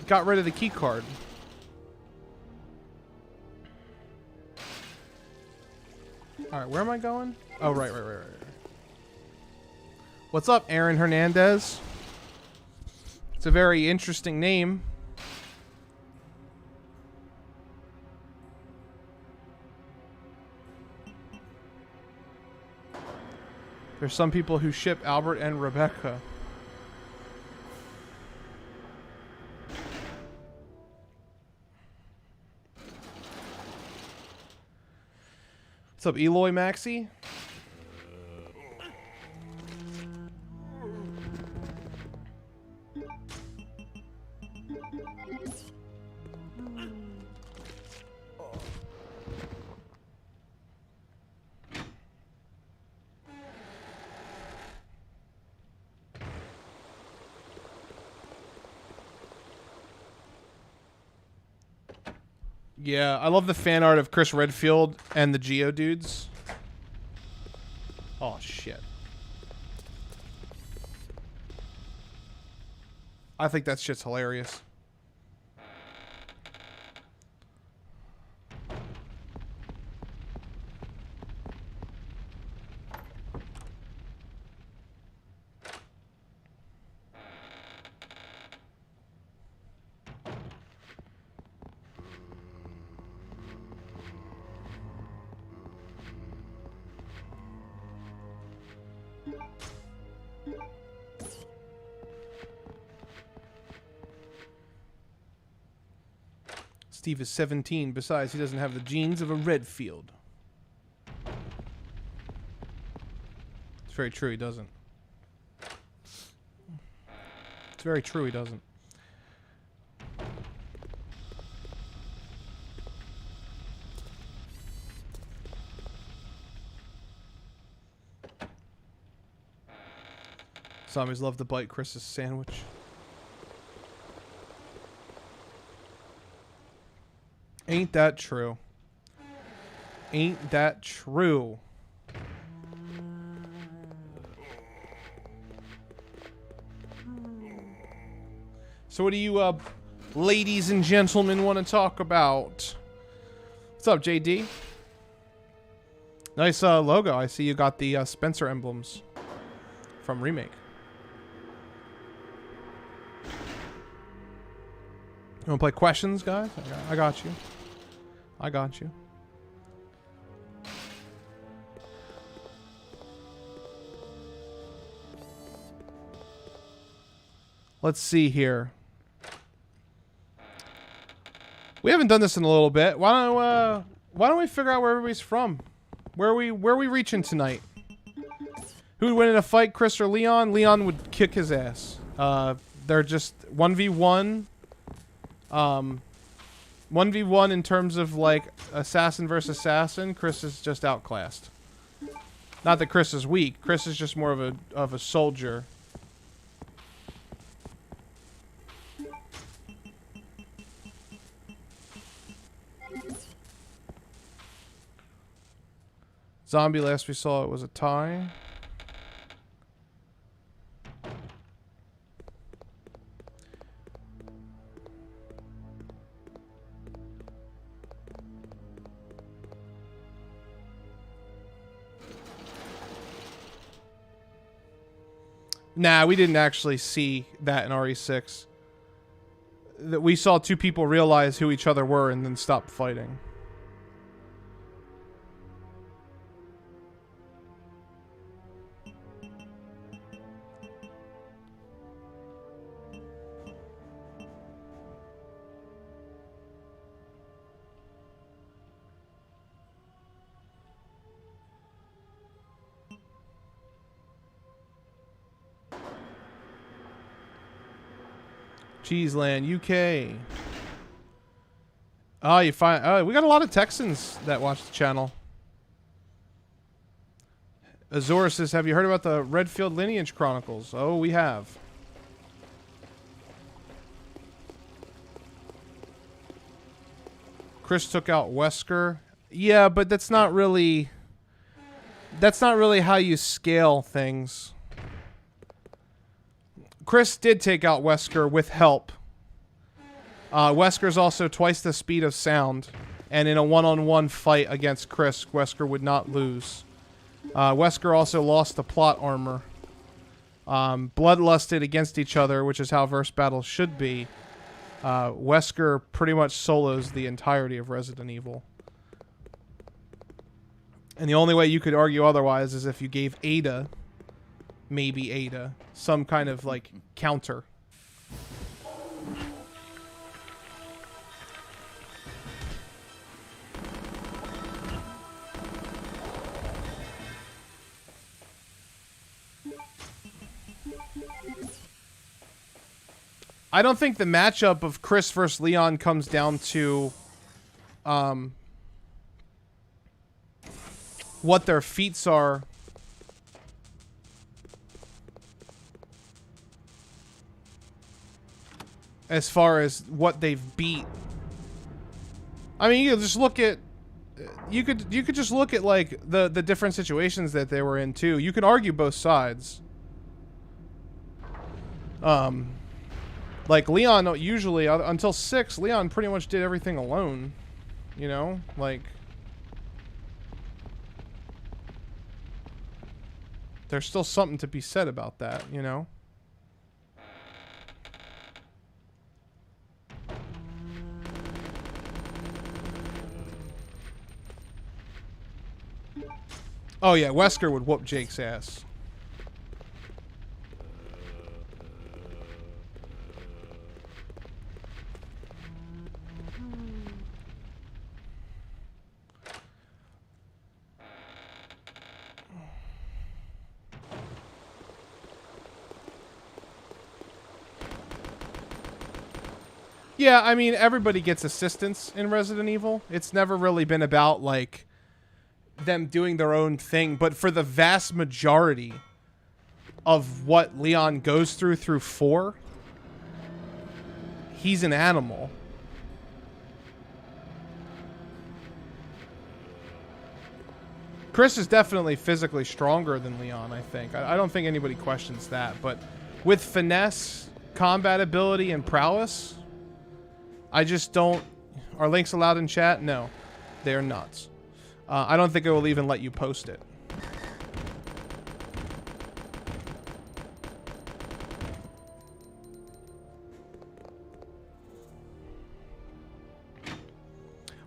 [SPEAKER 1] got rid of the key card. Alright, where am I going? Oh, right. What's up, Aaron Hernandez? It's a very interesting name. There's some people who ship Albert and Rebecca. What's up, Eloy Maxi? Yeah, I love the fan art of Chris Redfield and the Geodudes. Oh, shit. I think that shit's hilarious. Steve is 17. Besides, he doesn't have the genes of a Redfield. It's very true, he doesn't. It's very true, he doesn't. Zombies love to bite Chris's sandwich. Ain't that true? Ain't that true? So what do you, ladies and gentlemen, want to talk about? What's up, JD? Nice logo. I see you got the Spencer emblems from Remake. You want to play questions, guys? I got you. I got you. Let's see here. We haven't done this in a little bit. Why don't we figure out where everybody's from? Where are we reaching tonight? Who would win in a fight, Chris or Leon? Leon would kick his ass. They're just 1v1. 1v1 in terms of like assassin versus assassin. Chris is just outclassed. Not that Chris is weak. Chris is just more of a soldier. Zombie, last we saw it was a tie. Nah, we didn't actually see that in RE6. That we saw two people realize who each other were and then stop fighting. Cheeseland, UK. Oh, you find... Oh, we got a lot of Texans that watch the channel. Azora says, have you heard about the Redfield Lineage Chronicles? Oh, we have. Chris took out Wesker. Yeah, but that's not really... That's not really how you scale things. Chris did take out Wesker with help. Wesker's also twice the speed of sound. And in a one-on-one fight against Chris, Wesker would not lose. Wesker also lost the plot armor. Bloodlusted against each other, which is how verse battles should be. Wesker pretty much solos the entirety of Resident Evil. And the only way you could argue otherwise is if you gave Ada... Maybe Ada. Some kind of, like, counter. I don't think the matchup of Chris versus Leon comes down to, what their feats are. As far as what they've beat. I mean, you just look at... You could just look at, like, the different situations that they were in, too. You can argue both sides. Like, Leon, usually, until 6, Leon pretty much did everything alone. You know? Like... There's still something to be said about that, you know? Oh yeah, Wesker would whoop Jake's ass. Yeah, I mean, everybody gets assistance in Resident Evil. It's never really been about, like... them doing their own thing, but for the vast majority of what Leon goes through 4, he's an animal. Chris is definitely physically stronger than Leon, I think. I don't think anybody questions that, but with finesse, combat ability, and prowess, I just don't... Are links allowed in chat? No. They're nuts. I don't think it will even let you post it.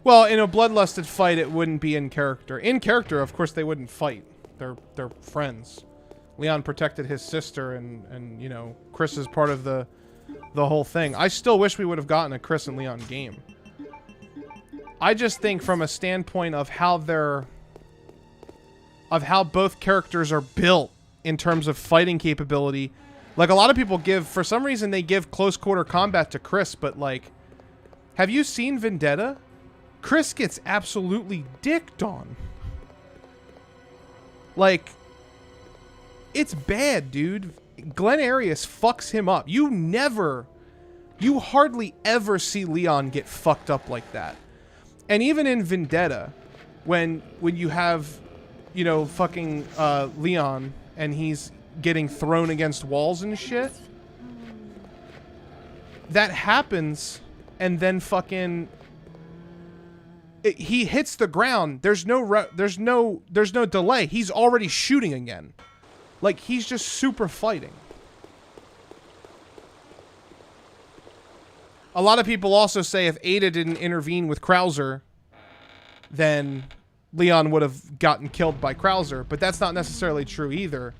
[SPEAKER 1] Well, in a bloodlusted fight, it wouldn't be in character. In character, of course, they wouldn't fight. They're friends. Leon protected his sister, and you know, Chris is part of the whole thing. I still wish we would have gotten a Chris and Leon game. I just think from a standpoint of how both characters are built in terms of fighting capability, like a lot of people give, for some reason they give close quarter combat to Chris, but like, have you seen Vendetta? Chris gets absolutely dicked on. Like, it's bad, dude. Glenn Arias fucks him up. You hardly ever see Leon get fucked up like that. And even in Vendetta, when you have you know, fucking Leon, and he's getting thrown against walls and shit. That happens, and then fucking he hits the ground. There's no delay. He's already shooting again. Like, he's just super fighting. A lot of people also say if Ada didn't intervene with Krauser, then Leon would have gotten killed by Krauser, but that's not necessarily true either.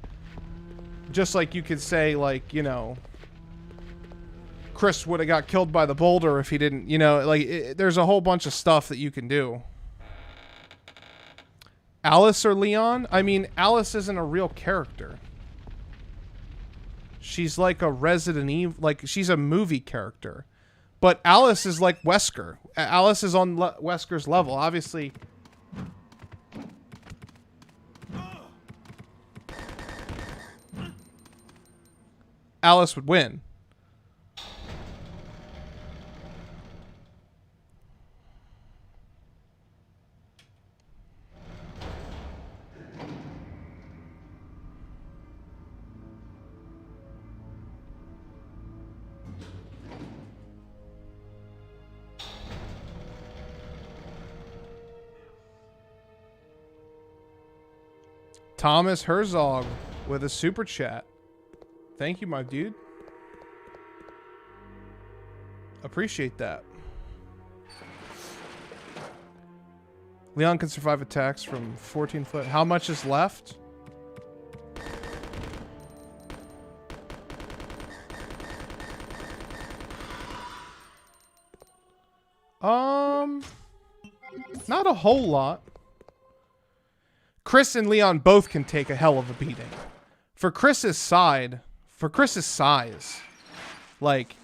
[SPEAKER 1] Just like you could say, like, you know, Chris would have got killed by the boulder if he didn't, you know, like, there's a whole bunch of stuff that you can do. Alice or Leon? I mean, Alice isn't a real character. She's like a Resident Evil, like, she's a movie character. But Alice is like Wesker. Alice is on Wesker's level, obviously. Alice would win. Thomas Herzog with a super chat. Thank you, my dude. Appreciate that. Leon can survive attacks from 14 foot. How much is left? Not a whole lot. Chris and Leon both can take a hell of a beating. For Chris's size, like,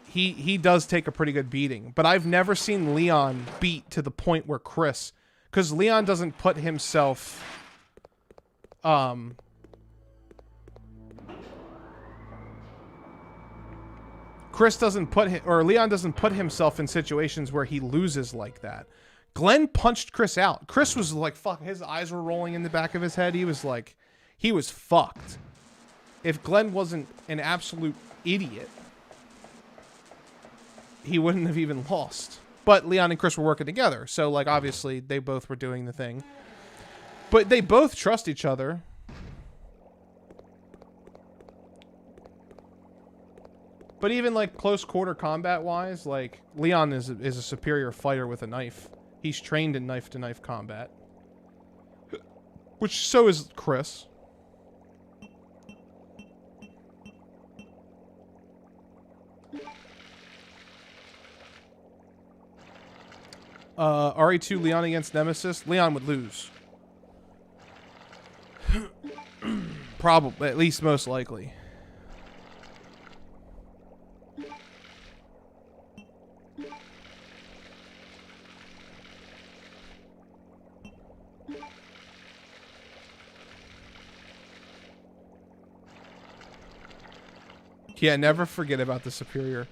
[SPEAKER 1] he does take a pretty good beating. But I've never seen Leon beat to the point where Chris, because Leon doesn't put himself, Leon doesn't put himself in situations where he loses like that. Glenn punched Chris out. Chris was like, fuck, his eyes were rolling in the back of his head. He was like, he was fucked. If Glenn wasn't an absolute idiot, he wouldn't have even lost. But Leon and Chris were working together. So, like, obviously, they both were doing the thing. But they both trust each other. But even, like, close quarter combat-wise, like, Leon is a superior fighter with a knife. He's trained in knife-to-knife combat. Which, so is Chris. RE2 Leon against Nemesis. Leon would lose. Probably, at least most likely. Yeah, never forget about the superior.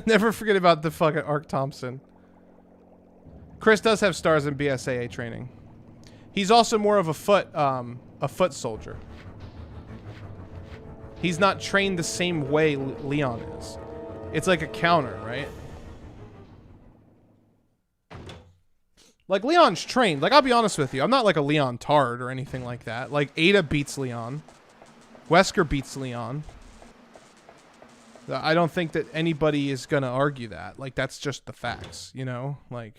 [SPEAKER 1] Never forget about the fucking Ark Thompson. Chris does have stars in BSAA training. He's also more of a foot soldier. He's not trained the same way Leon is. It's like a counter, right? Like, Leon's trained. Like, I'll be honest with you. I'm not like a Leon tard or anything like that. Like, Ada beats Leon. Wesker beats Leon. I don't think that anybody is going to argue that. Like, that's just the facts, you know? Like...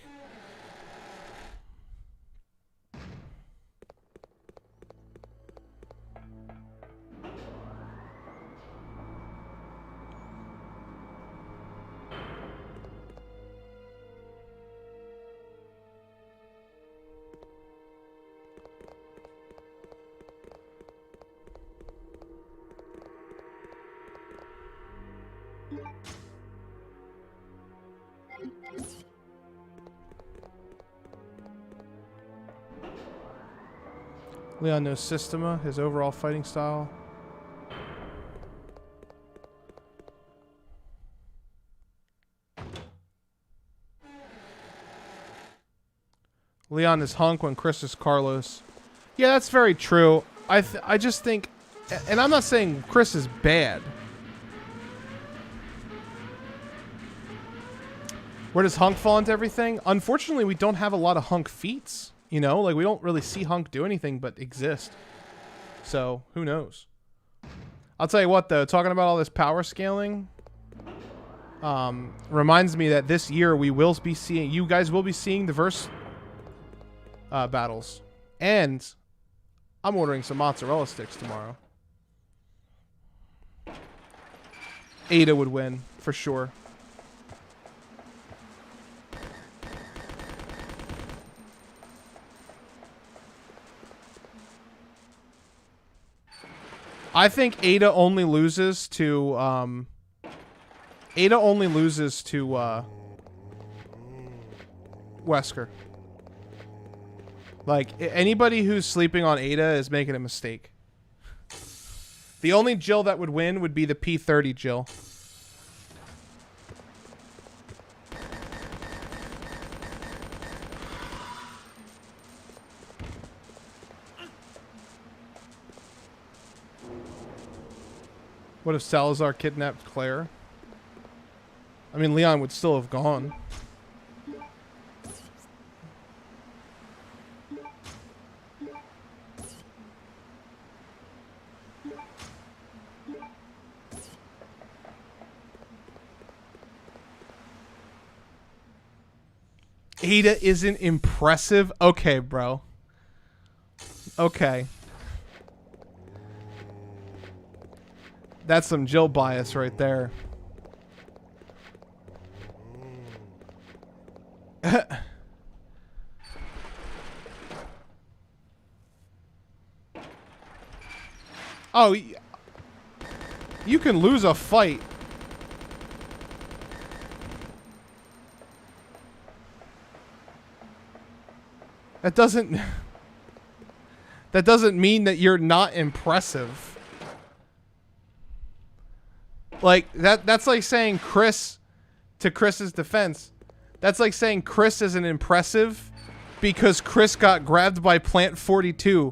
[SPEAKER 1] Leon knows Systema, his overall fighting style. Leon is Hunk when Chris is Carlos. Yeah, that's very true. I just think, and I'm not saying Chris is bad. Where does Hunk fall into everything? Unfortunately, we don't have a lot of Hunk feats. You know, like we don't really see Hunk do anything but exist. So who knows? I'll tell you what, though, talking about all this power scaling reminds me that this year we will be seeing, you guys will be seeing the verse battles. And I'm ordering some mozzarella sticks tomorrow. Ada would win, for sure. I think Ada only loses to Wesker. Like anybody who's sleeping on Ada is making a mistake. The only Jill that would win would be the P30 Jill. What if Salazar kidnapped Claire? I mean, Leon would still have gone. Ada isn't impressive? Okay, bro. Okay. That's some Jill bias right there. Oh, you can lose a fight. That doesn't mean that you're not impressive. Like that's like saying Chris, to Chris's defense, that's like saying Chris isn't impressive because Chris got grabbed by Plant 42,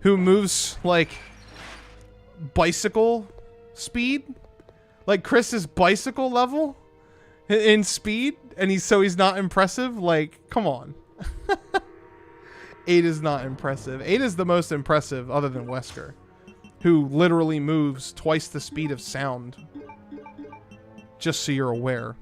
[SPEAKER 1] who moves like bicycle speed, like Chris is bicycle level in speed, and he's not impressive. Like, come on. 8 is not impressive. 8 is the most impressive other than Wesker, who literally moves twice the speed of sound. Just so you're aware.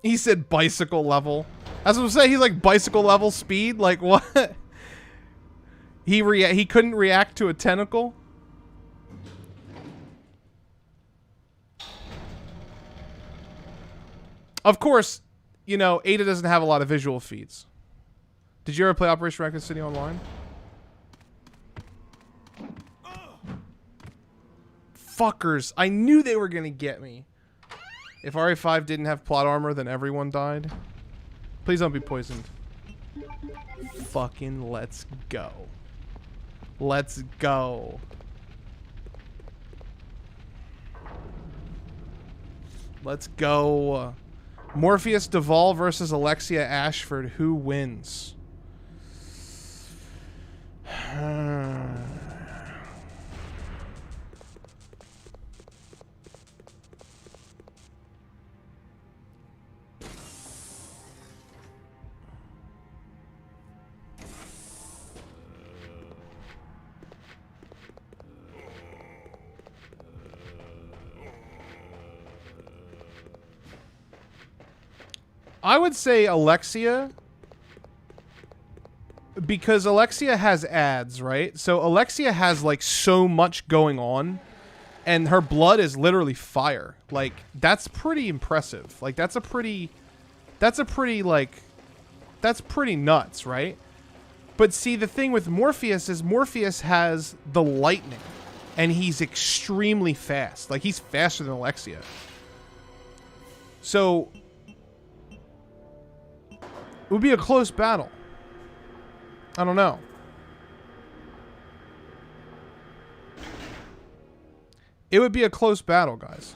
[SPEAKER 1] He said bicycle level. That's what I'm saying. He's like bicycle level speed. Like what? He couldn't react to a tentacle. Of course, you know, Ada doesn't have a lot of visual feeds. Did you ever play Operation Raccoon City online? Fuckers. I knew they were gonna get me. If RA5 didn't have plot armor, then everyone died. Please don't be poisoned. Fucking let's go. Let's go. Let's go. Morpheus Duvall versus Alexia Ashford. Who wins? I would say Alexia, because Alexia has ads, right? So Alexia has like so much going on, and her blood is literally fire. Like that's pretty impressive. Like that's pretty nuts, right? But see, the thing with Morpheus is Morpheus has the lightning, and he's extremely fast. Like he's faster than Alexia. So it would be a close battle. I don't know. It would be a close battle, guys.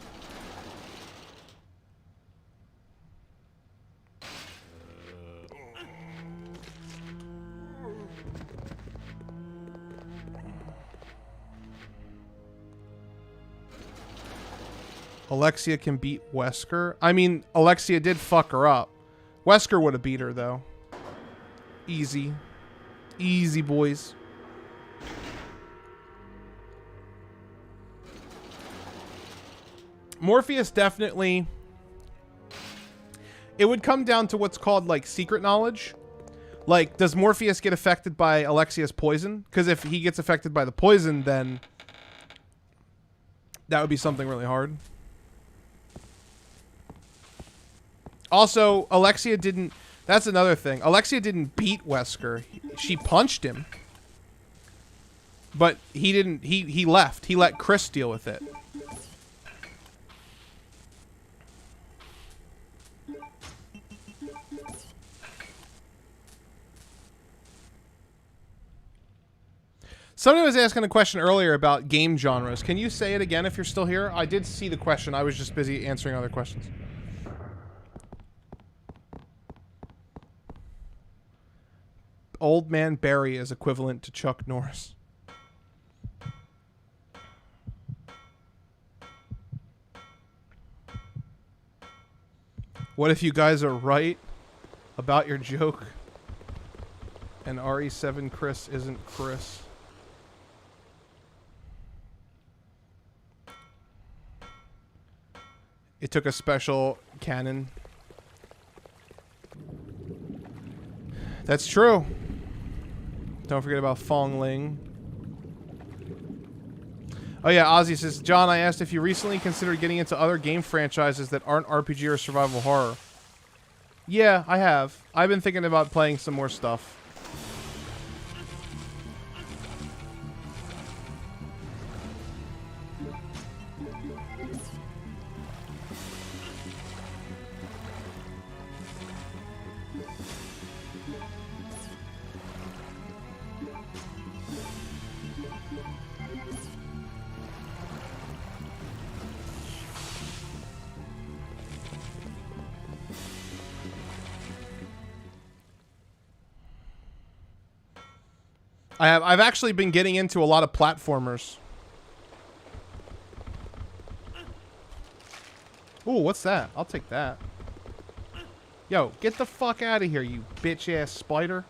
[SPEAKER 1] Alexia can beat Wesker. I mean, Alexia did fuck her up. Wesker would have beat her, though. Easy. Easy, boys. Morpheus definitely... It would come down to what's called, like, secret knowledge. Like, does Morpheus get affected by Alexia's poison? Because if he gets affected by the poison, then... that would be something really hard. Also, Alexia didn't... That's another thing. Alexia didn't beat Wesker. She punched him. But he didn't... He left. He let Chris deal with it. Somebody was asking a question earlier about game genres. Can you say it again if you're still here? I did see the question. I was just busy answering other questions. Old Man Barry is equivalent to Chuck Norris. What if you guys are right about your joke and RE7 Chris isn't Chris? It took a special cannon. That's true. Don't forget about Fong Ling. Oh yeah, Ozzy says, John, I asked if you recently considered getting into other game franchises that aren't RPG or survival horror. Yeah, I have. I've been thinking about playing some more stuff. I've actually been getting into a lot of platformers. Ooh, what's that? I'll take that. Yo, get the fuck out of here, you bitch-ass spider.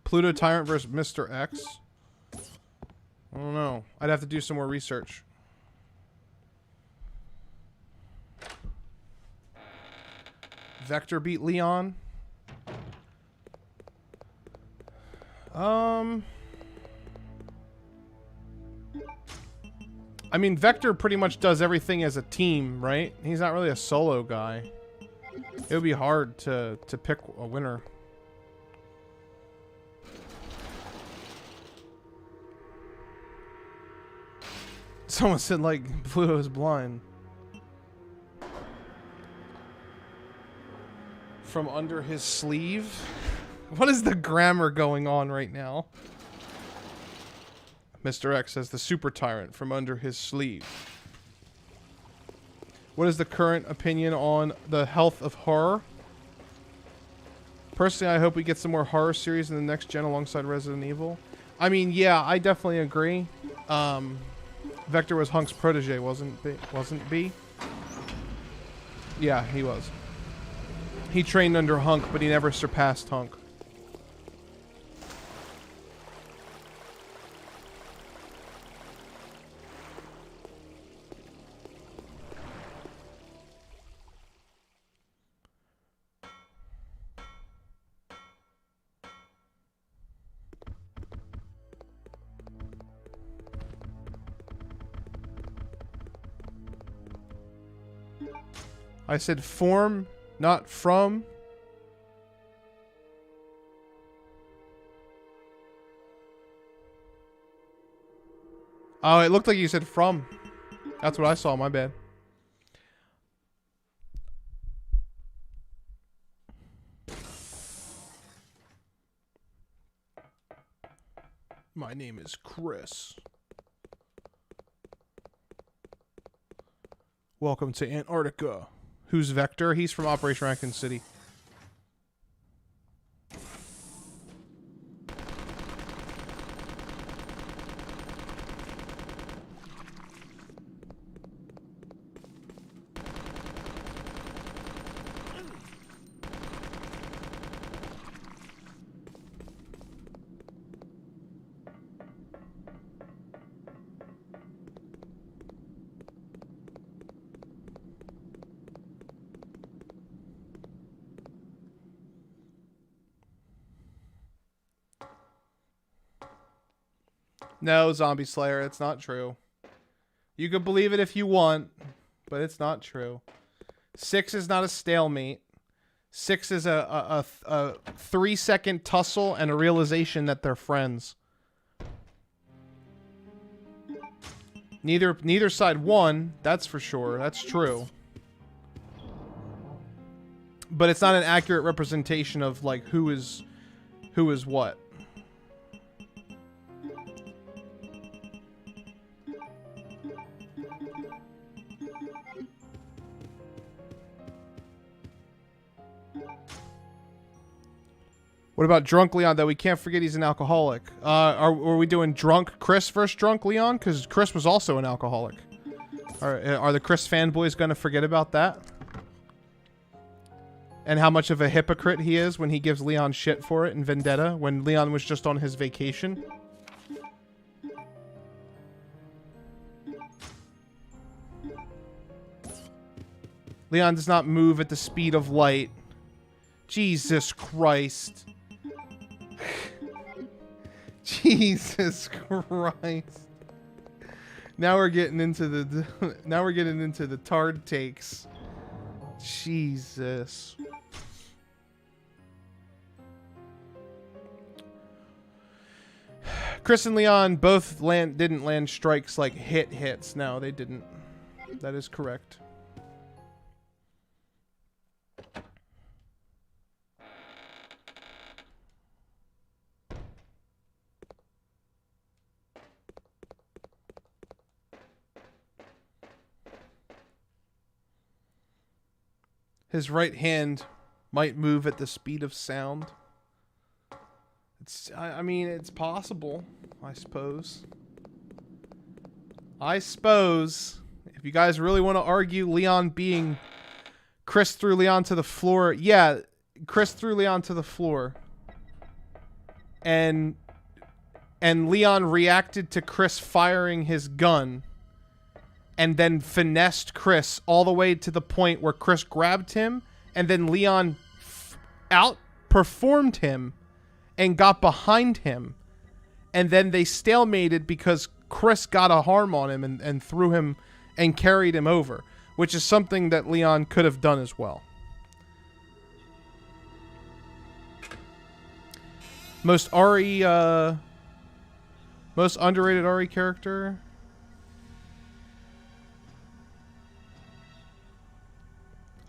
[SPEAKER 1] Pluto Tyrant versus Mr. X? I don't know. I'd have to do some more research. Vector beat Leon? I mean, Vector pretty much does everything as a team, right? He's not really a solo guy. It would be hard to pick a winner. Someone said, like, Pluto's blind. From under his sleeve? What is the grammar going on right now? Mr. X says the super tyrant from under his sleeve. What is the current opinion on the health of horror? Personally, I hope we get some more horror series in the next gen alongside Resident Evil. I mean, yeah, I definitely agree. Vector was Hunk's protege, wasn't B? Yeah, he was. He trained under Hunk, but he never surpassed Hunk. I said form, not from. Oh, it looked like you said from. That's what I saw, my bad. My name is Chris. Welcome to Antarctica. Who's Vector? He's from Operation Raccoon City. No, Zombie Slayer, it's not true. You can believe it if you want, but it's not true. 6 is not a stalemate. 6 is a 3-second tussle and a realization that they're friends. Neither side won, that's for sure. That's true. But it's not an accurate representation of like who is what. What about Drunk Leon, though? We can't forget he's an alcoholic. Are we doing Drunk Chris versus Drunk Leon? Because Chris was also an alcoholic. Are the Chris fanboys going to forget about that? And how much of a hypocrite he is when he gives Leon shit for it in Vendetta, when Leon was just on his vacation? Leon does not move at the speed of light. Jesus Christ. Jesus Christ. Now we're getting into the tard takes. Jesus. Chris and Leon both didn't land strikes like hits. No, they didn't. That is correct. His right hand might move at the speed of sound. I mean, it's possible, I suppose. If you guys really want to argue Leon being... Chris threw Leon to the floor. Yeah, Chris threw Leon to the floor. And Leon reacted to Chris firing his gun. And then finessed Chris all the way to the point where Chris grabbed him, and then Leon outperformed him and got behind him. And then they stalemated because Chris got a harm on him and threw him and carried him over, which is something that Leon could have done as well. Most underrated RE character...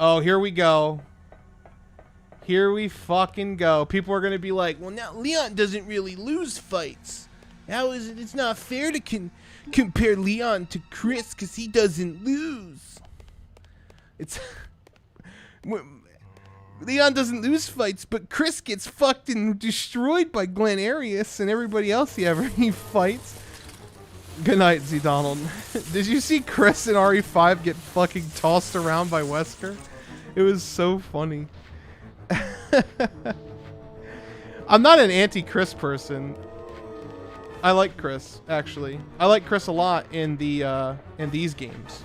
[SPEAKER 1] Oh, here we go. Here we fucking go. People are going to be like, well, now Leon doesn't really lose fights. How is it? It's not fair to compare Leon to Chris because he doesn't lose. It's... Leon doesn't lose fights, but Chris gets fucked and destroyed by Glenn Arias and everybody else he fights. Good night, Z Donald. Did you see Chris in RE5 get fucking tossed around by Wesker? It was so funny. I'm not an anti-Chris person. I like Chris, actually. I like Chris a lot in these games.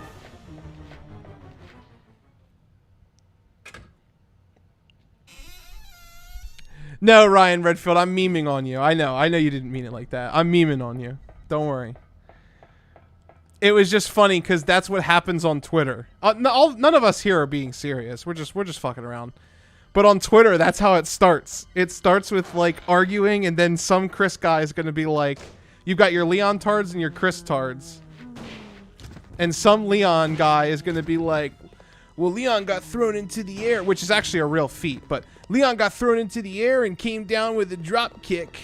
[SPEAKER 1] No, Ryan Redfield, I'm memeing on you. I know you didn't mean it like that. I'm memeing on you. Don't worry. It was just funny because that's what happens on Twitter. None of us here are being serious. We're just fucking around. But on Twitter, that's how it starts. It starts with like arguing, and then some Chris guy is gonna be like, "You've got your Leon tards and your Chris tards," and some Leon guy is gonna be like, "Well, Leon got thrown into the air," which is actually a real feat. But Leon got thrown into the air and came down with a drop kick,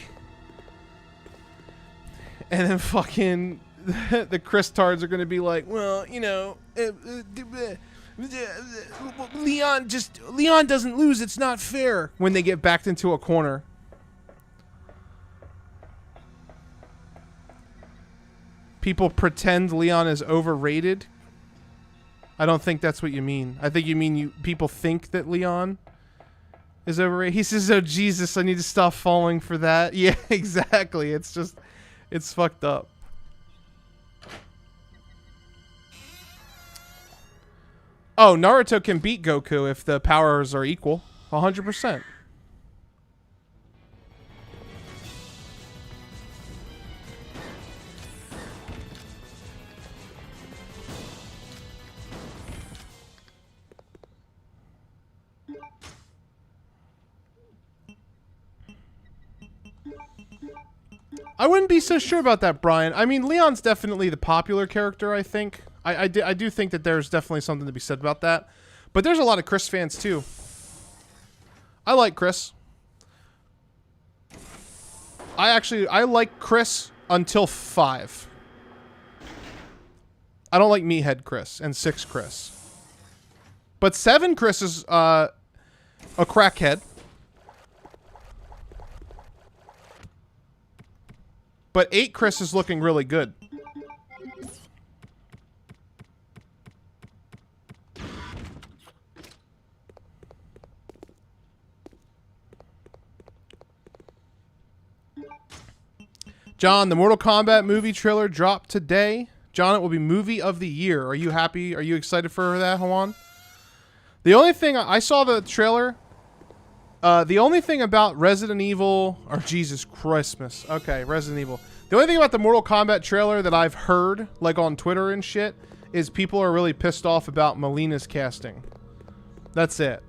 [SPEAKER 1] and then fucking. The Chris tards are going to be like, well, you know, Leon doesn't lose. It's not fair when they get backed into a corner. People pretend Leon is overrated. I don't think that's what you mean. I think you mean people think that Leon is overrated. He says, "Oh, Jesus, I need to stop falling for that." Yeah, exactly. It's fucked up. Oh, Naruto can beat Goku if the powers are equal. 100%. I wouldn't be so sure about that, Brian. I mean, Leon's definitely the popular character, I think. I do think that there's definitely something to be said about that. But there's a lot of Chris fans, too. I like Chris. I like Chris until 5. I don't like Meathead Chris and 6 Chris. But 7 Chris is a crackhead. But 8 Chris is looking really good. John, the Mortal Kombat movie trailer dropped today. John, it will be movie of the year. Are you happy? Are you excited for that, Juan? The only thing I saw the trailer. The only thing about Resident Evil, or Jesus Christmas. Okay, Resident Evil. The only thing about the Mortal Kombat trailer that I've heard, like on Twitter and shit, is people are really pissed off about Melina's casting. That's it.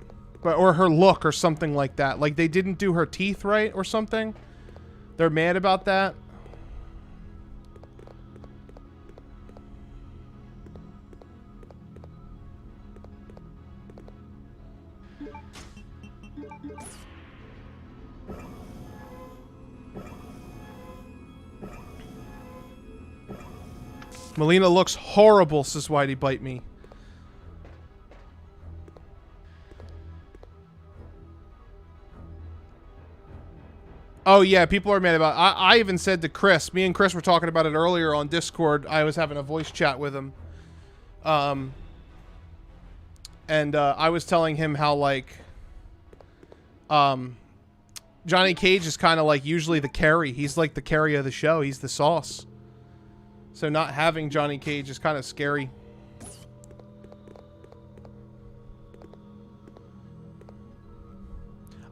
[SPEAKER 1] Or her look or something like that. Like they didn't do her teeth right or something. They're mad about that. Melina looks horrible, says Whitey Bite Me. Oh yeah, people are mad about it. I even said to Chris, me and Chris were talking about it earlier on Discord. I was having a voice chat with him. And I was telling him how like Johnny Cage is kind of like usually the carry. He's like the carry of the show. He's the sauce. So not having Johnny Cage is kind of scary.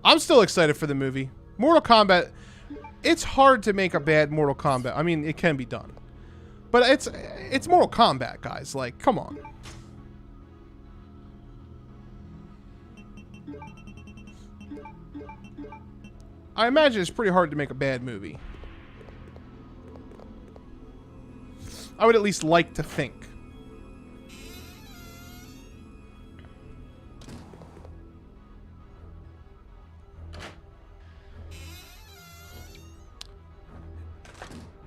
[SPEAKER 1] I'm still excited for the movie. Mortal Kombat, it's hard to make a bad Mortal Kombat. I mean, it can be done. But it's Mortal Kombat, guys. Like, come on. I imagine it's pretty hard to make a bad movie. I would at least like to think.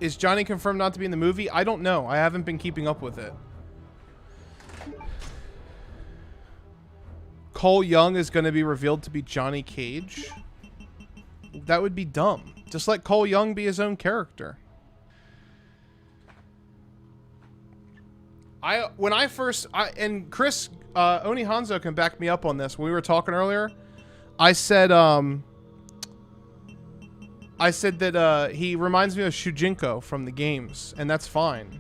[SPEAKER 1] Is Johnny confirmed not to be in the movie? I don't know. I haven't been keeping up with it. Cole Young is going to be revealed to be Johnny Cage. That would be dumb. Just let Cole Young be his own character. And Chris, Oni Hanzo can back me up on this. When we were talking earlier, I said that he reminds me of Shujinko from the games, and that's fine.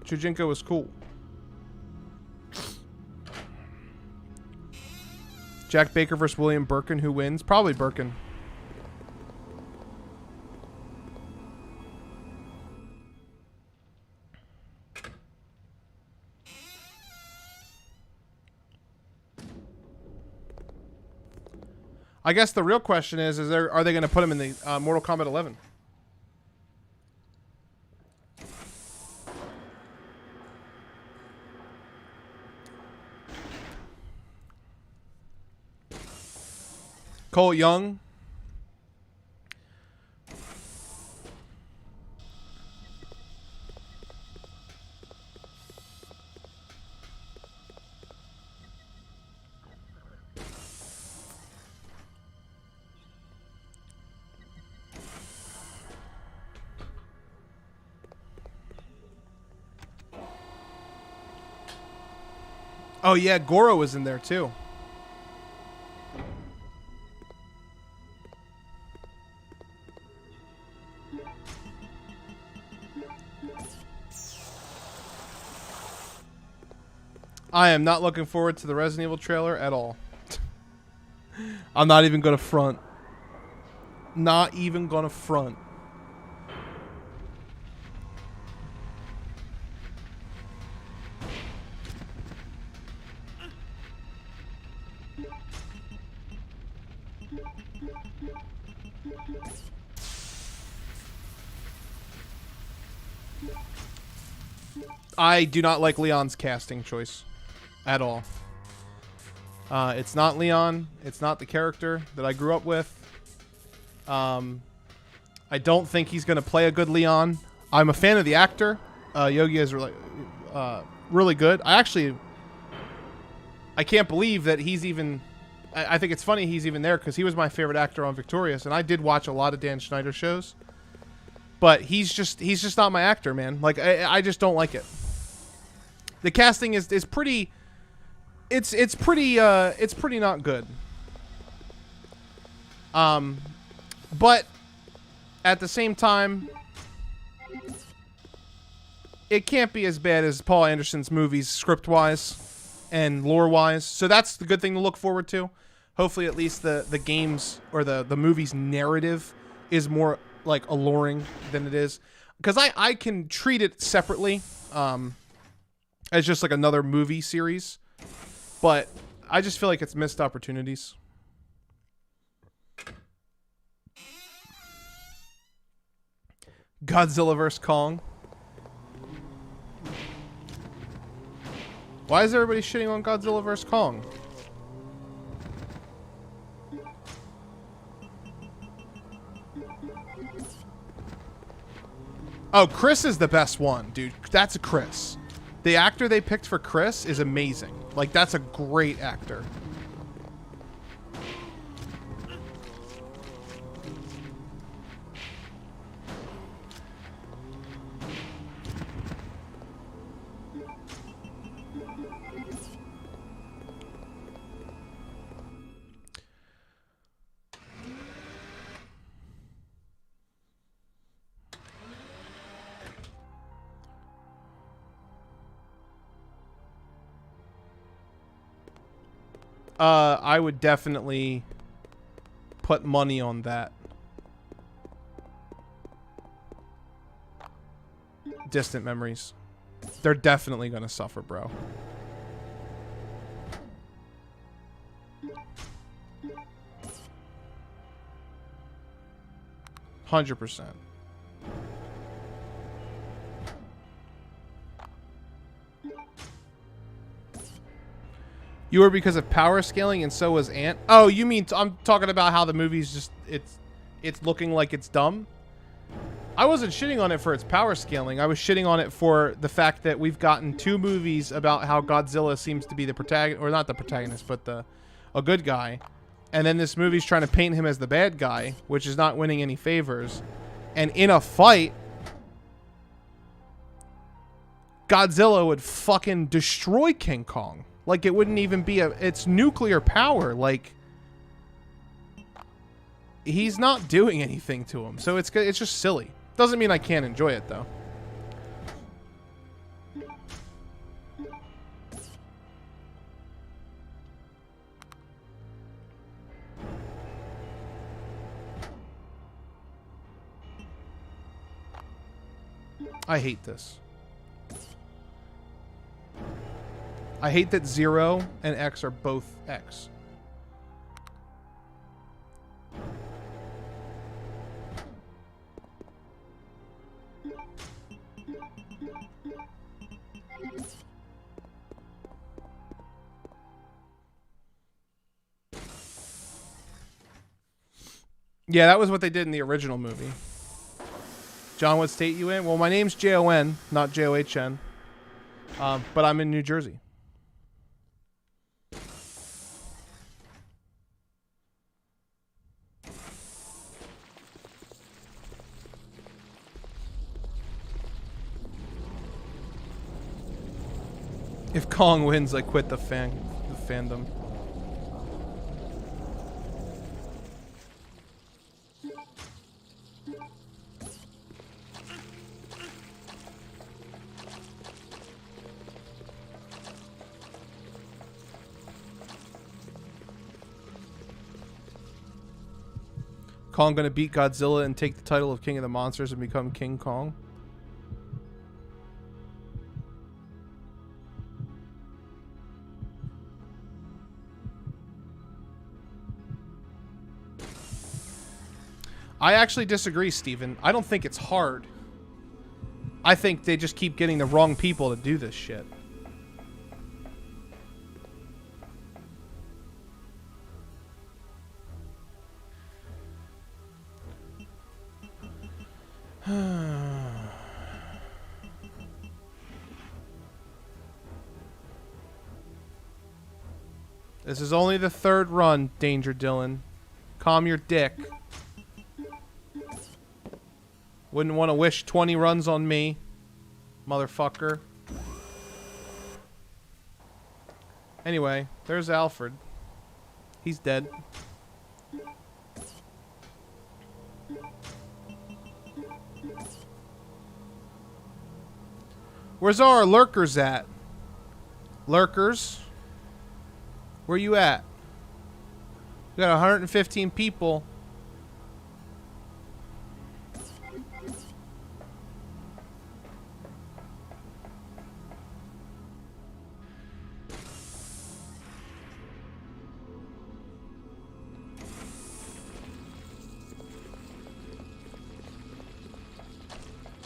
[SPEAKER 1] Shujinko was cool. Jack Baker versus William Birkin, who wins? Probably Birkin. I guess the real question is are they going to put him in the Mortal Kombat 11? Cole Young. Oh yeah, Goro was in there too. I am not looking forward to the Resident Evil trailer at all. I'm not even gonna front. Not even gonna front. I do not like Leon's casting choice at all. It's not Leon. It's not the character that I grew up with. I don't think he's going to play a good Leon. I'm a fan of the actor. Yogi is really good. I can't believe that he's even... I think it's funny he's even there because he was my favorite actor on Victorious, and I did watch a lot of Dan Schneider shows. But he's just not my actor, man. Like I just don't like it. The casting is pretty. It's pretty not good. But at the same time, it can't be as bad as Paul Anderson's movies, script-wise and lore-wise. So that's the good thing to look forward to. Hopefully, at least the games or the movie's narrative is more like alluring than it is, because I can treat it separately as just like another movie series, but I just feel like it's missed opportunities. Godzilla vs. Kong. Why is everybody shitting on Godzilla vs. Kong? Oh, Chris is the best one, dude. That's a Chris. The actor they picked for Chris is amazing. Like, that's a great actor. I would definitely put money on that. Distant Memories. They're definitely gonna suffer, bro. %100%. You were because of power scaling, and so was Ant. Oh, you mean I'm talking about how the movie's just it's looking like it's dumb? I wasn't shitting on it for its power scaling. I was shitting on it for the fact that we've gotten 2 movies about how Godzilla seems to be the protagonist, or not the protagonist, but a good guy. And then this movie's trying to paint him as the bad guy, which is not winning any favors. And in a fight, Godzilla would fucking destroy King Kong. Like, it wouldn't even be it's nuclear power. Like, he's not doing anything to him. So it's just silly. Doesn't mean I can't enjoy it, though. I hate this. I hate that 0 and X are both X. Yeah, that was what they did in the original movie. John, what state you in? Well, my name's Jon, not John. But I'm in New Jersey. If Kong wins, I quit the fandom. Kong gonna beat Godzilla and take the title of King of the Monsters and become King Kong? I actually disagree, Steven. I don't think it's hard. I think they just keep getting the wrong people to do this shit. This is only the third run, Danger Dylan. Calm your dick. Wouldn't want to wish 20 runs on me, motherfucker. Anyway, there's Alfred. He's dead. Where's our lurkers at? Lurkers? Where you at? We got 115 people.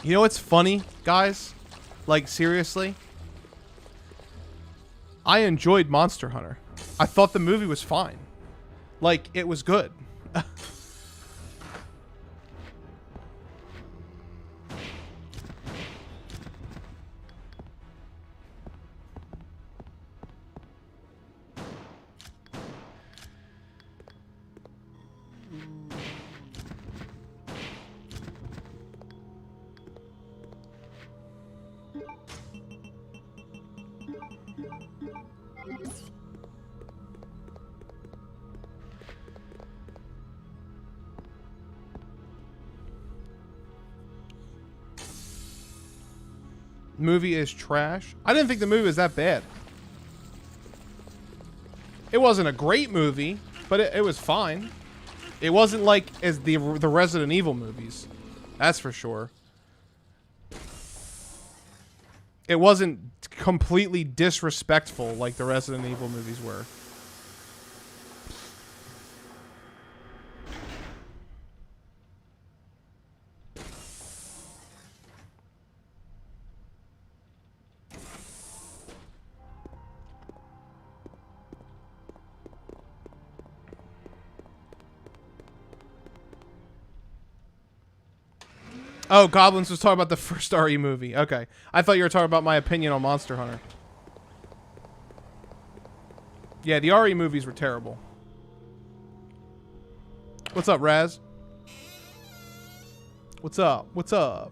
[SPEAKER 1] You know what's funny, guys? Like, seriously? I enjoyed Monster Hunter. I thought the movie was fine. Like, it was good. Movie is trash. I didn't think the movie was that bad. It wasn't a great movie, but it was fine. It wasn't like as the Resident Evil movies. That's for sure. It wasn't completely disrespectful like the Resident Evil movies were. Oh, Goblins was talking about the first RE movie. Okay. I thought you were talking about my opinion on Monster Hunter. Yeah, the RE movies were terrible. What's up, Raz? What's up? What's up?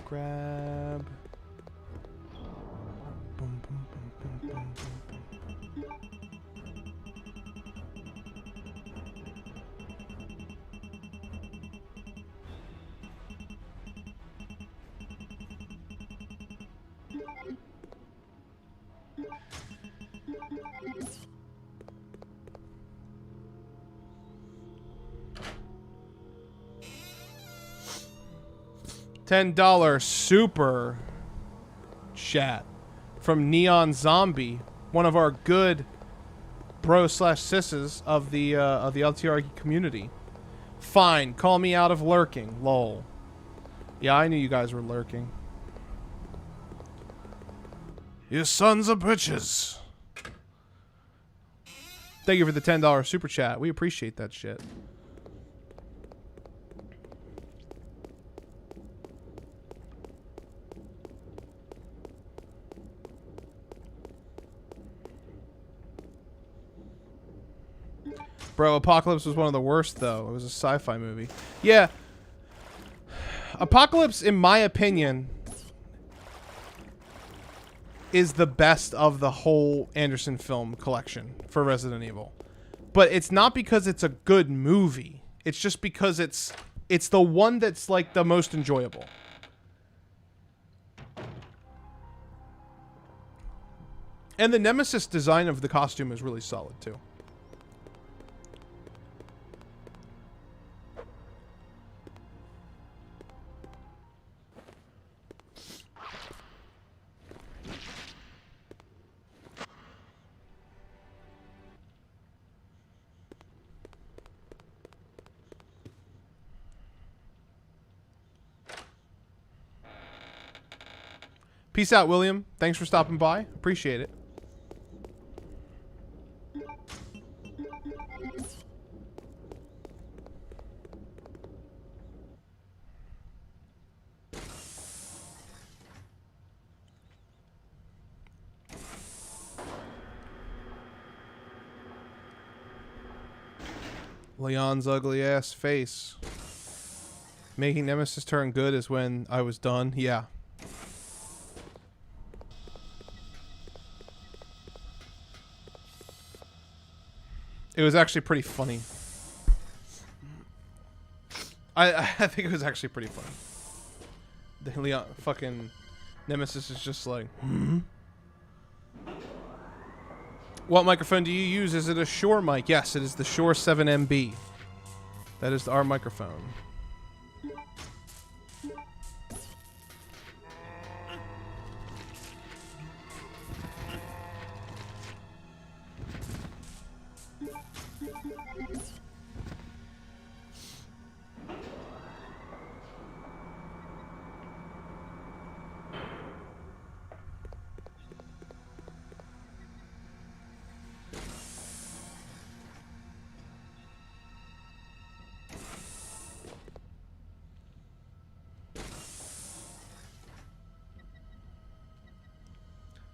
[SPEAKER 1] Grab. Boom, boom, boom, boom, boom, boom, boom. $10 super chat from Neon Zombie, one of our good bros slash sisses of the LTRE community. Fine, call me out of lurking. Lol. Yeah, I knew you guys were lurking. You sons of bitches. Thank you for the $10 super chat. We appreciate that shit. Bro, Apocalypse was one of the worst, though. It was a sci-fi movie. Yeah. Apocalypse, in my opinion, is the best of the whole Anderson film collection for Resident Evil. But it's not because it's a good movie. It's just because it's the one that's, like, the most enjoyable. And the Nemesis design of the costume is really solid, too. Peace out, William. Thanks for stopping by. Appreciate it. Leon's ugly ass face. Making Nemesis turn good is when I was done. Yeah. It was actually pretty funny. I think it was actually pretty funny. The Leon fucking Nemesis is just like, hmm? What microphone do you use? Is it a Shure mic? Yes, it is the Shure 7MB. That is our microphone.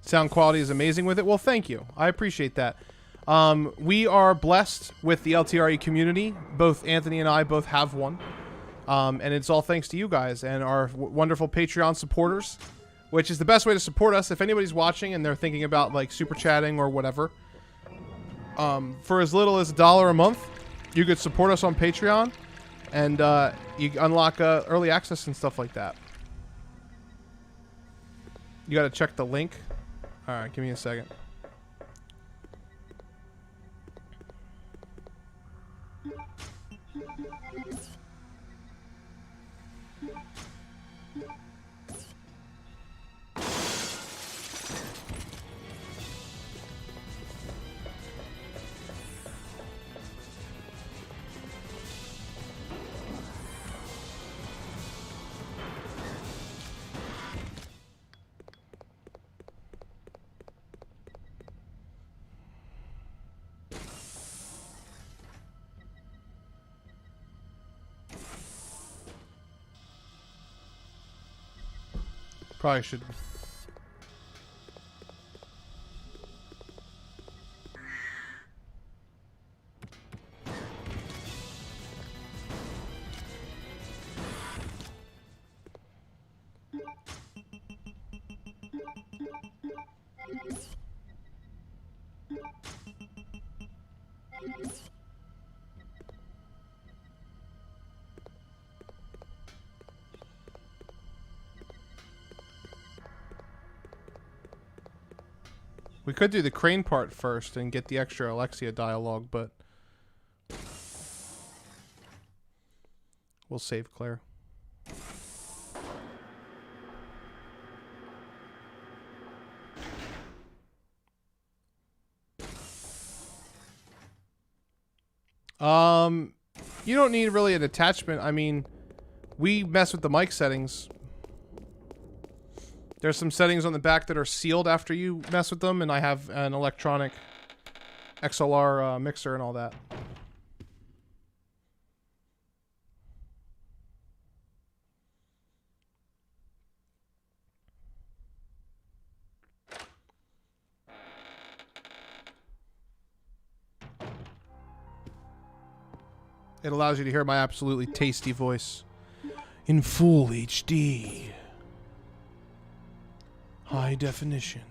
[SPEAKER 1] Sound quality is amazing with it. Well, thank you. I appreciate that. We are blessed with the LTRE community. Both Anthony and I both have one. And it's all thanks to you guys and our wonderful Patreon supporters, which is the best way to support us. If anybody's watching and they're thinking about like super chatting or whatever, for as little as $1 a month, you could support us on Patreon and you unlock early access and stuff like that. You got to check the link. All right, give me a second. Probably should. We could do the crane part first and get the extra Alexia dialogue, but we'll save Claire. You don't need really an attachment. I mean, we mess with the mic settings. There's some settings on the back that are sealed after you mess with them, and I have an electronic XLR mixer and all that. It allows you to hear my absolutely tasty voice in full HD. High definition.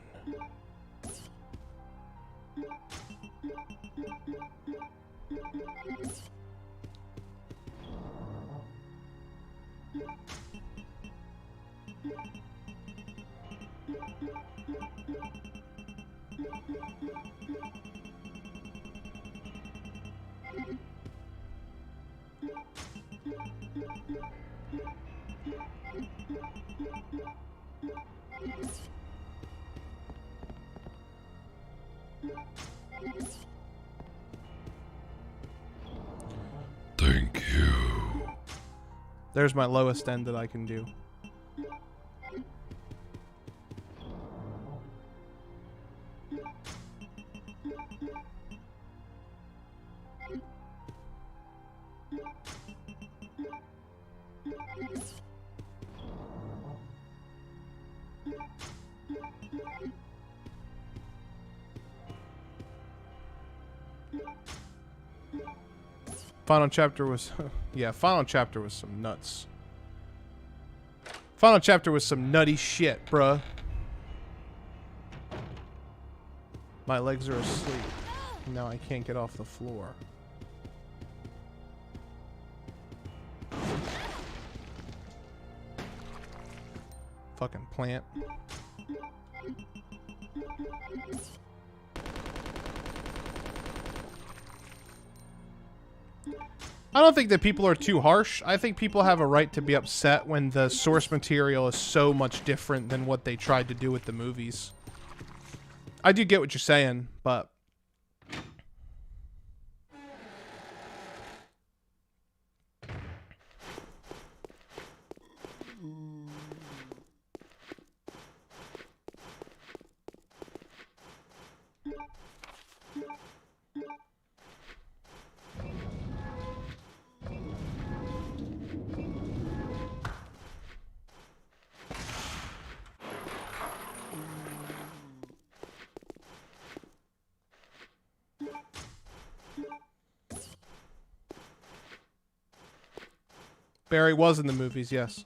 [SPEAKER 5] Thank you.
[SPEAKER 1] There's my lowest end that I can do. Final chapter was, yeah, final chapter was some nuts. Final chapter was some nutty shit, bruh. My legs are asleep. Now I can't get off the floor. Fucking plant. I don't think that people are too harsh. I think people have a right to be upset when the source material is so much different than what they tried to do with the movies. I do get what you're saying, but... Barry was in the movies, yes.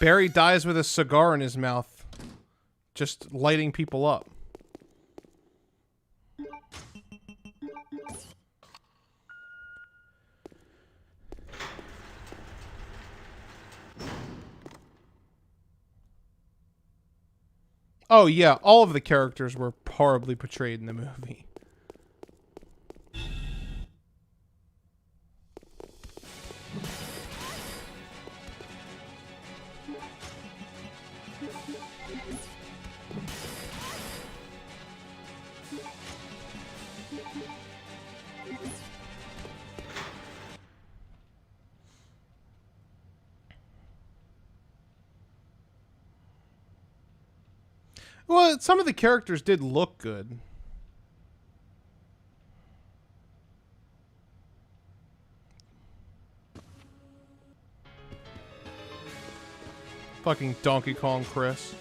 [SPEAKER 1] Barry dies with a cigar in his mouth, just lighting people up. Oh yeah, all of the characters were horribly portrayed in the movie. Well, some of the characters did look good. Fucking Donkey Kong Chris.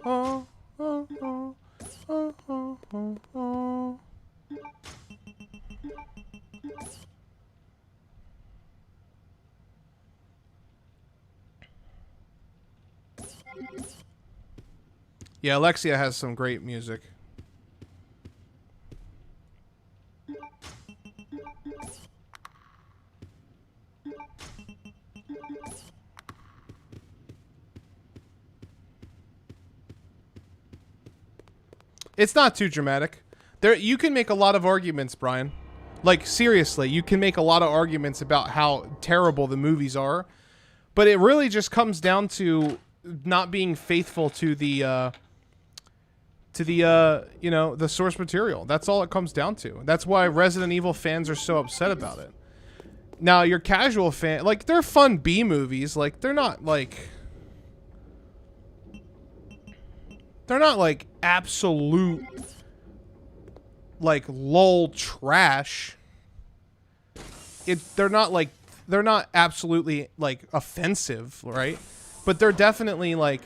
[SPEAKER 1] oh, oh, oh, oh, oh, oh, oh. Yeah, Alexia has some great music. It's not too dramatic. There, you can make a lot of arguments, Brian. Like, seriously, you can make a lot of arguments about how terrible the movies are. But it really just comes down to not being faithful to the, you know, the source material. That's all it comes down to. That's why Resident Evil fans are so upset about it. Now, your casual fan, like, they're fun B movies. Like, they're not, like... They're not, like, absolute, like, lol trash. They're not absolutely, like, offensive, right? But they're definitely, like,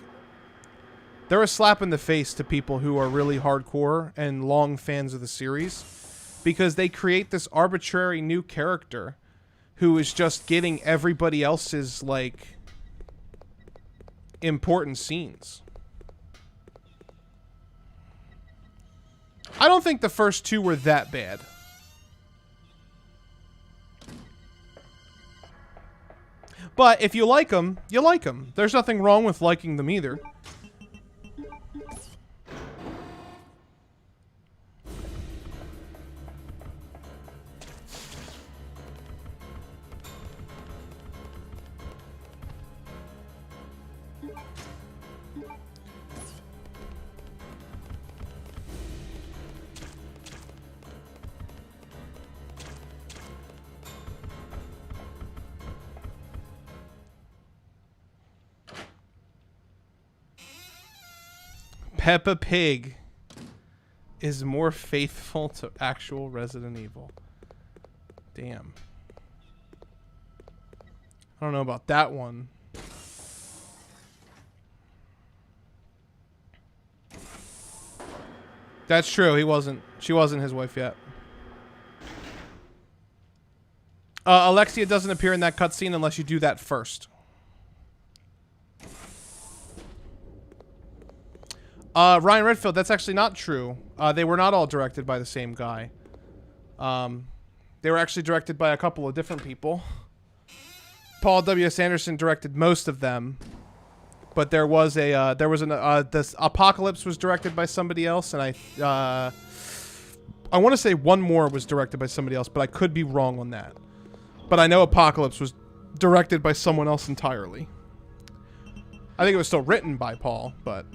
[SPEAKER 1] they're a slap in the face to people who are really hardcore and long fans of the series. Because they create this arbitrary new character who is just getting everybody else's, like, important scenes. I don't think the first two were that bad. But if you like them, you like them. There's nothing wrong with liking them either. Peppa Pig is more faithful to actual Resident Evil. Damn. I don't know about that one. That's true. She wasn't his wife yet. Alexia doesn't appear in that cutscene unless you do that first. Ryan Redfield, that's actually not true. They were not all directed by the same guy. They were actually directed by a couple of different people. Paul W.S. Anderson directed most of them, but this Apocalypse was directed by somebody else, and I want to say one more was directed by somebody else, but I could be wrong on that. But I know Apocalypse was directed by someone else entirely. I think it was still written by Paul, but...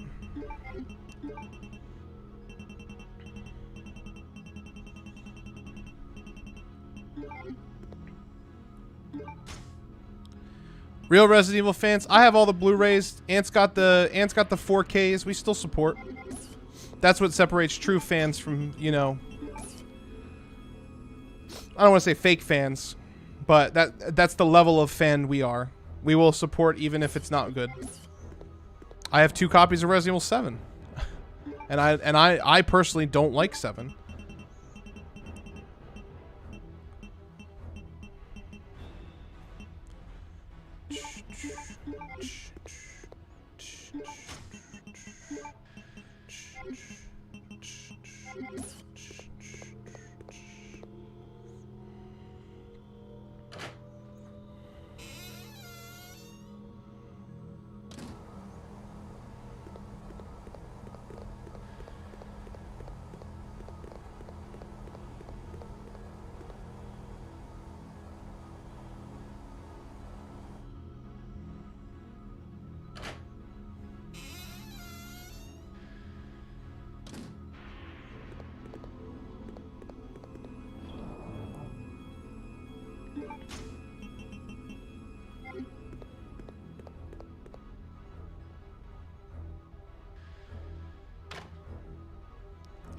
[SPEAKER 1] Real Resident Evil fans, I have all the Blu-rays. Ant's got the 4Ks. We still support. That's what separates true fans from, you know, I don't want to say fake fans, but that's the level of fan we are. We will support even if it's not good. I have 2 copies of Resident Evil 7. And I personally don't like 7.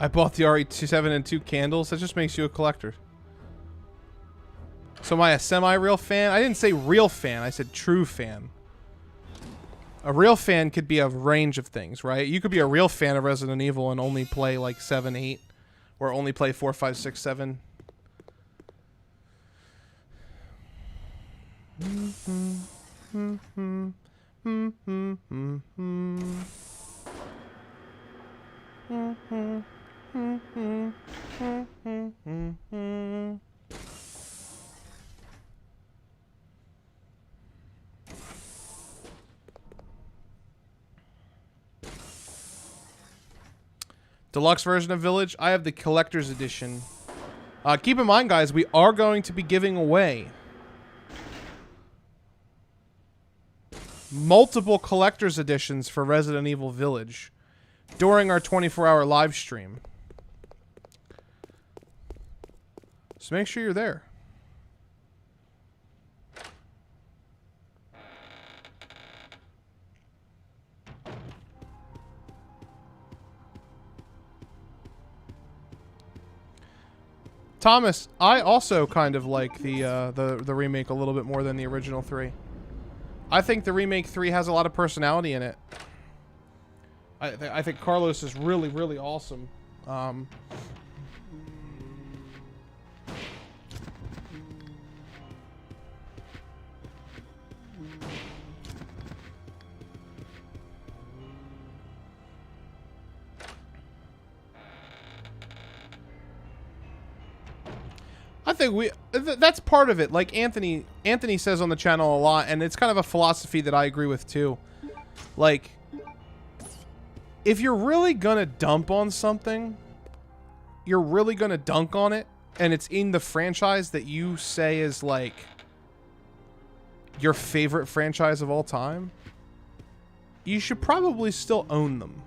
[SPEAKER 1] I bought the RE7 and 2 candles. That just makes you a collector. So am I a semi-real fan? I didn't say real fan. I said true fan. A real fan could be a range of things, right? You could be a real fan of Resident Evil and only play like 7, 8, or only play 4, 5, 6, 7. Deluxe version of Village. I have the collector's edition. Keep in mind, guys, we are going to be giving away multiple collector's editions for Resident Evil Village during our 24-hour live stream. So make sure you're there. Thomas, I also kind of like the remake a little bit more than the original 3. I think the remake 3 has a lot of personality in it. I think Carlos is really, really awesome. I think that's part of it. Like Anthony says on the channel a lot, and it's kind of a philosophy that I agree with too. Like, if you're really gonna dump on something, you're really gonna dunk on it, and it's in the franchise that you say is like your favorite franchise of all time, you should probably still own them.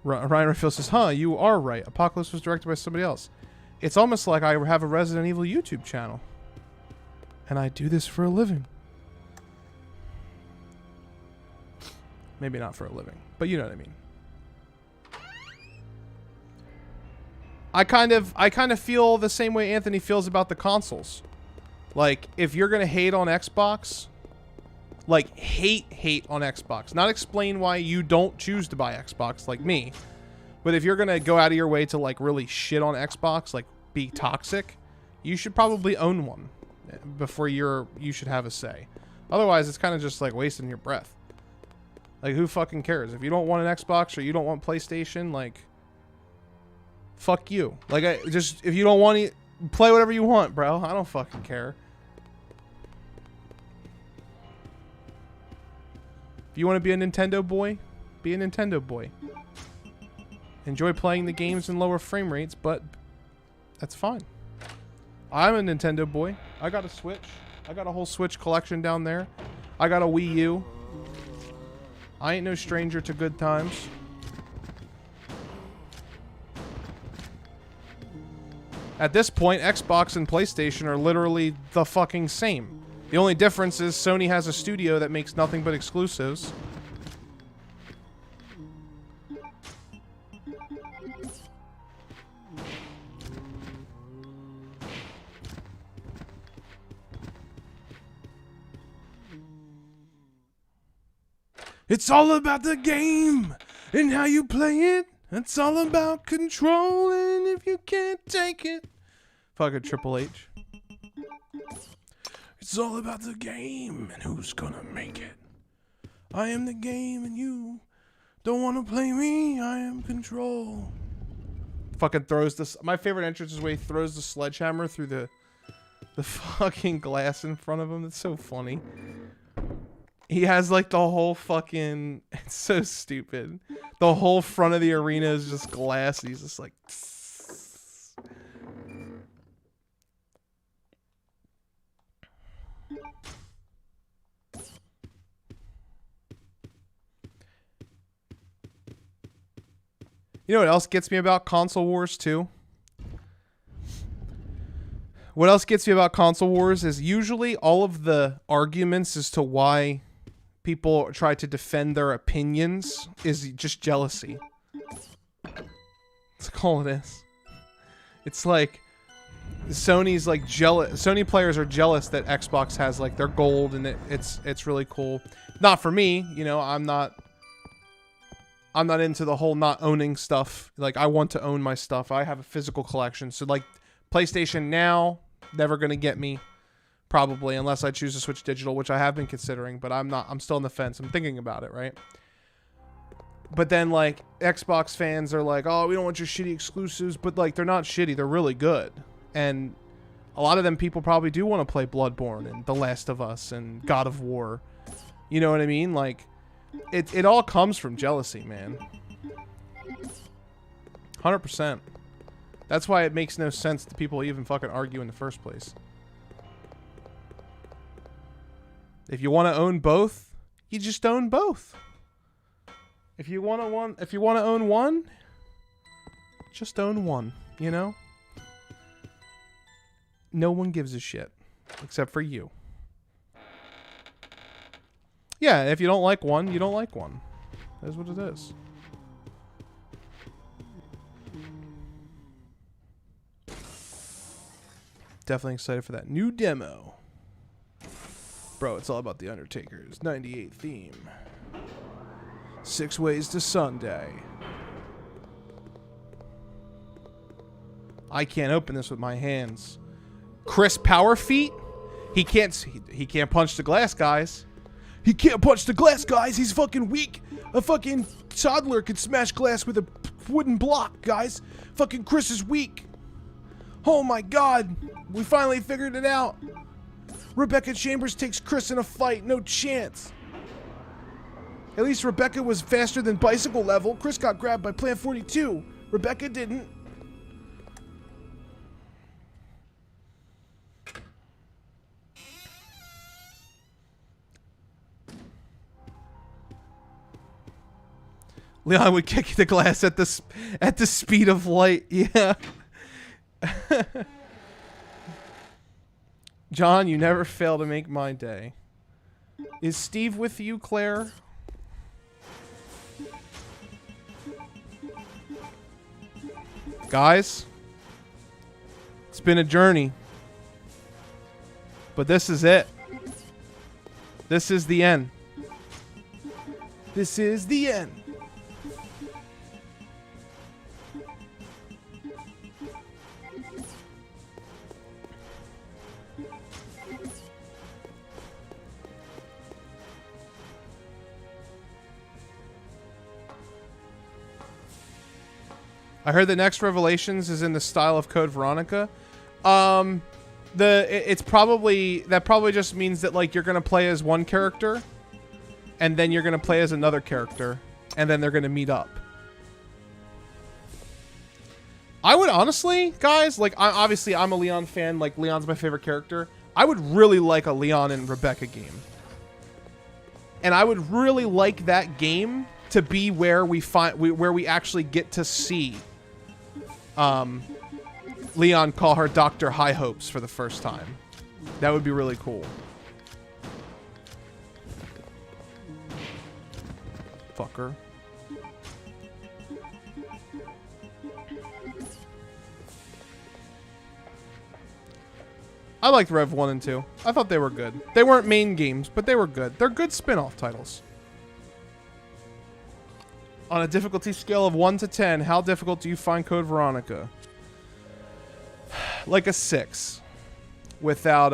[SPEAKER 1] Ryan Redfield says, huh, you are right. Apocalypse was directed by somebody else. It's almost like I have a Resident Evil YouTube channel. And I do this for a living. Maybe not for a living, but you know what I mean. I kind of feel the same way Anthony feels about the consoles. Like, if you're going to hate on Xbox, like, hate on Xbox. Not explain why you don't choose to buy Xbox, like me. But if you're going to go out of your way to, like, really shit on Xbox, like, be toxic, you should probably own one before you should have a say. Otherwise, it's kind of just, like, wasting your breath. Like, who fucking cares? If you don't want an Xbox or you don't want PlayStation, like, fuck you. Like, if you don't want to play whatever you want, bro. I don't fucking care. If you want to be a Nintendo boy, be a Nintendo boy. Enjoy playing the games in lower frame rates, but that's fine. I'm a Nintendo boy. I got a Switch. I got a whole Switch collection down there. I got a Wii U. I ain't no stranger to good times. At this point, Xbox and PlayStation are literally the fucking same. The only difference is Sony has a studio that makes nothing but exclusives. It's all about the game and how you play it. It's all about controlling if you can't take it. Fucking Triple H. It's all about the game and who's gonna make it. I am the game and you don't want to play me. I am control. Fucking throws this. My favorite entrance is where he throws the sledgehammer through the fucking glass in front of him. That's so funny. He has like the whole fucking. It's so stupid. The whole front of the arena is just glass. And he's just like. You know what else gets me about console wars too? What else gets me about console wars is usually all of the arguments as to why people try to defend their opinions is just jealousy. That's all it is. It's like, Sony's like jealous. Sony players are jealous that Xbox has like their gold, and it's really cool. Not for me, you know. I'm not into the whole not owning stuff. Like, I want to own my stuff. I have a physical collection. So like PlayStation Now, never gonna get me, probably, unless I choose to switch digital, which I have been considering, but I'm still on the fence. I'm thinking about it, right? But then like Xbox fans are like, oh, we don't want your shitty exclusives, but like they're not shitty, they're really good. And a lot of them people probably do want to play Bloodborne and The Last of Us and God of War. You know what I mean? Like, it all comes from jealousy, man. 100%. That's why it makes no sense that people even fucking argue in the first place. If you want to own both, you just own both. If you want to own one, just own one, you know? No one gives a shit except for you. Yeah, if you don't like one, you don't like one. That's what it is. Definitely excited for that new demo. Bro, it's all about the Undertaker's 98 theme. 6 Ways to Sunday. I can't open this with my hands. Chris Power Feet? He can't punch the glass, guys. He can't punch the glass, guys. He's fucking weak. A fucking toddler could smash glass with a wooden block, guys. Fucking Chris is weak. Oh my god. We finally figured it out. Rebecca Chambers takes Chris in a fight. No chance. At least Rebecca was faster than bicycle level. Chris got grabbed by Plant 42. Rebecca didn't. Leon would kick the glass at the speed of light. Yeah. John, you never fail to make my day. Is Steve with you, Claire? Guys, it's been a journey. But this is it. This is the end. This is the end. I heard the next Revelations is in the style of Code Veronica. It's probably just means that like you're gonna play as one character, and then you're gonna play as another character, and then they're gonna meet up. I would honestly, guys, like obviously I'm a Leon fan. Like Leon's my favorite character. I would really like a Leon and Rebecca game, and I would really like that game to be where we actually get to see Leon call her Dr. High Hopes for the first time. That would be really cool. Fucker. I liked Rev 1 and 2. I thought they were good. They weren't main games, but they were good. They're good spin-off titles. On a difficulty scale of 1 to 10, how difficult do you find Code Veronica? Like a 6. Without,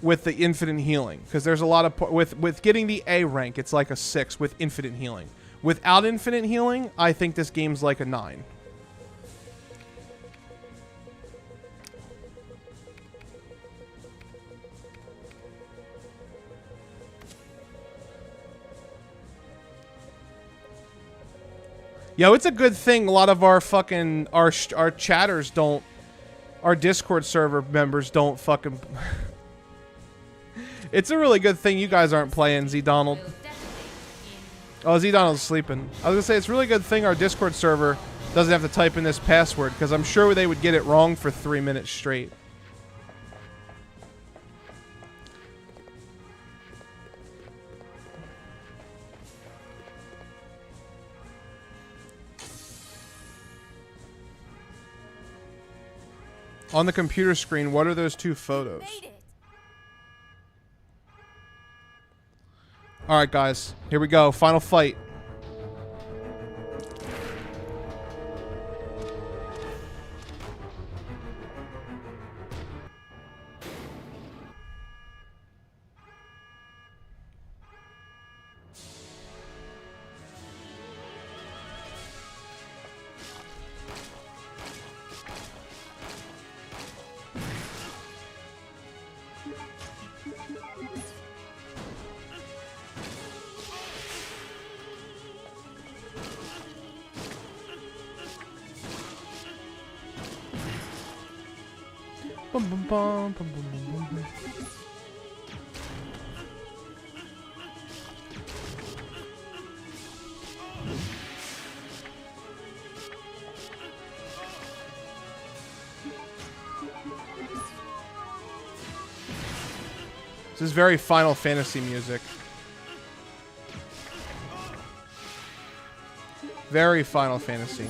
[SPEAKER 1] with the infinite healing. Because there's a lot of... With getting the A rank, it's like a 6 with infinite healing. Without infinite healing, I think this game's like a 9. Yo, it's a good thing a lot of our fucking our chatters don't, our Discord server members don't fucking. It's a really good thing you guys aren't playing, Z Donald. Oh, Z Donald's sleeping. I was gonna say it's a really good thing our Discord server doesn't have to type in this password, because I'm sure they would get it wrong for 3 minutes straight. On the computer screen, what are those two photos?
[SPEAKER 4] Made it.
[SPEAKER 1] Alright, guys. Here we go. Final fight. Bum, bum, bum, bum, bum, bum, bum. This is very Final Fantasy music. Very Final Fantasy.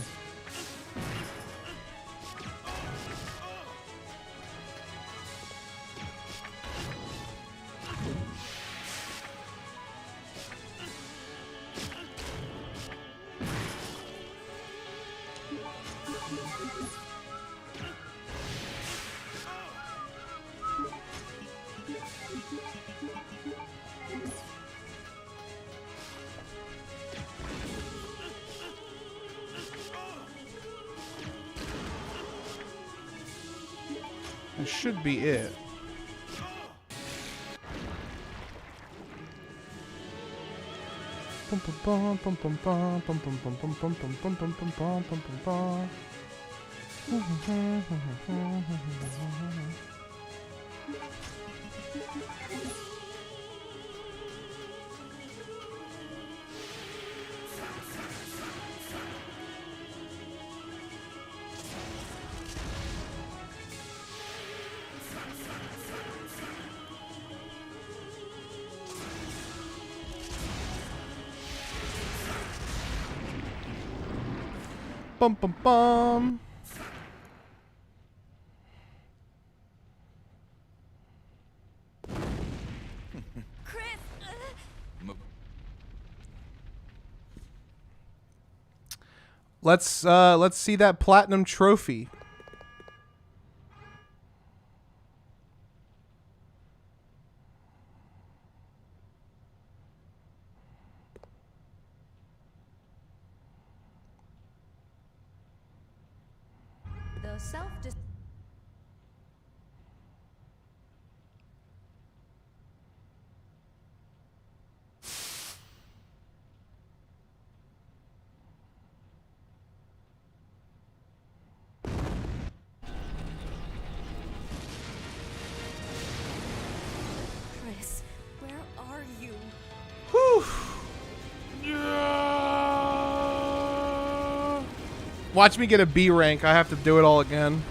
[SPEAKER 1] That should be it. Bum, bum, bum, bum, bum, bum, bum, bum, bum, bum, bum, bum, bum, bum, bum, bum, bum, bum. Bum bum bum.
[SPEAKER 4] Chris.
[SPEAKER 1] Let's see that platinum trophy.
[SPEAKER 3] Though self-dis-
[SPEAKER 4] Chris, where are you?
[SPEAKER 1] Whew. Watch me get a B rank. I have to do it all again.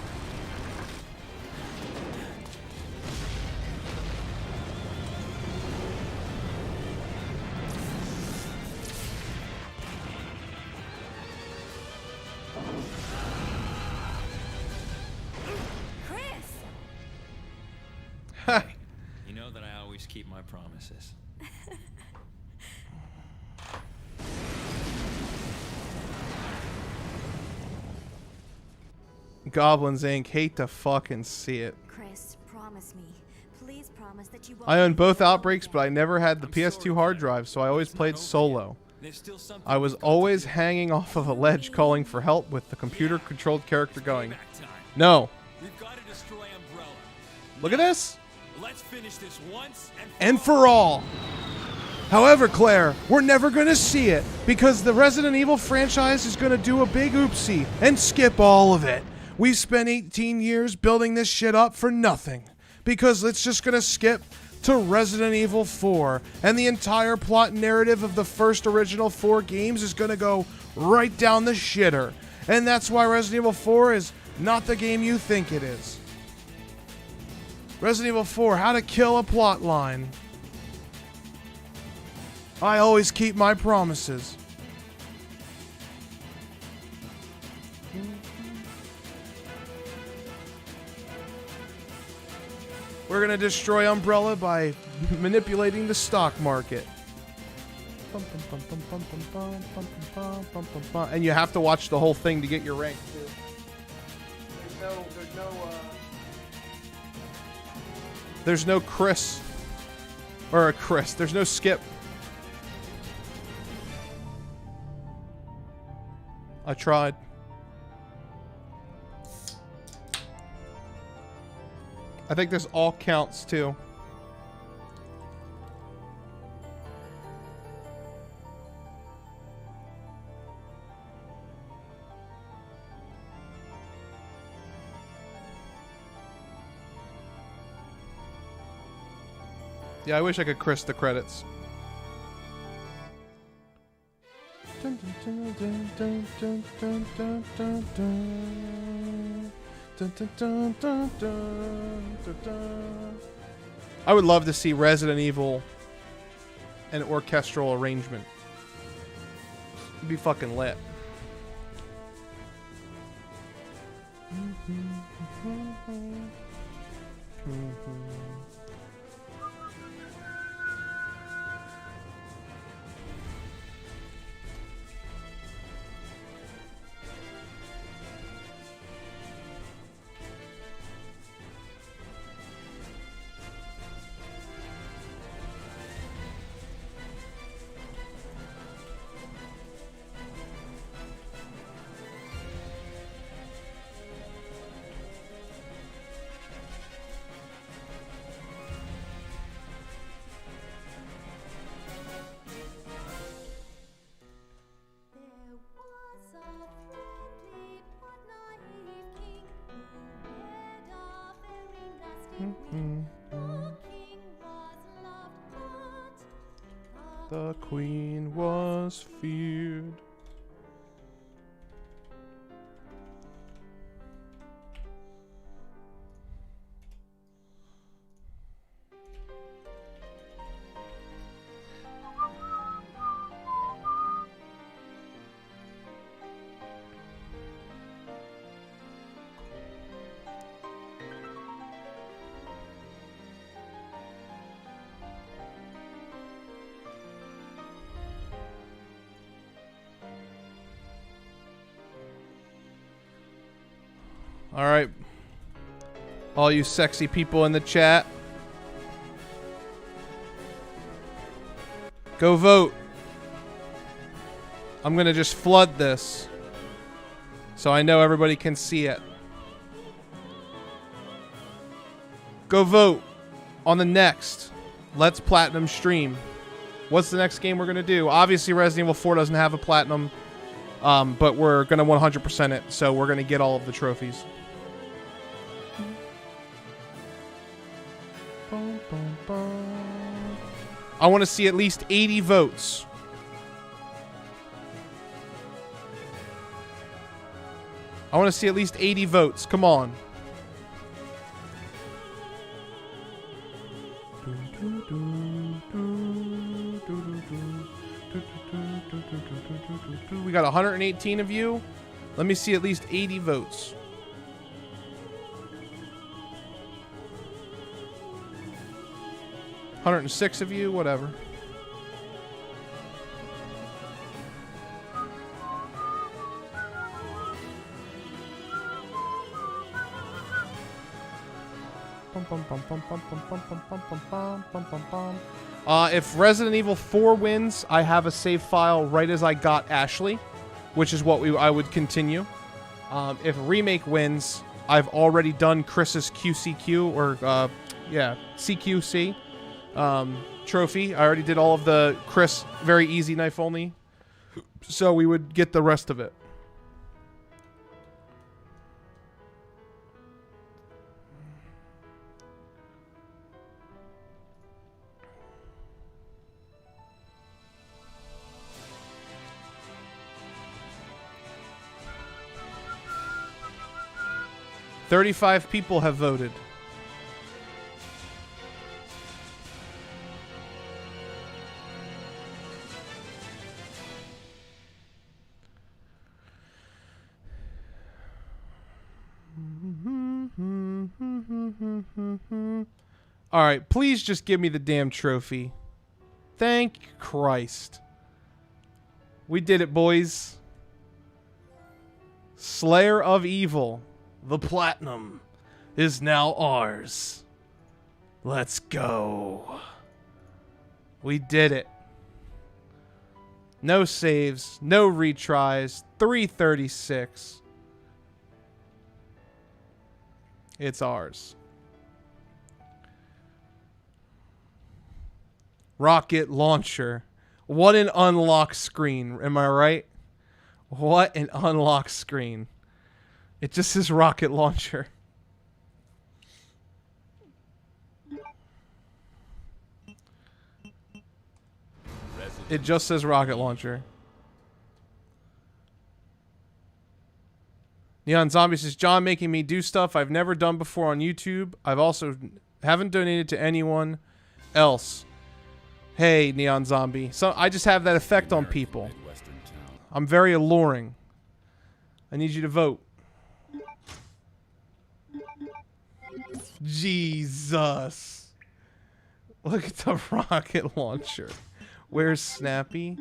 [SPEAKER 4] Chris!
[SPEAKER 7] You know that I always keep my promises.
[SPEAKER 1] Goblins Inc. Hate to fucking see it.
[SPEAKER 4] Chris, promise me. Please promise that you won't.
[SPEAKER 1] I owned
[SPEAKER 4] leave me
[SPEAKER 1] both
[SPEAKER 4] alone
[SPEAKER 1] Outbreaks, but I
[SPEAKER 4] again.
[SPEAKER 1] never had the
[SPEAKER 7] I'm
[SPEAKER 1] PS2
[SPEAKER 7] sorry,
[SPEAKER 1] hard
[SPEAKER 7] Claire.
[SPEAKER 1] drive, so I always
[SPEAKER 7] It's not
[SPEAKER 1] played
[SPEAKER 7] over
[SPEAKER 1] solo.
[SPEAKER 7] yet. There's still something
[SPEAKER 1] I was
[SPEAKER 7] we've got to
[SPEAKER 1] always
[SPEAKER 7] do.
[SPEAKER 1] hanging off of a ledge calling for help with the computer-controlled character going,
[SPEAKER 7] Payback time.
[SPEAKER 1] no.
[SPEAKER 7] We've got to destroy Umbrella.
[SPEAKER 1] Look at this.
[SPEAKER 7] Let's finish this once
[SPEAKER 1] And for all. However, Claire, we're never going to see it because the Resident Evil franchise is going to do a big oopsie and skip all of it. We spent 18 years building this shit up for nothing because it's just going to skip to Resident Evil 4 and the entire plot and narrative of the first original 4 games is going to go right down the shitter. And that's why Resident Evil 4 is not the game you think it is. Resident Evil 4, how to kill a plot line. I always keep my promises. We're gonna destroy Umbrella by manipulating the stock market. And you have to watch the whole thing to get your rank too. There's no Chris. Or a Chris. There's no skip. I tried. I think this all counts too. Yeah, I wish I could Chris the credits. I would love to see Resident Evil an orchestral arrangement. It'd be fucking lit. The queen was feared. All right. All you sexy people in the chat. Go vote. I'm going to just flood this so I know everybody can see it. Go vote on the next Let's Platinum stream. What's the next game we're going to do? Obviously, Resident Evil 4 doesn't have a platinum, but we're going to 100% it, so we're going to get all of the trophies. I want to see at least 80 votes. I want to see at least 80 votes. Come on. We got 118 of you. Let me see at least 80 votes. $106 of you, whatever. If Resident Evil 4 wins, I have a save file right as I got Ashley, which is what I would continue. If Remake wins, I've already done Chris's QCQ, or CQC trophy. I already did all of the Chris very easy knife only, so we would get the rest of it. $35 people have voted. Alright, please just give me the damn trophy. Thank Christ. We did it, boys. Slayer of Evil. The platinum is now ours. Let's go. We did it. No saves, no retries, 336. It's ours. Rocket launcher. What an unlock screen, am I right? What an unlock screen. It just says rocket launcher. It just says rocket launcher. Neon Zombie says, John making me do stuff I've never done before on YouTube. I've also haven't donated to anyone else. Hey, Neon Zombie. So I just have that effect on people. I'm very alluring. I need you to vote. Jesus. Look at the rocket launcher. Where's Snappy?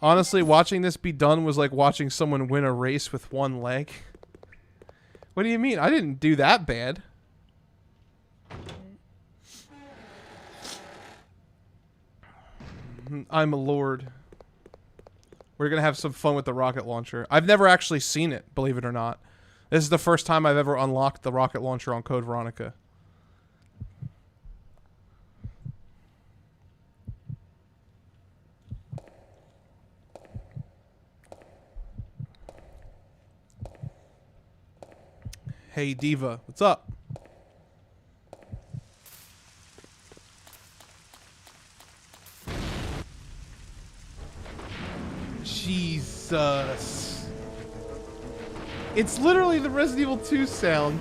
[SPEAKER 1] Honestly, watching this be done was like watching someone win a race with one leg. What do you mean? I didn't do that bad. I'm a lord. We're going to have some fun with the rocket launcher. I've never actually seen it, believe it or not. This is the first time I've ever unlocked the rocket launcher on Code Veronica. Hey, Diva. What's up? Jesus. It's literally the Resident Evil 2 sound.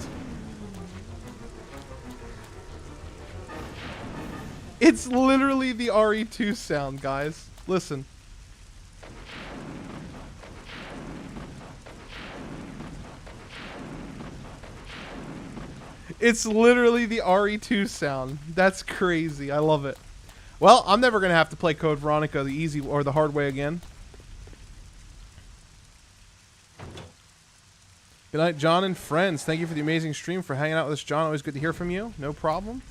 [SPEAKER 1] It's literally the RE2 sound, guys. Listen. It's literally the RE2 sound. That's crazy. I love it. Well, I'm never going to have to play Code Veronica the easy or the hard way again. Good night, John and friends. Thank you for the amazing stream, for hanging out with us, John. Always good to hear from you. No problem.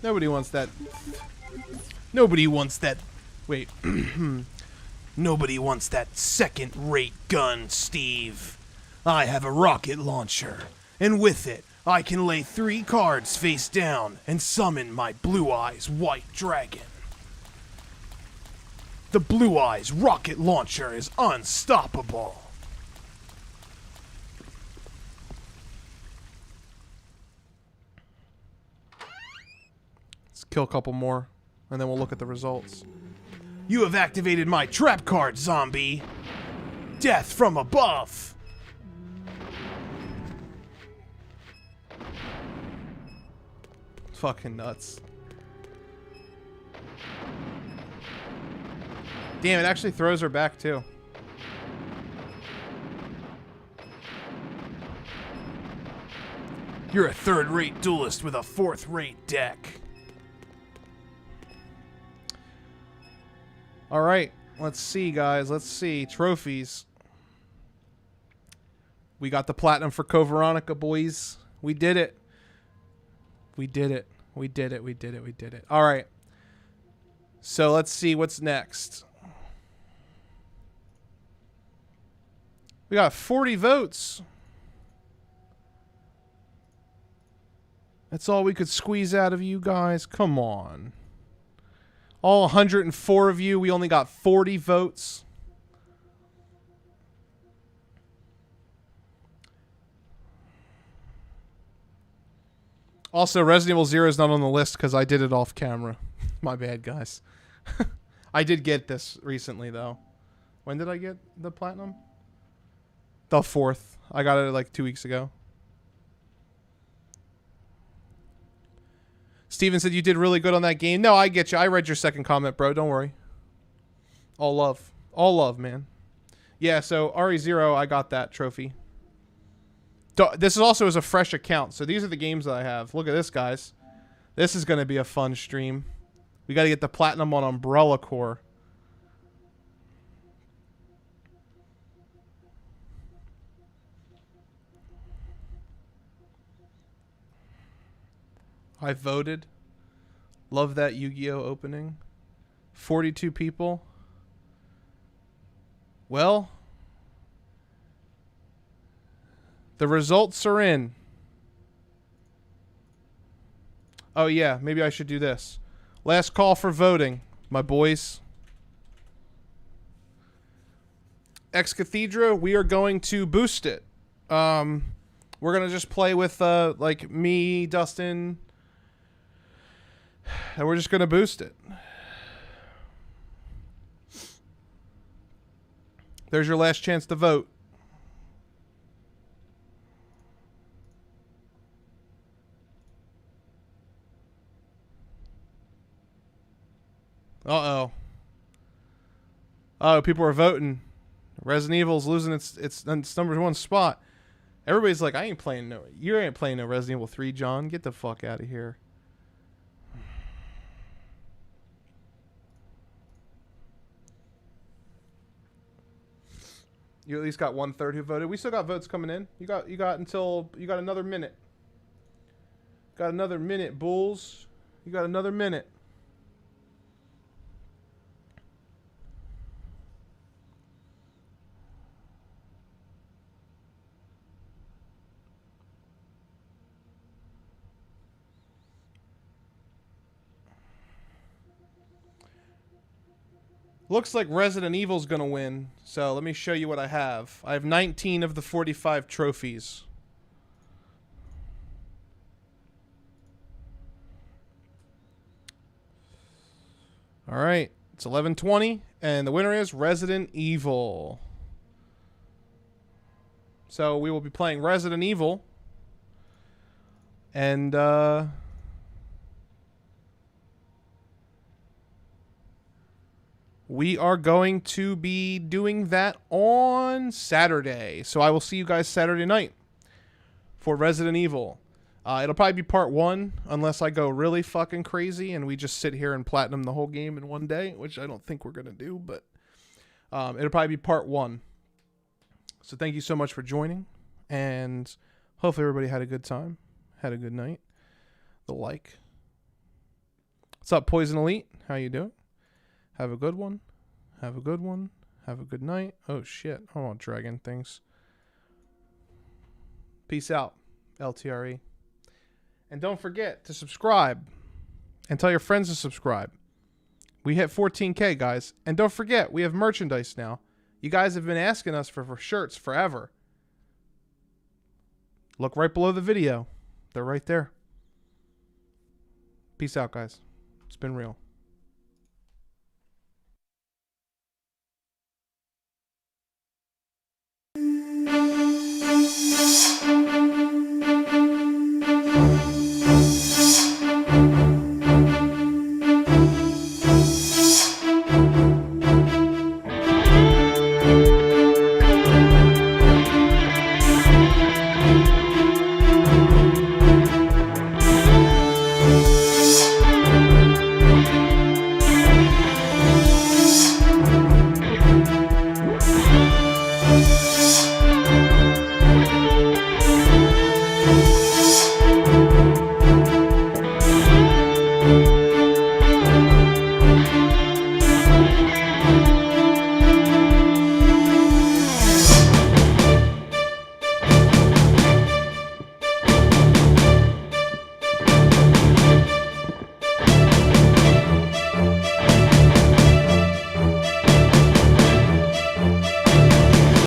[SPEAKER 1] Nobody wants that. Nobody wants that. Wait. Nobody wants that second-rate gun, Steve. I have a rocket launcher, and with it, I can lay 3 cards face down and summon my Blue Eyes White Dragon. The Blue Eyes rocket launcher is unstoppable. Let's kill a couple more, and then we'll look at the results. You have activated my trap card, zombie. Death from above. Fucking nuts. Damn, it actually throws her back, too. You're a third-rate duelist with a fourth-rate deck. Alright, let's see, guys. Let's see. Trophies. We got the platinum for Code Veronica, boys. We did it. We did it. We did it. We did it. We did it. Alright. So let's see what's next. We got 40 votes. That's all we could squeeze out of you guys. Come on. All 104 of you, we only got 40 votes. Also, Resident Evil 0 is not on the list because I did it off camera. My bad, guys. I did get this recently, though. When did I get the platinum? The 4th. I got it like 2 weeks ago. Steven said you did really good on that game. No, I get you. I read your second comment, bro. Don't worry. All love. All love, man. Yeah, so RE0, I got that trophy. This is also as a fresh account. So these are the games that I have. Look at this, guys. This is going to be a fun stream. We got to get the platinum on Umbrella Corps. I voted. Love that Yu-Gi-Oh opening. 42 people. Well, the results are in. Oh yeah, maybe I should do this. Last call for voting, my boys. Ex Cathedra, we are going to boost it. We're gonna just play with like me, Dustin, and we're just gonna boost it. There's your last chance to vote. Uh-oh. Oh, people are voting. Resident Evil's losing its number one spot. Everybody's like, I ain't playing no... You ain't playing no Resident Evil 3, John. Get the fuck out of here. You at least got 1/3 who voted. We still got votes coming in. You got another minute. Got another minute, Bulls. You got another minute. Looks like Resident Evil's gonna win, so let me show you what I have. I have 19 of the 45 trophies. Alright, it's 11:20, and the winner is Resident Evil. So we will be playing Resident Evil. And, we are going to be doing that on Saturday. So I will see you guys Saturday night for Resident Evil. It'll probably be part 1 unless I go really fucking crazy and we just sit here and platinum the whole game in one day, which I don't think we're going to do, but it'll probably be part 1. So thank you so much for joining, and hopefully everybody had a good time, had a good night. The like. What's up, Poison Elite? How you doing? Have a good one. Have a good one. Have a good night. Oh, shit. I want dragon things. Peace out, LTRE. And don't forget to subscribe. And tell your friends to subscribe. We hit 14K, guys. And don't forget, we have merchandise now. You guys have been asking us for shirts forever. Look right below the video. They're right there. Peace out, guys. It's been real.